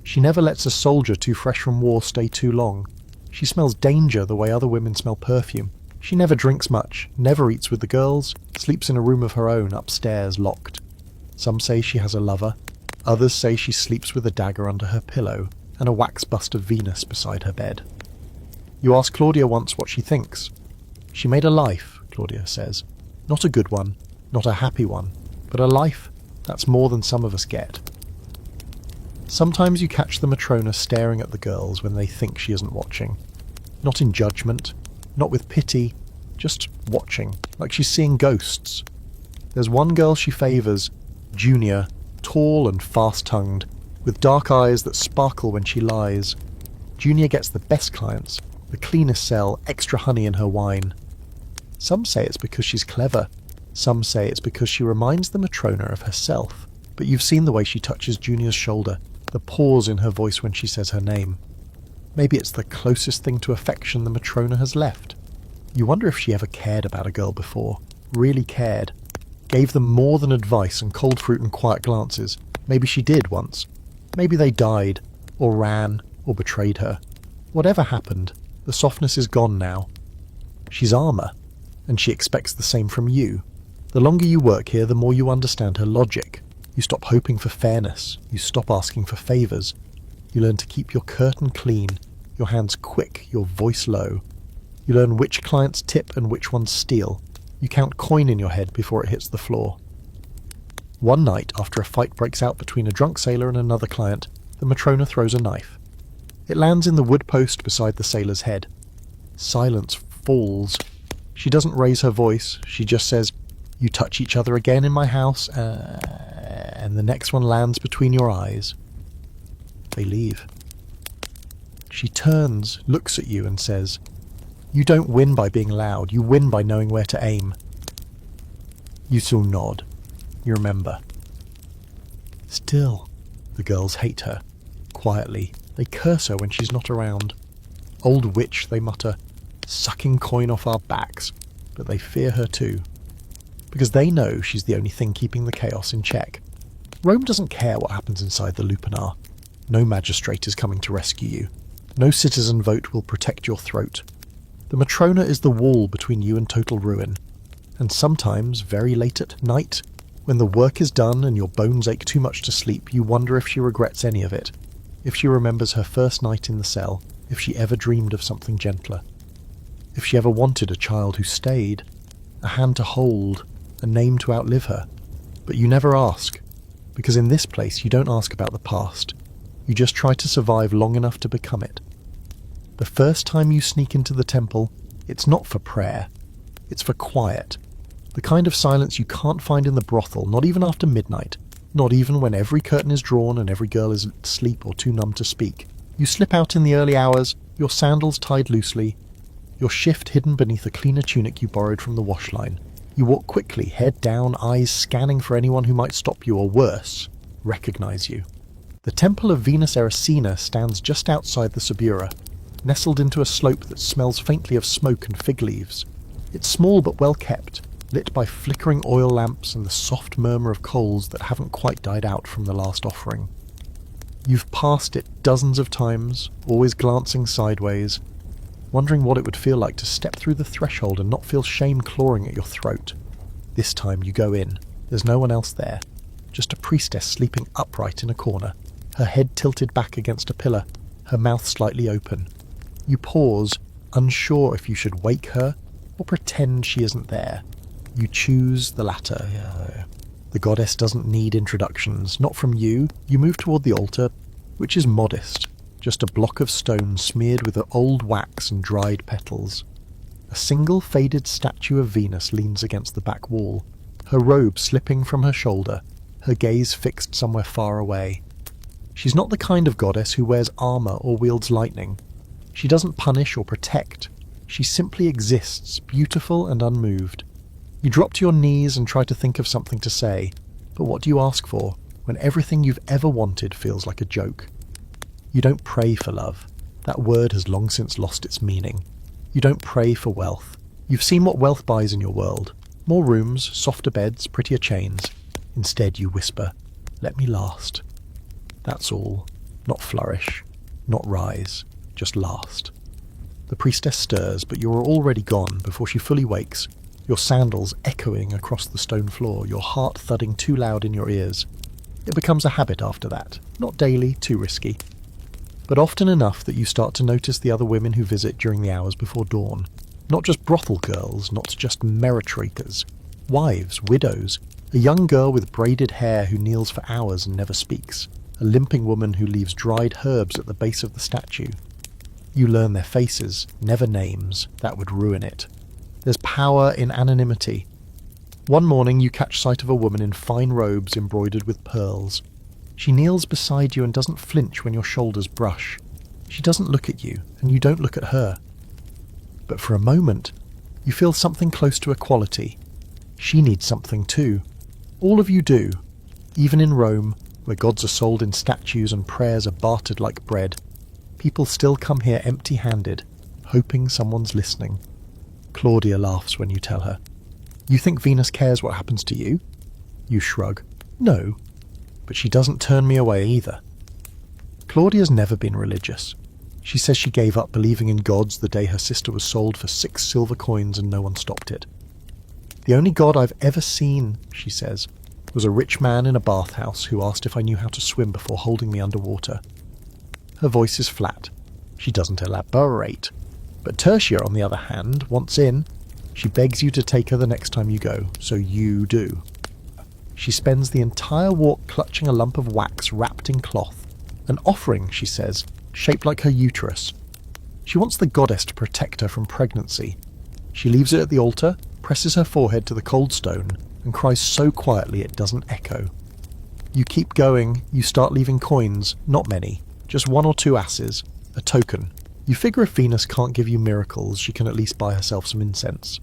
She never lets a soldier too fresh from war stay too long. She smells danger the way other women smell perfume. She never drinks much, never eats with the girls, sleeps in a room of her own, upstairs, locked. Some say she has a lover. Others say she sleeps with a dagger under her pillow and a wax bust of Venus beside her bed. You ask Claudia once what she thinks. She made a life, Claudia says. Not a good one, not a happy one, but a life that's more than some of us get. Sometimes you catch the Matrona staring at the girls when they think she isn't watching. Not in judgment, not with pity, just watching, like she's seeing ghosts. There's one girl she favours, Junior, tall and fast-tongued, with dark eyes that sparkle when she lies. Junior gets the best clients, the cleanest cell, extra honey in her wine. Some say it's because she's clever. Some say it's because she reminds the Matrona of herself. But you've seen the way she touches Junior's shoulder, the pause in her voice when she says her name. Maybe it's the closest thing to affection the Matrona has left. You wonder if she ever cared about a girl before, really cared. Gave them more than advice and cold fruit and quiet glances. Maybe she did once. Maybe they died, or ran, or betrayed her. Whatever happened, the softness is gone now. She's armour, and she expects the same from you. The longer you work here, the more you understand her logic. You stop hoping for fairness. You stop asking for favours. You learn to keep your curtain clean, your hands quick, your voice low. You learn which clients tip and which ones steal. You count coin in your head before it hits the floor. One night, after a fight breaks out between a drunk sailor and another client, the Matrona throws a knife. It lands in the wood post beside the sailor's head. Silence falls. She doesn't raise her voice. She just says, "You touch each other again in my house, and the next one lands between your eyes." They leave. She turns, looks at you and says, "You don't win by being loud, you win by knowing where to aim." You still nod. You remember. Still, the girls hate her. Quietly, they curse her when she's not around. "Old witch," they mutter, "sucking coin off our backs," but they fear her too. Because they know she's the only thing keeping the chaos in check. Rome doesn't care what happens inside the lupanar. No magistrate is coming to rescue you. No citizen vote will protect your throat. The Matrona is the wall between you and total ruin. And sometimes, very late at night, when the work is done and your bones ache too much to sleep, you wonder if she regrets any of it. If she remembers her first night in the cell. If she ever dreamed of something gentler. If she ever wanted a child who stayed. A hand to hold. A name to outlive her. But you never ask. Because in this place you don't ask about the past. You just try to survive long enough to become it. The first time you sneak into the temple, it's not for prayer. It's for quiet. The kind of silence you can't find in the brothel, not even after midnight. Not even when every curtain is drawn and every girl is asleep or too numb to speak. You slip out in the early hours, your sandals tied loosely, your shift hidden beneath a cleaner tunic you borrowed from the wash line. You walk quickly, head down, eyes scanning for anyone who might stop you or worse, recognize you. The temple of Venus Erycina stands just outside the Subura, nestled into a slope that smells faintly of smoke and fig leaves. It's small but well kept, lit by flickering oil lamps and the soft murmur of coals that haven't quite died out from the last offering. You've passed it dozens of times, always glancing sideways, wondering what it would feel like to step through the threshold and not feel shame clawing at your throat. This time you go in. There's no one else there. Just a priestess sleeping upright in a corner, her head tilted back against a pillar, her mouth slightly open. You pause, unsure if you should wake her or pretend she isn't there. You choose the latter. The goddess doesn't need introductions, not from you. You move toward the altar, which is modest, just a block of stone smeared with old wax and dried petals. A single faded statue of Venus leans against the back wall, her robe slipping from her shoulder, her gaze fixed somewhere far away. She's not the kind of goddess who wears armour or wields lightning. She doesn't punish or protect. She simply exists, beautiful and unmoved. You drop to your knees and try to think of something to say, but what do you ask for when everything you've ever wanted feels like a joke? You don't pray for love. That word has long since lost its meaning. You don't pray for wealth. You've seen what wealth buys in your world. More rooms, softer beds, prettier chains. Instead you whisper, "Let me last." That's all. Not flourish. Not rise. Just last. The priestess stirs, but you're already gone before she fully wakes, your sandals echoing across the stone floor, your heart thudding too loud in your ears. It becomes a habit after that. Not daily, too risky. But often enough that you start to notice the other women who visit during the hours before dawn. Not just brothel girls, not just merit rakers. Wives, widows, a young girl with braided hair who kneels for hours and never speaks. A limping woman who leaves dried herbs at the base of the statue. You learn their faces, never names. That would ruin it. There's power in anonymity. One morning you catch sight of a woman in fine robes embroidered with pearls. She kneels beside you and doesn't flinch when your shoulders brush. She doesn't look at you, and you don't look at her. But for a moment, you feel something close to equality. She needs something too. All of you do. Even in Rome, where gods are sold in statues and prayers are bartered like bread, people still come here empty-handed, hoping someone's listening. Claudia laughs when you tell her. You think Venus cares what happens to you? You shrug. No. But she doesn't turn me away either. Claudia's never been religious. She says she gave up believing in gods the day her sister was sold for 6 silver coins and no one stopped it. The only god I've ever seen, she says, was a rich man in a bathhouse who asked if I knew how to swim before holding me underwater. Her voice is flat. She doesn't elaborate. But Tertia, on the other hand, once in, she begs you to take her the next time you go, so you do. She spends the entire walk clutching a lump of wax wrapped in cloth, an offering, she says, shaped like her uterus. She wants the goddess to protect her from pregnancy. She leaves it at the altar, presses her forehead to the cold stone, and cries so quietly it doesn't echo. You keep going, you start leaving coins, not many, just 1 or 2 asses, a token. You figure if Venus can't give you miracles, she can at least buy herself some incense.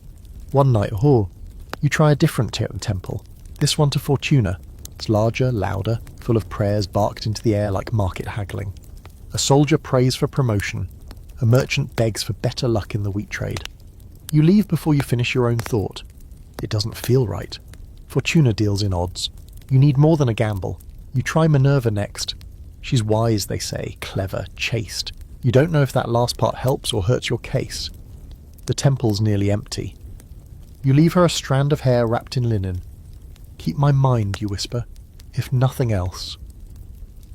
One night, you try a different tea at the temple. This one to Fortuna. It's larger, louder, full of prayers barked into the air like market haggling. A soldier prays for promotion. A merchant begs for better luck in the wheat trade. You leave before you finish your own thought. It doesn't feel right. Fortuna deals in odds. You need more than a gamble. You try Minerva next. She's wise, they say, clever, chaste. You don't know if that last part helps or hurts your case. The temple's nearly empty. You leave her a strand of hair wrapped in linen. Keep my mind, you whisper, if nothing else.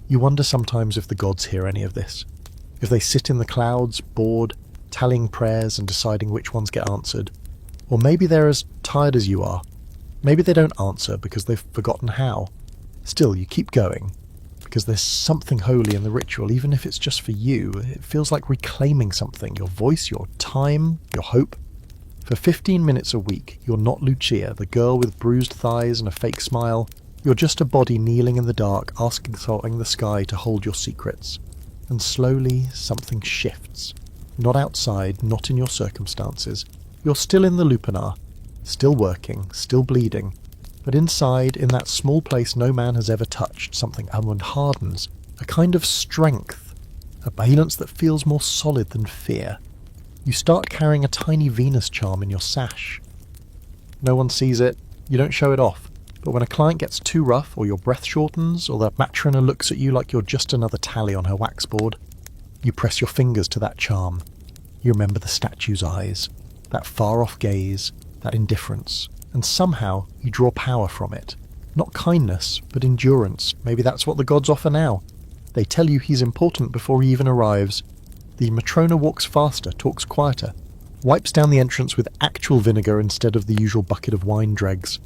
You wonder sometimes if the gods hear any of this. If they sit in the clouds, bored, tallying prayers and deciding which ones get answered. Or maybe they're as tired as you are. Maybe they don't answer because they've forgotten how. Still, you keep going, because there's something holy in the ritual, even if it's just for you. It feels like reclaiming something, your voice, your time, your hope. For 15 minutes a week, you're not Lucia, the girl with bruised thighs and a fake smile. You're just a body kneeling in the dark, asking the sky to hold your secrets. And slowly, something shifts. Not outside, not in your circumstances. You're still in the lupanar, still working, still bleeding. But inside, in that small place no man has ever touched, something hardens. A kind of strength. A valence that feels more solid than fear. You start carrying a tiny Venus charm in your sash. No one sees it, you don't show it off, but when a client gets too rough, or your breath shortens, or the matrona looks at you like you're just another tally on her waxboard, you press your fingers to that charm. You remember the statue's eyes, that far-off gaze, that indifference, and somehow you draw power from it. Not kindness, but endurance. Maybe that's what the gods offer now. They tell you he's important before he even arrives. The matrona walks faster, talks quieter, wipes down the entrance with actual vinegar instead of the usual bucket of wine dregs.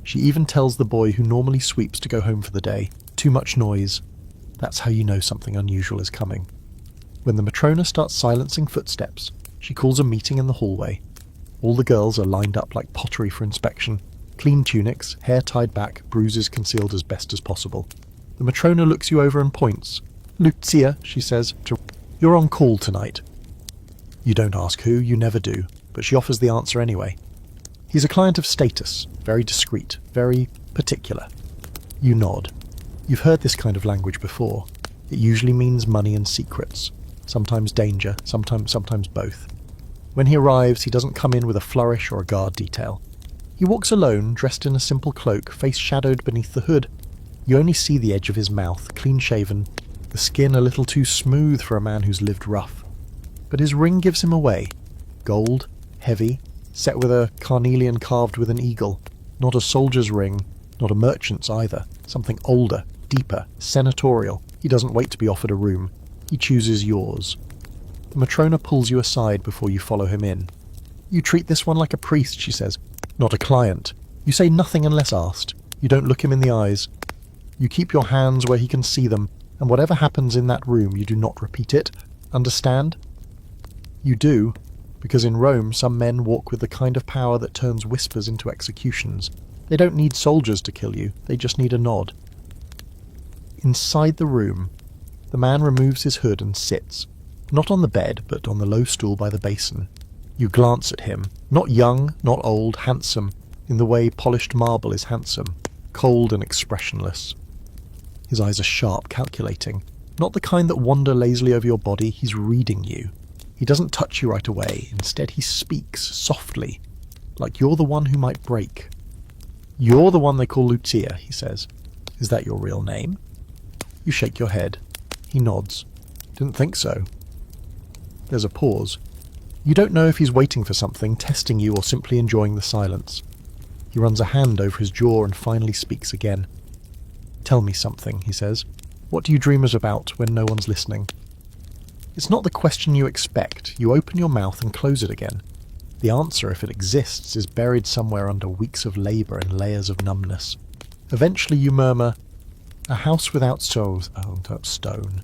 She even tells the boy who normally sweeps to go home for the day, too much noise. That's how you know something unusual is coming. When the matrona starts silencing footsteps, she calls a meeting in the hallway. All the girls are lined up like pottery for inspection. Clean tunics, hair tied back, bruises concealed as best as possible. The matrona looks you over and points. "Lucia," she says, "you're on call tonight." You don't ask who, you never do, but she offers the answer anyway. He's a client of status, very discreet, very particular. You nod. You've heard this kind of language before. It usually means money and secrets, sometimes danger, sometimes both. When he arrives, he doesn't come in with a flourish or a guard detail. He walks alone, dressed in a simple cloak, face shadowed beneath the hood. You only see the edge of his mouth, clean-shaven, the skin a little too smooth for a man who's lived rough. But his ring gives him away. Gold, heavy, set with a carnelian carved with an eagle. Not a soldier's ring, not a merchant's either. Something older, deeper, senatorial. He doesn't wait to be offered a room. He chooses yours. The Matrona pulls you aside before you follow him in. You treat this one like a priest, she says, not a client. You say nothing unless asked. You don't look him in the eyes. You keep your hands where he can see them, and whatever happens in that room, you do not repeat it. Understand? You do, because in Rome some men walk with the kind of power that turns whispers into executions. They don't need soldiers to kill you, they just need a nod. Inside the room, the man removes his hood and sits, not on the bed, but on the low stool by the basin. You glance at him, not young, not old, handsome, in the way polished marble is handsome, cold and expressionless. His eyes are sharp, calculating, not the kind that wander lazily over your body. He's reading you. He doesn't touch you right away. Instead, he speaks softly, like you're the one who might break. You're the one they call Lucia, he says. Is that your real name? You shake your head. He nods. Didn't think so. There's a pause. You don't know if he's waiting for something, testing you, or simply enjoying the silence. He runs a hand over his jaw and finally speaks again. Tell me something, he says. What do you dream about when no one's listening? It's not the question you expect. You open your mouth and close it again. The answer, if it exists, is buried somewhere under weeks of labour and layers of numbness. Eventually you murmur, a house without stone,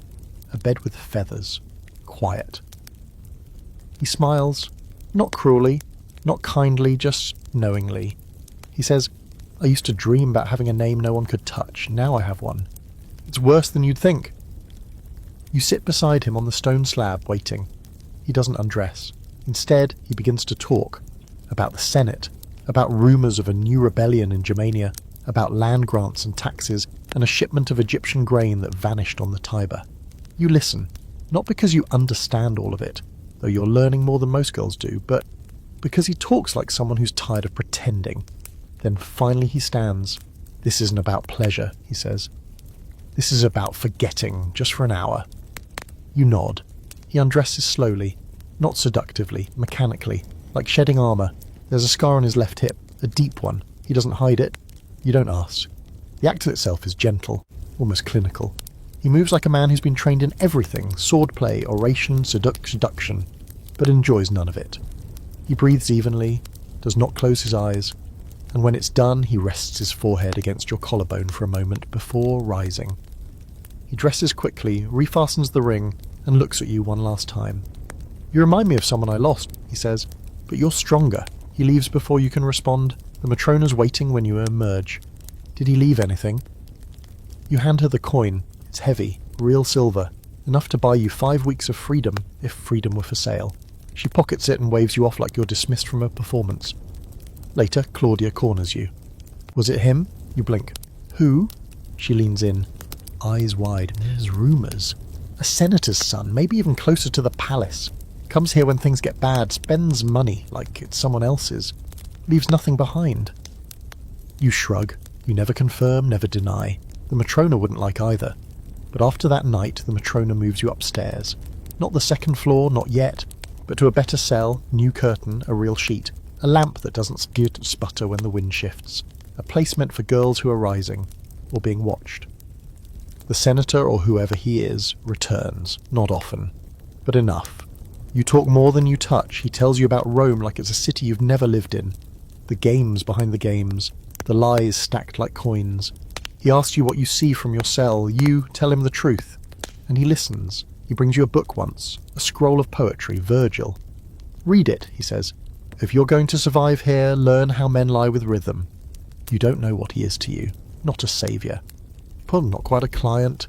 a bed with feathers, quiet. He smiles, not cruelly, not kindly, just knowingly. He says, I used to dream about having a name no one could touch. Now I have one. It's worse than you'd think. You sit beside him on the stone slab, waiting. He doesn't undress. Instead, he begins to talk about the Senate, about rumours of a new rebellion in Germania, about land grants and taxes, and a shipment of Egyptian grain that vanished on the Tiber. You listen, not because you understand all of it, though you're learning more than most girls do, but because he talks like someone who's tired of pretending. Then finally he stands. This isn't about pleasure, he says. This is about forgetting, just for an hour. You nod. He undresses slowly, not seductively, mechanically, like shedding armour. There's a scar on his left hip, a deep one. He doesn't hide it. You don't ask. The act itself is gentle, almost clinical. He moves like a man who's been trained in everything, swordplay, oration, seduction, but enjoys none of it. He breathes evenly, does not close his eyes, and when it's done, he rests his forehead against your collarbone for a moment before rising. He dresses quickly, refastens the ring, and looks at you one last time. You remind me of someone I lost, he says, but you're stronger. He leaves before you can respond. The Matrona's waiting when you emerge. Did he leave anything? You hand her the coin. It's heavy, real silver, enough to buy you 5 weeks of freedom, if freedom were for sale. She pockets it and waves you off like you're dismissed from a performance. Later, Claudia corners you. Was it him? You blink. Who? She leans in, eyes wide. There's rumours. A senator's son, maybe even closer to the palace. Comes here when things get bad, spends money like it's someone else's. Leaves nothing behind. You shrug. You never confirm, never deny. The Matrona wouldn't like either. But after that night, the Matrona moves you upstairs. Not the second floor, not yet, but to a better cell, new curtain, a real sheet. A lamp that doesn't sputter when the wind shifts. A place meant for girls who are rising, or being watched. The senator, or whoever he is, returns. Not often. But enough. You talk more than you touch. He tells you about Rome like it's a city you've never lived in. The games behind the games. The lies stacked like coins. He asks you what you see from your cell. You tell him the truth. And he listens. He brings you a book once. A scroll of poetry, Virgil. Read it, he says. If you're going to survive here, learn how men lie with rhythm. You don't know what he is to you. Not a saviour. Well, not quite a client.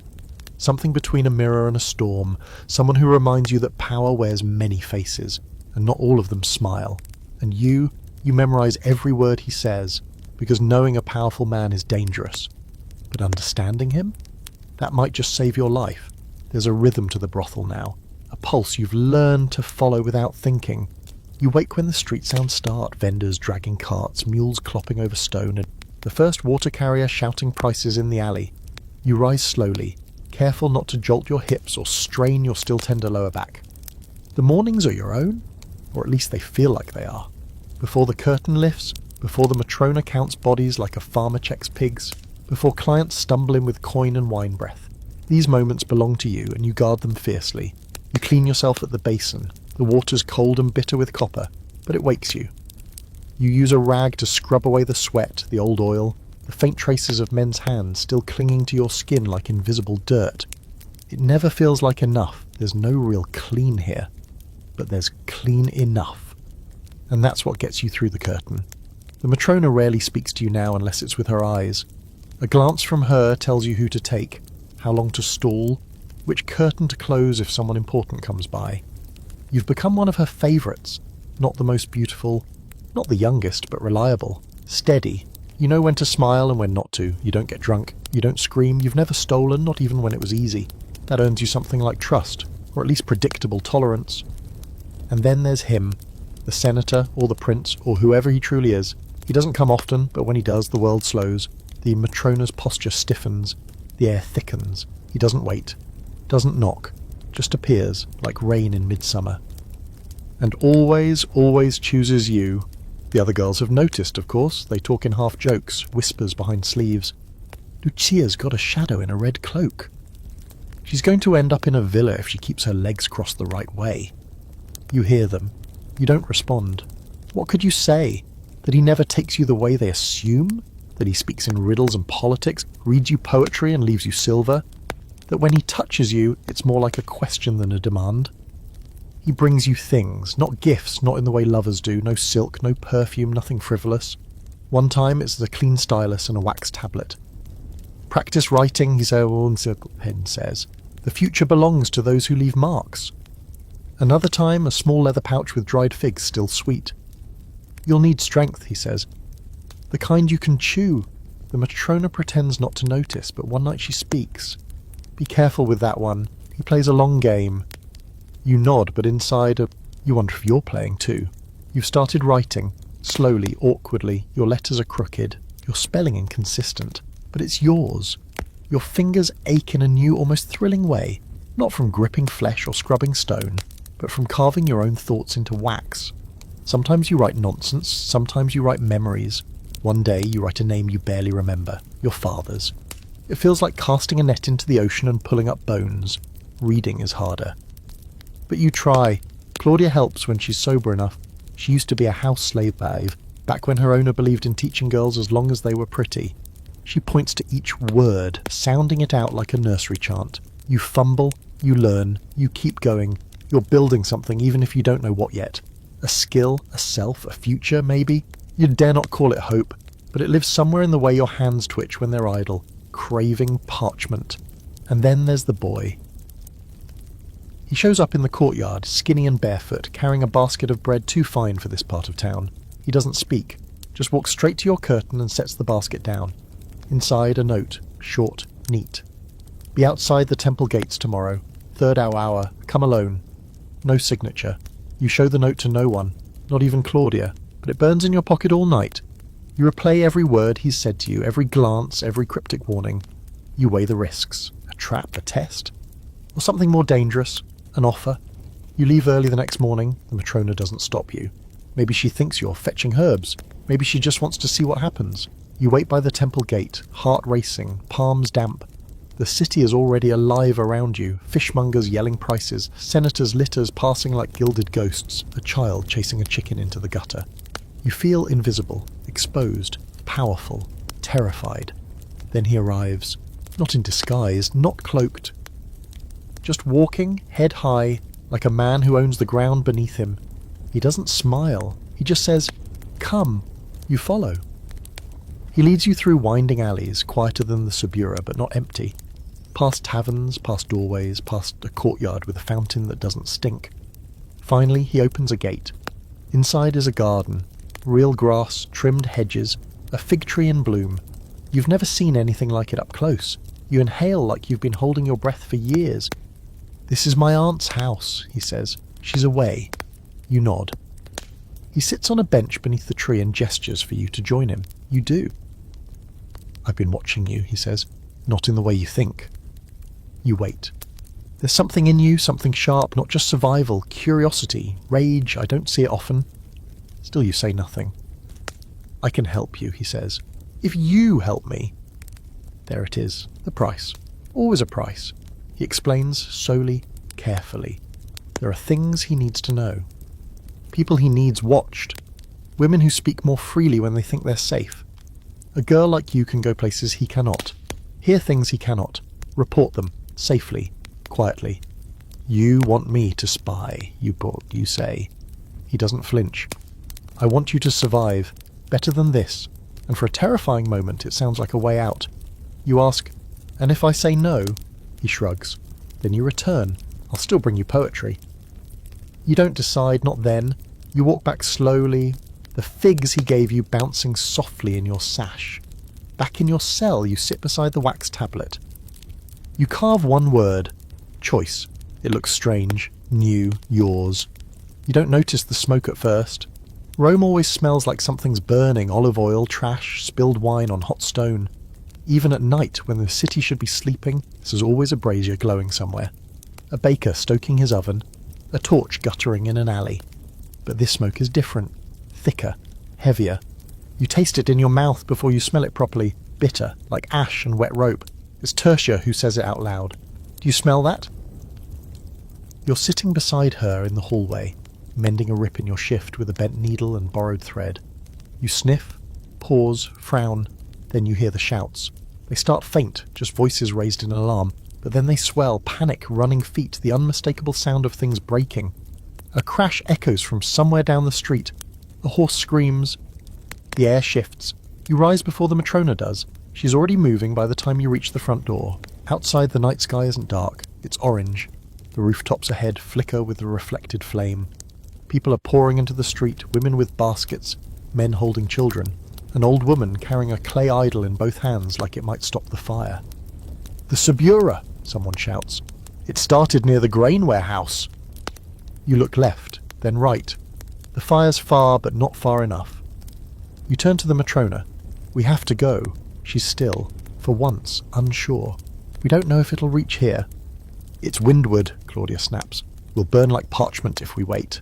Something between a mirror and a storm. Someone who reminds you that power wears many faces, and not all of them smile. And you You memorize every word he says, because knowing a powerful man is dangerous. But understanding him? That might just save your life. There's a rhythm to the brothel now, a pulse you've learned to follow without thinking. You wake when the street sounds start, vendors dragging carts, mules clopping over stone, and the first water carrier shouting prices in the alley. You rise slowly, careful not to jolt your hips or strain your still tender lower back. The mornings are your own, or at least they feel like they are. Before the curtain lifts, before the Matrona counts bodies like a farmer checks pigs, before clients stumble in with coin and wine breath. These moments belong to you, and you guard them fiercely. You clean yourself at the basin. The water's cold and bitter with copper, but it wakes you. You use a rag to scrub away the sweat, the old oil, the faint traces of men's hands still clinging to your skin like invisible dirt. It never feels like enough. There's no real clean here, but there's clean enough. And that's what gets you through the curtain. The Matrona rarely speaks to you now unless it's with her eyes. A glance from her tells you who to take, how long to stall, which curtain to close if someone important comes by. You've become one of her favourites, not the most beautiful, not the youngest, but reliable, steady. You know when to smile and when not to. You don't get drunk, you don't scream, you've never stolen, not even when it was easy. That earns you something like trust, or at least predictable tolerance. And then there's him, the senator, or the prince, or whoever he truly is. He doesn't come often, but when he does, the world slows. The Matrona's posture stiffens, the air thickens. He doesn't wait, doesn't knock, just appears like rain in midsummer. And always, always chooses you. The other girls have noticed, of course. They talk in half jokes, whispers behind sleeves. Lucia's got a shadow in a red cloak. She's going to end up in a villa if she keeps her legs crossed the right way. You hear them. You don't respond. What could you say? That he never takes you the way they assume? That he speaks in riddles and politics, reads you poetry and leaves you silver? That when he touches you, it's more like a question than a demand? He brings you things, not gifts, not in the way lovers do, no silk, no perfume, nothing frivolous. One time it's the clean stylus and a wax tablet. Practice writing, his own circle pen says. The future belongs to those who leave marks. Another time, a small leather pouch with dried figs still sweet. You'll need strength, he says. The kind you can chew. The Matrona pretends not to notice, but one night she speaks. Be careful with that one. He plays a long game. You nod, but inside you wonder if you're playing too. You've started writing. Slowly, awkwardly. Your letters are crooked. Your spelling inconsistent. But it's yours. Your fingers ache in a new, almost thrilling way. Not from gripping flesh or scrubbing stone, but from carving your own thoughts into wax. Sometimes you write nonsense. Sometimes you write memories. One day you write a name you barely remember. Your father's. It feels like casting a net into the ocean and pulling up bones. Reading is harder. But you try. Claudia helps when she's sober enough. She used to be a house slave babe, back when her owner believed in teaching girls as long as they were pretty. She points to each word, sounding it out like a nursery chant. You fumble, you learn, you keep going. You're building something even if you don't know what yet. A skill, a self, a future, maybe? You dare not call it hope, but it lives somewhere in the way your hands twitch when they're idle. Craving parchment. And then there's the boy. He shows up in the courtyard, skinny and barefoot, carrying a basket of bread too fine for this part of town. He doesn't speak, just walks straight to your curtain and sets the basket down. Inside, a note, short, neat. Be outside the temple gates tomorrow. 3rd hour, come alone. No signature. You show the note to no one, not even Claudia, but it burns in your pocket all night. You replay every word he's said to you, every glance, every cryptic warning. You weigh the risks. A trap, a test? Or something more dangerous, an offer? You leave early the next morning. The Matrona doesn't stop you. Maybe she thinks you're fetching herbs. Maybe she just wants to see what happens. You wait by the temple gate, heart racing, palms damp. The city is already alive around you, fishmongers yelling prices, senators' litters passing like gilded ghosts, a child chasing a chicken into the gutter. You feel invisible, exposed, powerful, terrified. Then he arrives, not in disguise, not cloaked. Just walking, head high, like a man who owns the ground beneath him. He doesn't smile, he just says, "Come." You follow. He leads you through winding alleys, quieter than the Subura, but not empty. Past taverns, past doorways, past a courtyard with a fountain that doesn't stink. Finally, he opens a gate. Inside is a garden. Real grass, trimmed hedges, a fig tree in bloom. You've never seen anything like it up close. You inhale like you've been holding your breath for years. "This is my aunt's house," he says. "She's away." You nod. He sits on a bench beneath the tree and gestures for you to join him. You do. "I've been watching you," he says. "Not in the way you think." You wait. There's something in you, something sharp, not just survival, curiosity, rage. I don't see it often. Still you say nothing. "I can help you," he says. "If you help me." There it is, the price. Always a price. He explains solely, carefully. There are things he needs to know. People he needs watched. Women who speak more freely when they think they're safe. A girl like you can go places he cannot. Hear things he cannot. Report them, safely, quietly. "You want me to spy," you say. He doesn't flinch. "I want you to survive. Better than this." And for a terrifying moment it sounds like a way out. You ask, "And if I say no?" He shrugs. "Then you return. I'll still bring you poetry." You don't decide, not then. You walk back slowly, the figs he gave you bouncing softly in your sash. Back in your cell you sit beside the wax tablet. You carve one word. Choice. It looks strange, new, yours. You don't notice the smoke at first. Rome always smells like something's burning, olive oil, trash, spilled wine on hot stone. Even at night, when the city should be sleeping, there's always a brazier glowing somewhere. A baker stoking his oven, a torch guttering in an alley. But this smoke is different, thicker, heavier. You taste it in your mouth before you smell it properly, bitter, like ash and wet rope. It's Tertia who says it out loud. "Do you smell that?" You're sitting beside her in the hallway, mending a rip in your shift with a bent needle and borrowed thread. You sniff, pause, frown, then you hear the shouts. They start faint, just voices raised in alarm, but then they swell, panic, running feet, the unmistakable sound of things breaking. A crash echoes from somewhere down the street. A horse screams. The air shifts. You rise before the Matrona does. She's already moving by the time you reach the front door. Outside, the night sky isn't dark. It's orange. The rooftops ahead flicker with the reflected flame. People are pouring into the street, women with baskets, men holding children. An old woman carrying a clay idol in both hands like it might stop the fire. "The Subura!" someone shouts. "It started near the grain warehouse." You look left, then right. The fire's far, but not far enough. You turn to the Matrona. "We have to go." She's still, for once, unsure. "We don't know if it'll reach here." "It's windward," Claudia snaps. "We'll burn like parchment if we wait."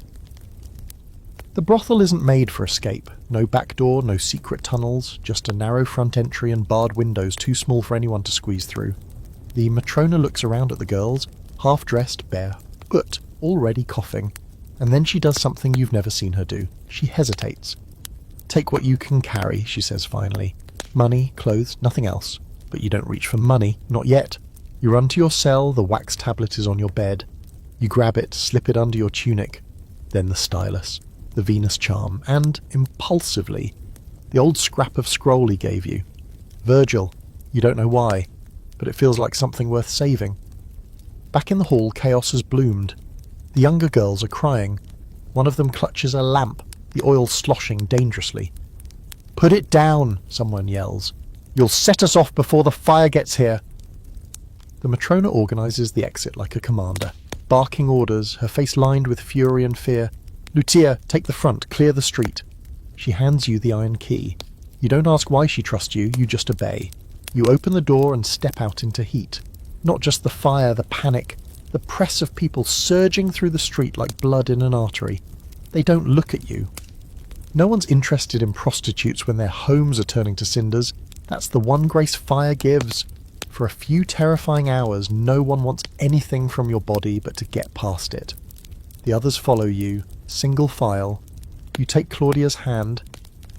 The brothel isn't made for escape. No back door, no secret tunnels, just a narrow front entry and barred windows too small for anyone to squeeze through. The Matrona looks around at the girls, half-dressed, bare, but already coughing, and then she does something you've never seen her do. She hesitates. "Take what you can carry," she says finally. "Money, clothes, nothing else. But you don't reach for money, not yet. You run to your cell, the wax tablet is on your bed. You grab it, slip it under your tunic. Then the stylus, the Venus charm, and, impulsively, the old scrap of scroll he gave you. Virgil, you don't know why, but it feels like something worth saving. Back in the hall, chaos has bloomed. The younger girls are crying. One of them clutches a lamp, the oil sloshing dangerously. "Put it down," someone yells. "You'll set us off before the fire gets here." The Matrona organizes the exit like a commander, barking orders, her face lined with fury and fear. "Lucia, take the front, clear the street." She hands you the iron key. You don't ask why she trusts you, you just obey. You open the door and step out into heat. Not just the fire, the panic, the press of people surging through the street like blood in an artery. They don't look at you. No one's interested in prostitutes when their homes are turning to cinders. That's the one grace fire gives. For a few terrifying hours, no one wants anything from your body but to get past it. The others follow you, single file. You take Claudia's hand.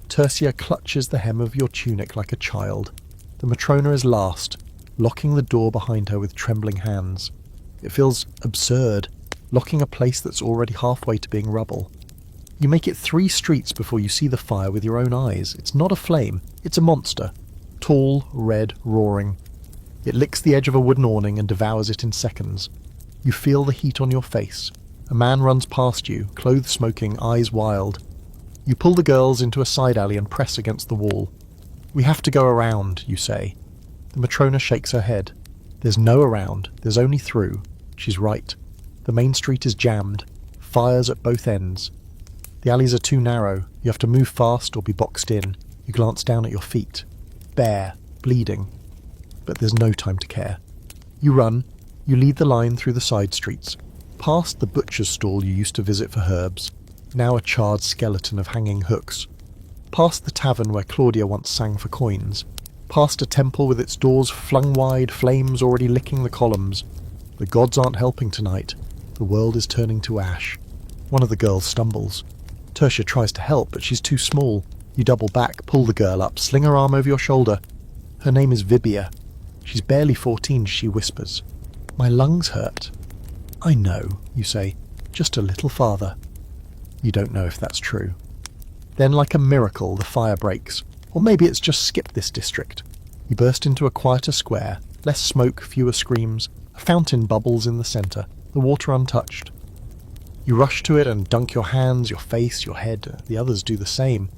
Tertia clutches the hem of your tunic like a child. The Matrona is last, locking the door behind her with trembling hands. It feels absurd, locking a place that's already halfway to being rubble. You make it 3 streets before you see the fire with your own eyes. It's not a flame, it's a monster. Tall, red, roaring. It licks the edge of a wooden awning and devours it in seconds. You feel the heat on your face. A man runs past you, clothes smoking, eyes wild. You pull the girls into a side alley and press against the wall. "We have to go around," you say. The Matrona shakes her head. "There's no around, there's only through." She's right. The main street is jammed. Fires at both ends. The alleys are too narrow. You have to move fast or be boxed in. You glance down at your feet. Bare, bleeding. But there's no time to care. You run. You lead the line through the side streets. Past the butcher's stall you used to visit for herbs, now a charred skeleton of hanging hooks. Past the tavern where Claudia once sang for coins. Past a temple with its doors flung wide, flames already licking the columns. The gods aren't helping tonight. The world is turning to ash. One of the girls stumbles. Tertia tries to help, but she's too small. You double back, pull the girl up, sling her arm over your shoulder. Her name is Vibia. She's barely 14, she whispers. "My lungs hurt." "I know," you say, "just a little farther." You don't know if that's true. Then, like a miracle, the fire breaks. Or maybe it's just skipped this district. You burst into a quieter square, less smoke, fewer screams. A fountain bubbles in the centre, the water untouched. You rush to it and dunk your hands, your face, your head. The others do the same.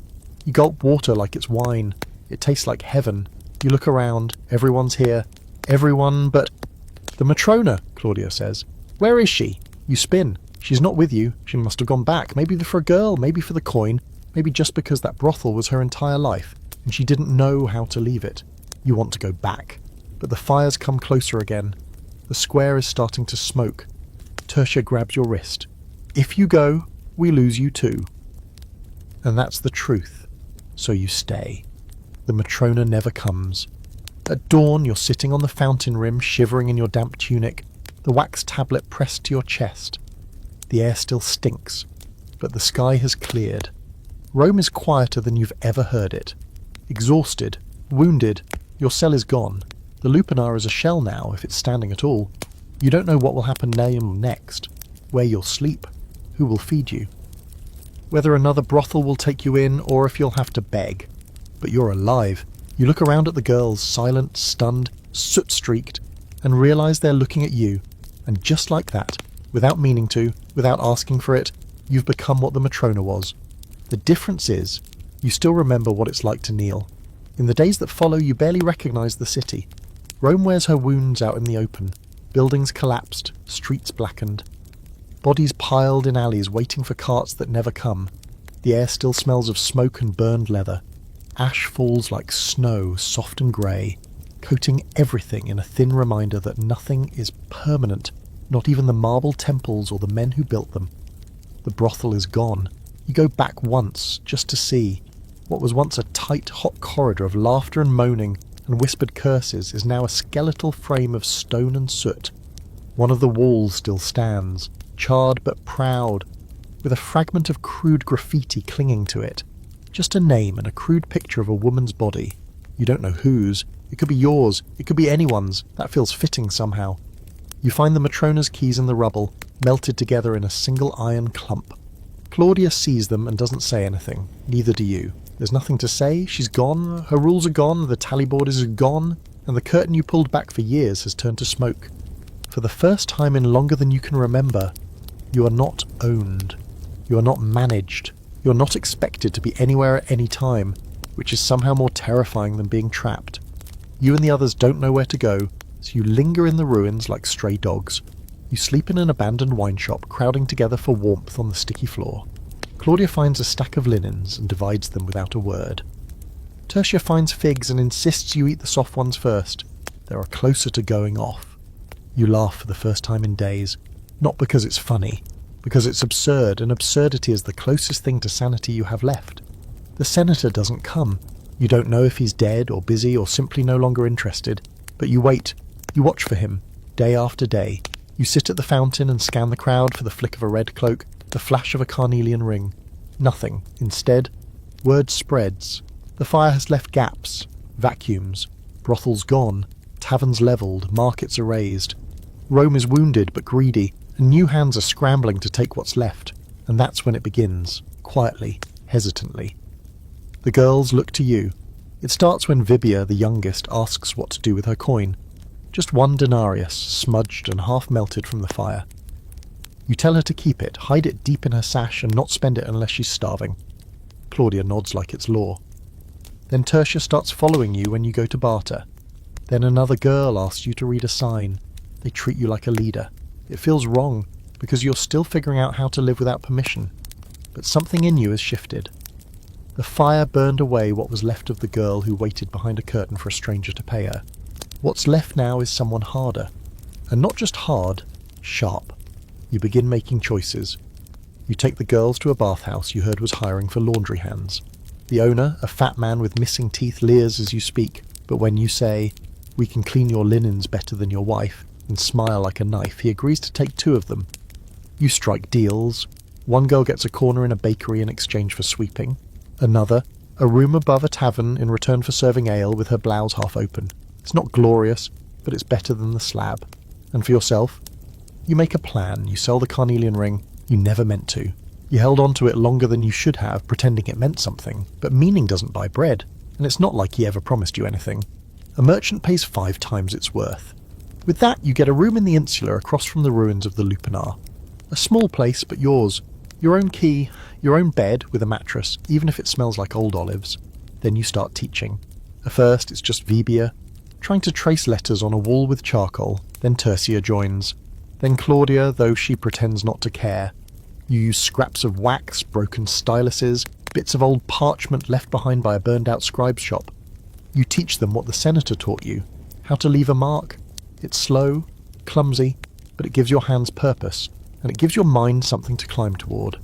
You gulp water like it's wine. It tastes like heaven. You look around. Everyone's here. Everyone but... "The Matrona," Claudia says. "Where is she?" You spin. She's not with you. She must have gone back. Maybe for a girl, maybe for the coin. Maybe just because that brothel was her entire life, and she didn't know how to leave it. You want to go back. But the fires come closer again. The square is starting to smoke. Tertia grabs your wrist. "If you go, we lose you too." And that's the truth. So you stay. The Matrona never comes. At dawn, you're sitting on the fountain rim, shivering in your damp tunic, the wax tablet pressed to your chest. The air still stinks, but the sky has cleared. Rome is quieter than you've ever heard it. Exhausted, wounded, your cell is gone. The lupanar is a shell now, if it's standing at all. You don't know what will happen next, where you'll sleep, who will feed you, whether another brothel will take you in or if you'll have to beg. But you're alive. You look around at the girls, silent, stunned, soot-streaked, and realise they're looking at you. And just like that, without meaning to, without asking for it, you've become what the Matrona was. The difference is, you still remember what it's like to kneel. In the days that follow, you barely recognise the city. Rome wears her wounds out in the open. Buildings collapsed, streets blackened. Bodies piled in alleys waiting for carts that never come. The air still smells of smoke and burned leather. Ash falls like snow, soft and grey, coating everything in a thin reminder that nothing is permanent, not even the marble temples or the men who built them. The brothel is gone. You go back once, just to see. What was once a tight, hot corridor of laughter and moaning and whispered curses is now a skeletal frame of stone and soot. One of the walls still stands, charred but proud, with a fragment of crude graffiti clinging to it. Just a name and a crude picture of a woman's body. You don't know whose. It could be yours. It could be anyone's. That feels fitting somehow. You find the Matrona's keys in the rubble, melted together in a single iron clump. Claudia sees them and doesn't say anything. Neither do you. There's nothing to say. She's gone. Her rules are gone. The tally board is gone. And the curtain you pulled back for years has turned to smoke. For the first time in longer than you can remember, you are not owned. You are not managed. You are not expected to be anywhere at any time, which is somehow more terrifying than being trapped. You and the others don't know where to go, so you linger in the ruins like stray dogs. You sleep in an abandoned wine shop, crowding together for warmth on the sticky floor. Claudia finds a stack of linens and divides them without a word. Tertia finds figs and insists you eat the soft ones first. They are closer to going off. You laugh for the first time in days, not because it's funny, because it's absurd, and absurdity is the closest thing to sanity you have left. The senator doesn't come. You don't know if he's dead or busy or simply no longer interested, but you wait. You watch for him, day after day. You sit at the fountain and scan the crowd for the flick of a red cloak, the flash of a carnelian ring. Nothing. Instead, word spreads. The fire has left gaps, vacuums, brothels gone, taverns levelled, markets erased. Rome is wounded but greedy, and new hands are scrambling to take what's left, and that's when it begins, quietly, hesitantly. The girls look to you. It starts when Vibia, the youngest, asks what to do with her coin. Just 1 denarius, smudged and half melted from the fire. You tell her to keep it, hide it deep in her sash, and not spend it unless she's starving. Claudia nods like it's law. Then Tertia starts following you when you go to barter. Then another girl asks you to read a sign. They treat you like a leader. It feels wrong, because you're still figuring out how to live without permission. But something in you has shifted. The fire burned away what was left of the girl who waited behind a curtain for a stranger to pay her. What's left now is someone harder. And not just hard, sharp. You begin making choices. You take the girls to a bathhouse you heard was hiring for laundry hands. The owner, a fat man with missing teeth, leers as you speak, but when you say, "We can clean your linens better than your wife," and smile like a knife, he agrees to take 2 of them. You strike deals. One girl gets a corner in a bakery in exchange for sweeping. Another, a room above a tavern in return for serving ale with her blouse half open. It's not glorious, but it's better than the slab. And for yourself, you make a plan. You sell the carnelian ring. You never meant to. You held on to it longer than you should have, pretending it meant something. But meaning doesn't buy bread, and it's not like he ever promised you anything. A merchant pays 5 times its worth. With that, you get a room in the insula across from the ruins of the Lupanar. A small place, but yours. Your own key, your own bed with a mattress, even if it smells like old olives. Then you start teaching. At first, it's just Vibia, trying to trace letters on a wall with charcoal. Then Tertia joins. Then Claudia, though she pretends not to care. You use scraps of wax, broken styluses, bits of old parchment left behind by a burned-out scribe's shop. You teach them what the senator taught you, how to leave a mark. It's slow, clumsy, but it gives your hands purpose, and it gives your mind something to climb toward.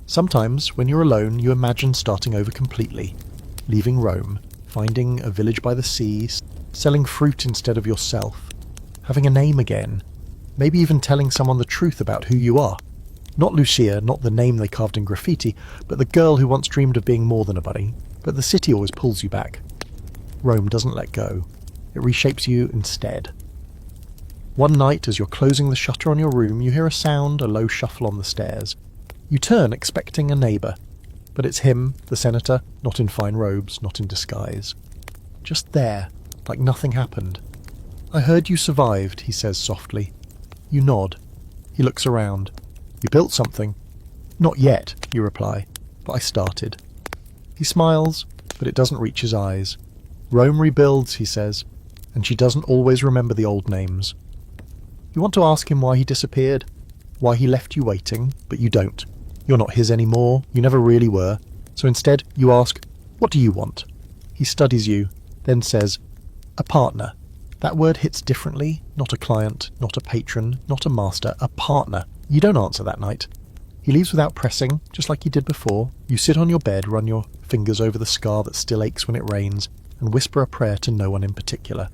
Sometimes, when you're alone, you imagine starting over completely, leaving Rome, finding a village by the sea, selling fruit instead of yourself, having a name again, maybe even telling someone the truth about who you are. Not Lucia, not the name they carved in graffiti, but the girl who once dreamed of being more than a buddy. But the city always pulls you back. Rome doesn't let go. It reshapes you instead. One night, as you're closing the shutter on your room, you hear a sound, a low shuffle on the stairs. You turn, expecting a neighbour. But it's him, the senator, not in fine robes, not in disguise. Just there, like nothing happened. "I heard you survived," he says softly. You nod. He looks around. "You built something?" "Not yet," you reply, "but I started." He smiles, but it doesn't reach his eyes. "Rome rebuilds," he says, "and she doesn't always remember the old names." You want to ask him why he disappeared, why he left you waiting, but you don't. You're not his anymore, you never really were, so instead you ask, "What do you want?" He studies you, then says, "A partner." That word hits differently, not a client, not a patron, not a master, a partner. You don't answer that night. He leaves without pressing, just like he did before. You sit on your bed, run your fingers over the scar that still aches when it rains, and whisper a prayer to no one in particular.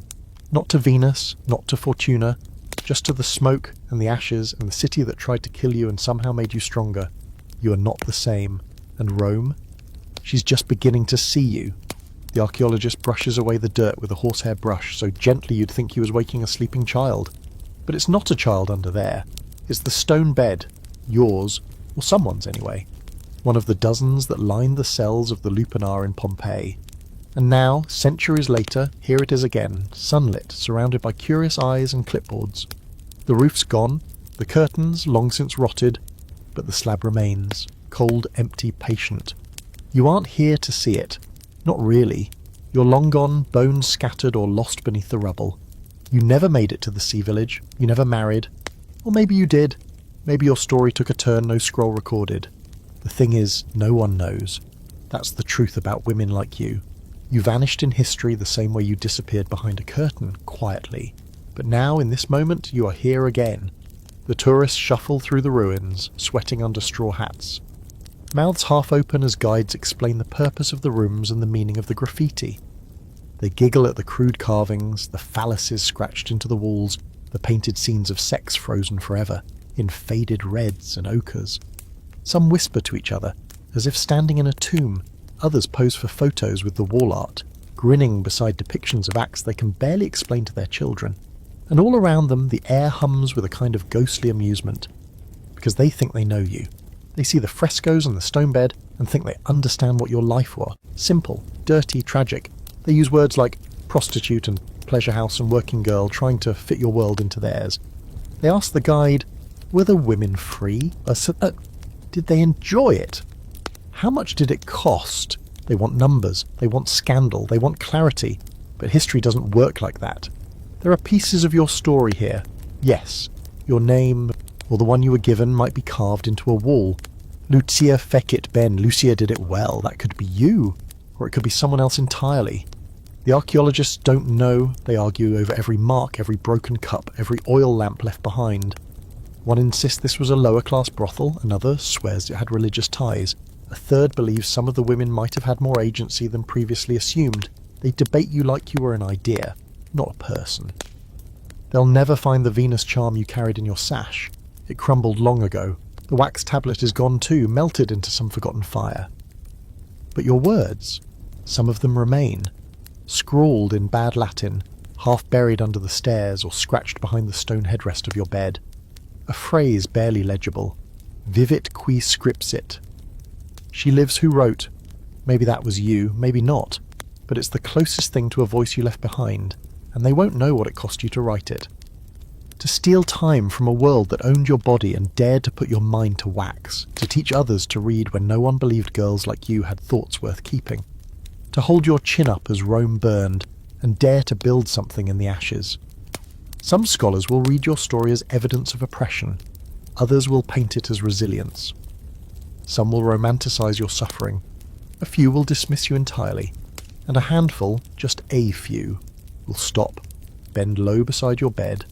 Not to Venus, not to Fortuna, just to the smoke and the ashes and the city that tried to kill you and somehow made you stronger. You are not the same. And Rome? She's just beginning to see you. The archaeologist brushes away the dirt with a horsehair brush so gently you'd think he was waking a sleeping child. But it's not a child under there. It's the stone bed, yours, or someone's anyway. One of the dozens that lined the cells of the Lupanar in Pompeii. And now, centuries later, here it is again, sunlit, surrounded by curious eyes and clipboards. The roof's gone, the curtains long since rotted, but the slab remains, cold, empty, patient. You aren't here to see it. Not really. You're long gone, bones scattered or lost beneath the rubble. You never made it to the sea village. You never married. Or maybe you did. Maybe your story took a turn no scroll recorded. The thing is, no one knows. That's the truth about women like you. You vanished in history the same way you disappeared behind a curtain, quietly. But now, in this moment, you are here again. The tourists shuffle through the ruins, sweating under straw hats. Mouths half open as guides explain the purpose of the rooms and the meaning of the graffiti. They giggle at the crude carvings, the phalluses scratched into the walls, the painted scenes of sex frozen forever, in faded reds and ochres. Some whisper to each other, as if standing in a tomb. Others pose for photos with the wall art, grinning beside depictions of acts they can barely explain to their children. And all around them the air hums with a kind of ghostly amusement, because they think they know you. They see the frescoes and the stone bed and think they understand what your life was. Simple, dirty, tragic. They use words like prostitute and pleasure house and working girl, trying to fit your world into theirs. They ask the guide, were the women free? Did they enjoy it? How much did it cost? They want numbers, they want scandal, they want clarity. But history doesn't work like that. There are pieces of your story here. Yes, your name, or the one you were given, might be carved into a wall. Lucia fecit ben, Lucia did it well. That could be you, or it could be someone else entirely. The archaeologists don't know. They argue over every mark, every broken cup, every oil lamp left behind. One insists this was a lower-class brothel, another swears it had religious ties. A third believes some of the women might have had more agency than previously assumed. They debate you like you were an idea, not a person. They'll never find the Venus charm you carried in your sash. It crumbled long ago. The wax tablet is gone too, melted into some forgotten fire. But your words, some of them remain, scrawled in bad Latin, half buried under the stairs or scratched behind the stone headrest of your bed. A phrase barely legible. Vivit qui scripsit. She lives who wrote. Maybe that was you, maybe not. But it's the closest thing to a voice you left behind, and they won't know what it cost you to write it. To steal time from a world that owned your body and dared to put your mind to wax, to teach others to read when no one believed girls like you had thoughts worth keeping. To hold your chin up as Rome burned, and dare to build something in the ashes. Some scholars will read your story as evidence of oppression, others will paint it as resilience. Some will romanticize your suffering, a few will dismiss you entirely, and a handful, just a few, will stop, bend low beside your bed,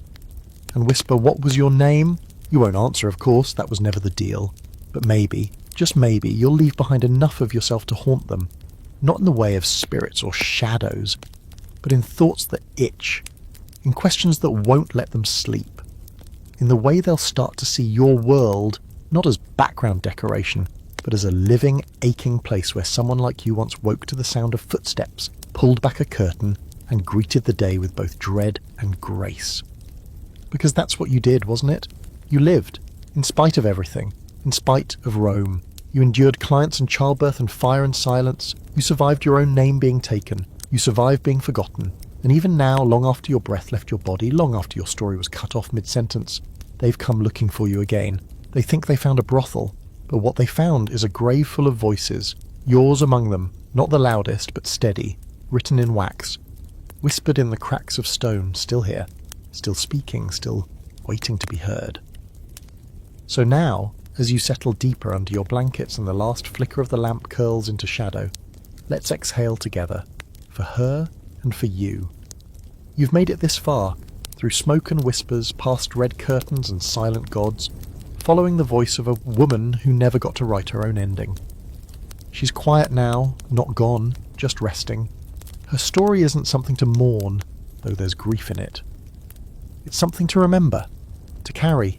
and whisper, "What was your name?" You won't answer, of course, that was never the deal. But maybe, just maybe, you'll leave behind enough of yourself to haunt them, not in the way of spirits or shadows, but in thoughts that itch, in questions that won't let them sleep, in the way they'll start to see your world not as background decoration, but as a living, aching place where someone like you once woke to the sound of footsteps, pulled back a curtain, and greeted the day with both dread and grace. Because that's what you did, wasn't it? You lived, in spite of everything, in spite of Rome. You endured clients and childbirth and fire and silence. You survived your own name being taken. You survived being forgotten. And even now, long after your breath left your body, long after your story was cut off mid-sentence, they've come looking for you again. They think they found a brothel, but what they found is a grave full of voices, yours among them, not the loudest, but steady, written in wax, whispered in the cracks of stone, still here, still speaking, still waiting to be heard. So now, as you settle deeper under your blankets and the last flicker of the lamp curls into shadow, let's exhale together, for her and for you. You've made it this far, through smoke and whispers, past red curtains and silent gods, following the voice of a woman who never got to write her own ending. She's quiet now, not gone, just resting. Her story isn't something to mourn, though there's grief in it. It's something to remember, to carry.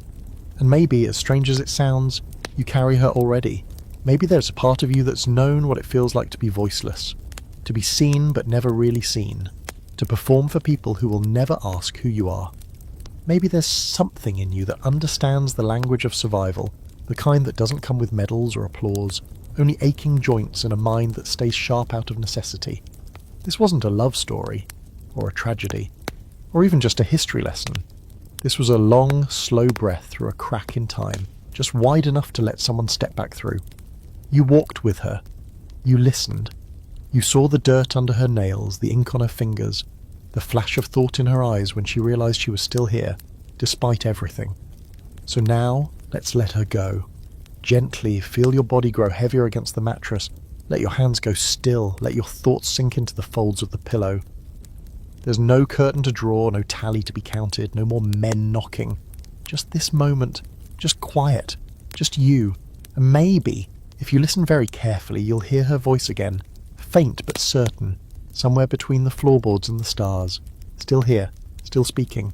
And maybe, as strange as it sounds, you carry her already. Maybe there's a part of you that's known what it feels like to be voiceless, to be seen but never really seen, to perform for people who will never ask who you are. Maybe there's something in you that understands the language of survival, the kind that doesn't come with medals or applause, only aching joints and a mind that stays sharp out of necessity. This wasn't a love story, or a tragedy, or even just a history lesson. This was a long, slow breath through a crack in time, just wide enough to let someone step back through. You walked with her. You listened. You saw the dirt under her nails, the ink on her fingers, the flash of thought in her eyes when she realized she was still here, despite everything. So now, let's let her go. Gently feel your body grow heavier against the mattress. Let your hands go still. Let your thoughts sink into the folds of the pillow. There's no curtain to draw, no tally to be counted, no more men knocking. Just this moment, just quiet, just you. And maybe, if you listen very carefully, you'll hear her voice again, faint but certain, somewhere between the floorboards and the stars. Still here, still speaking.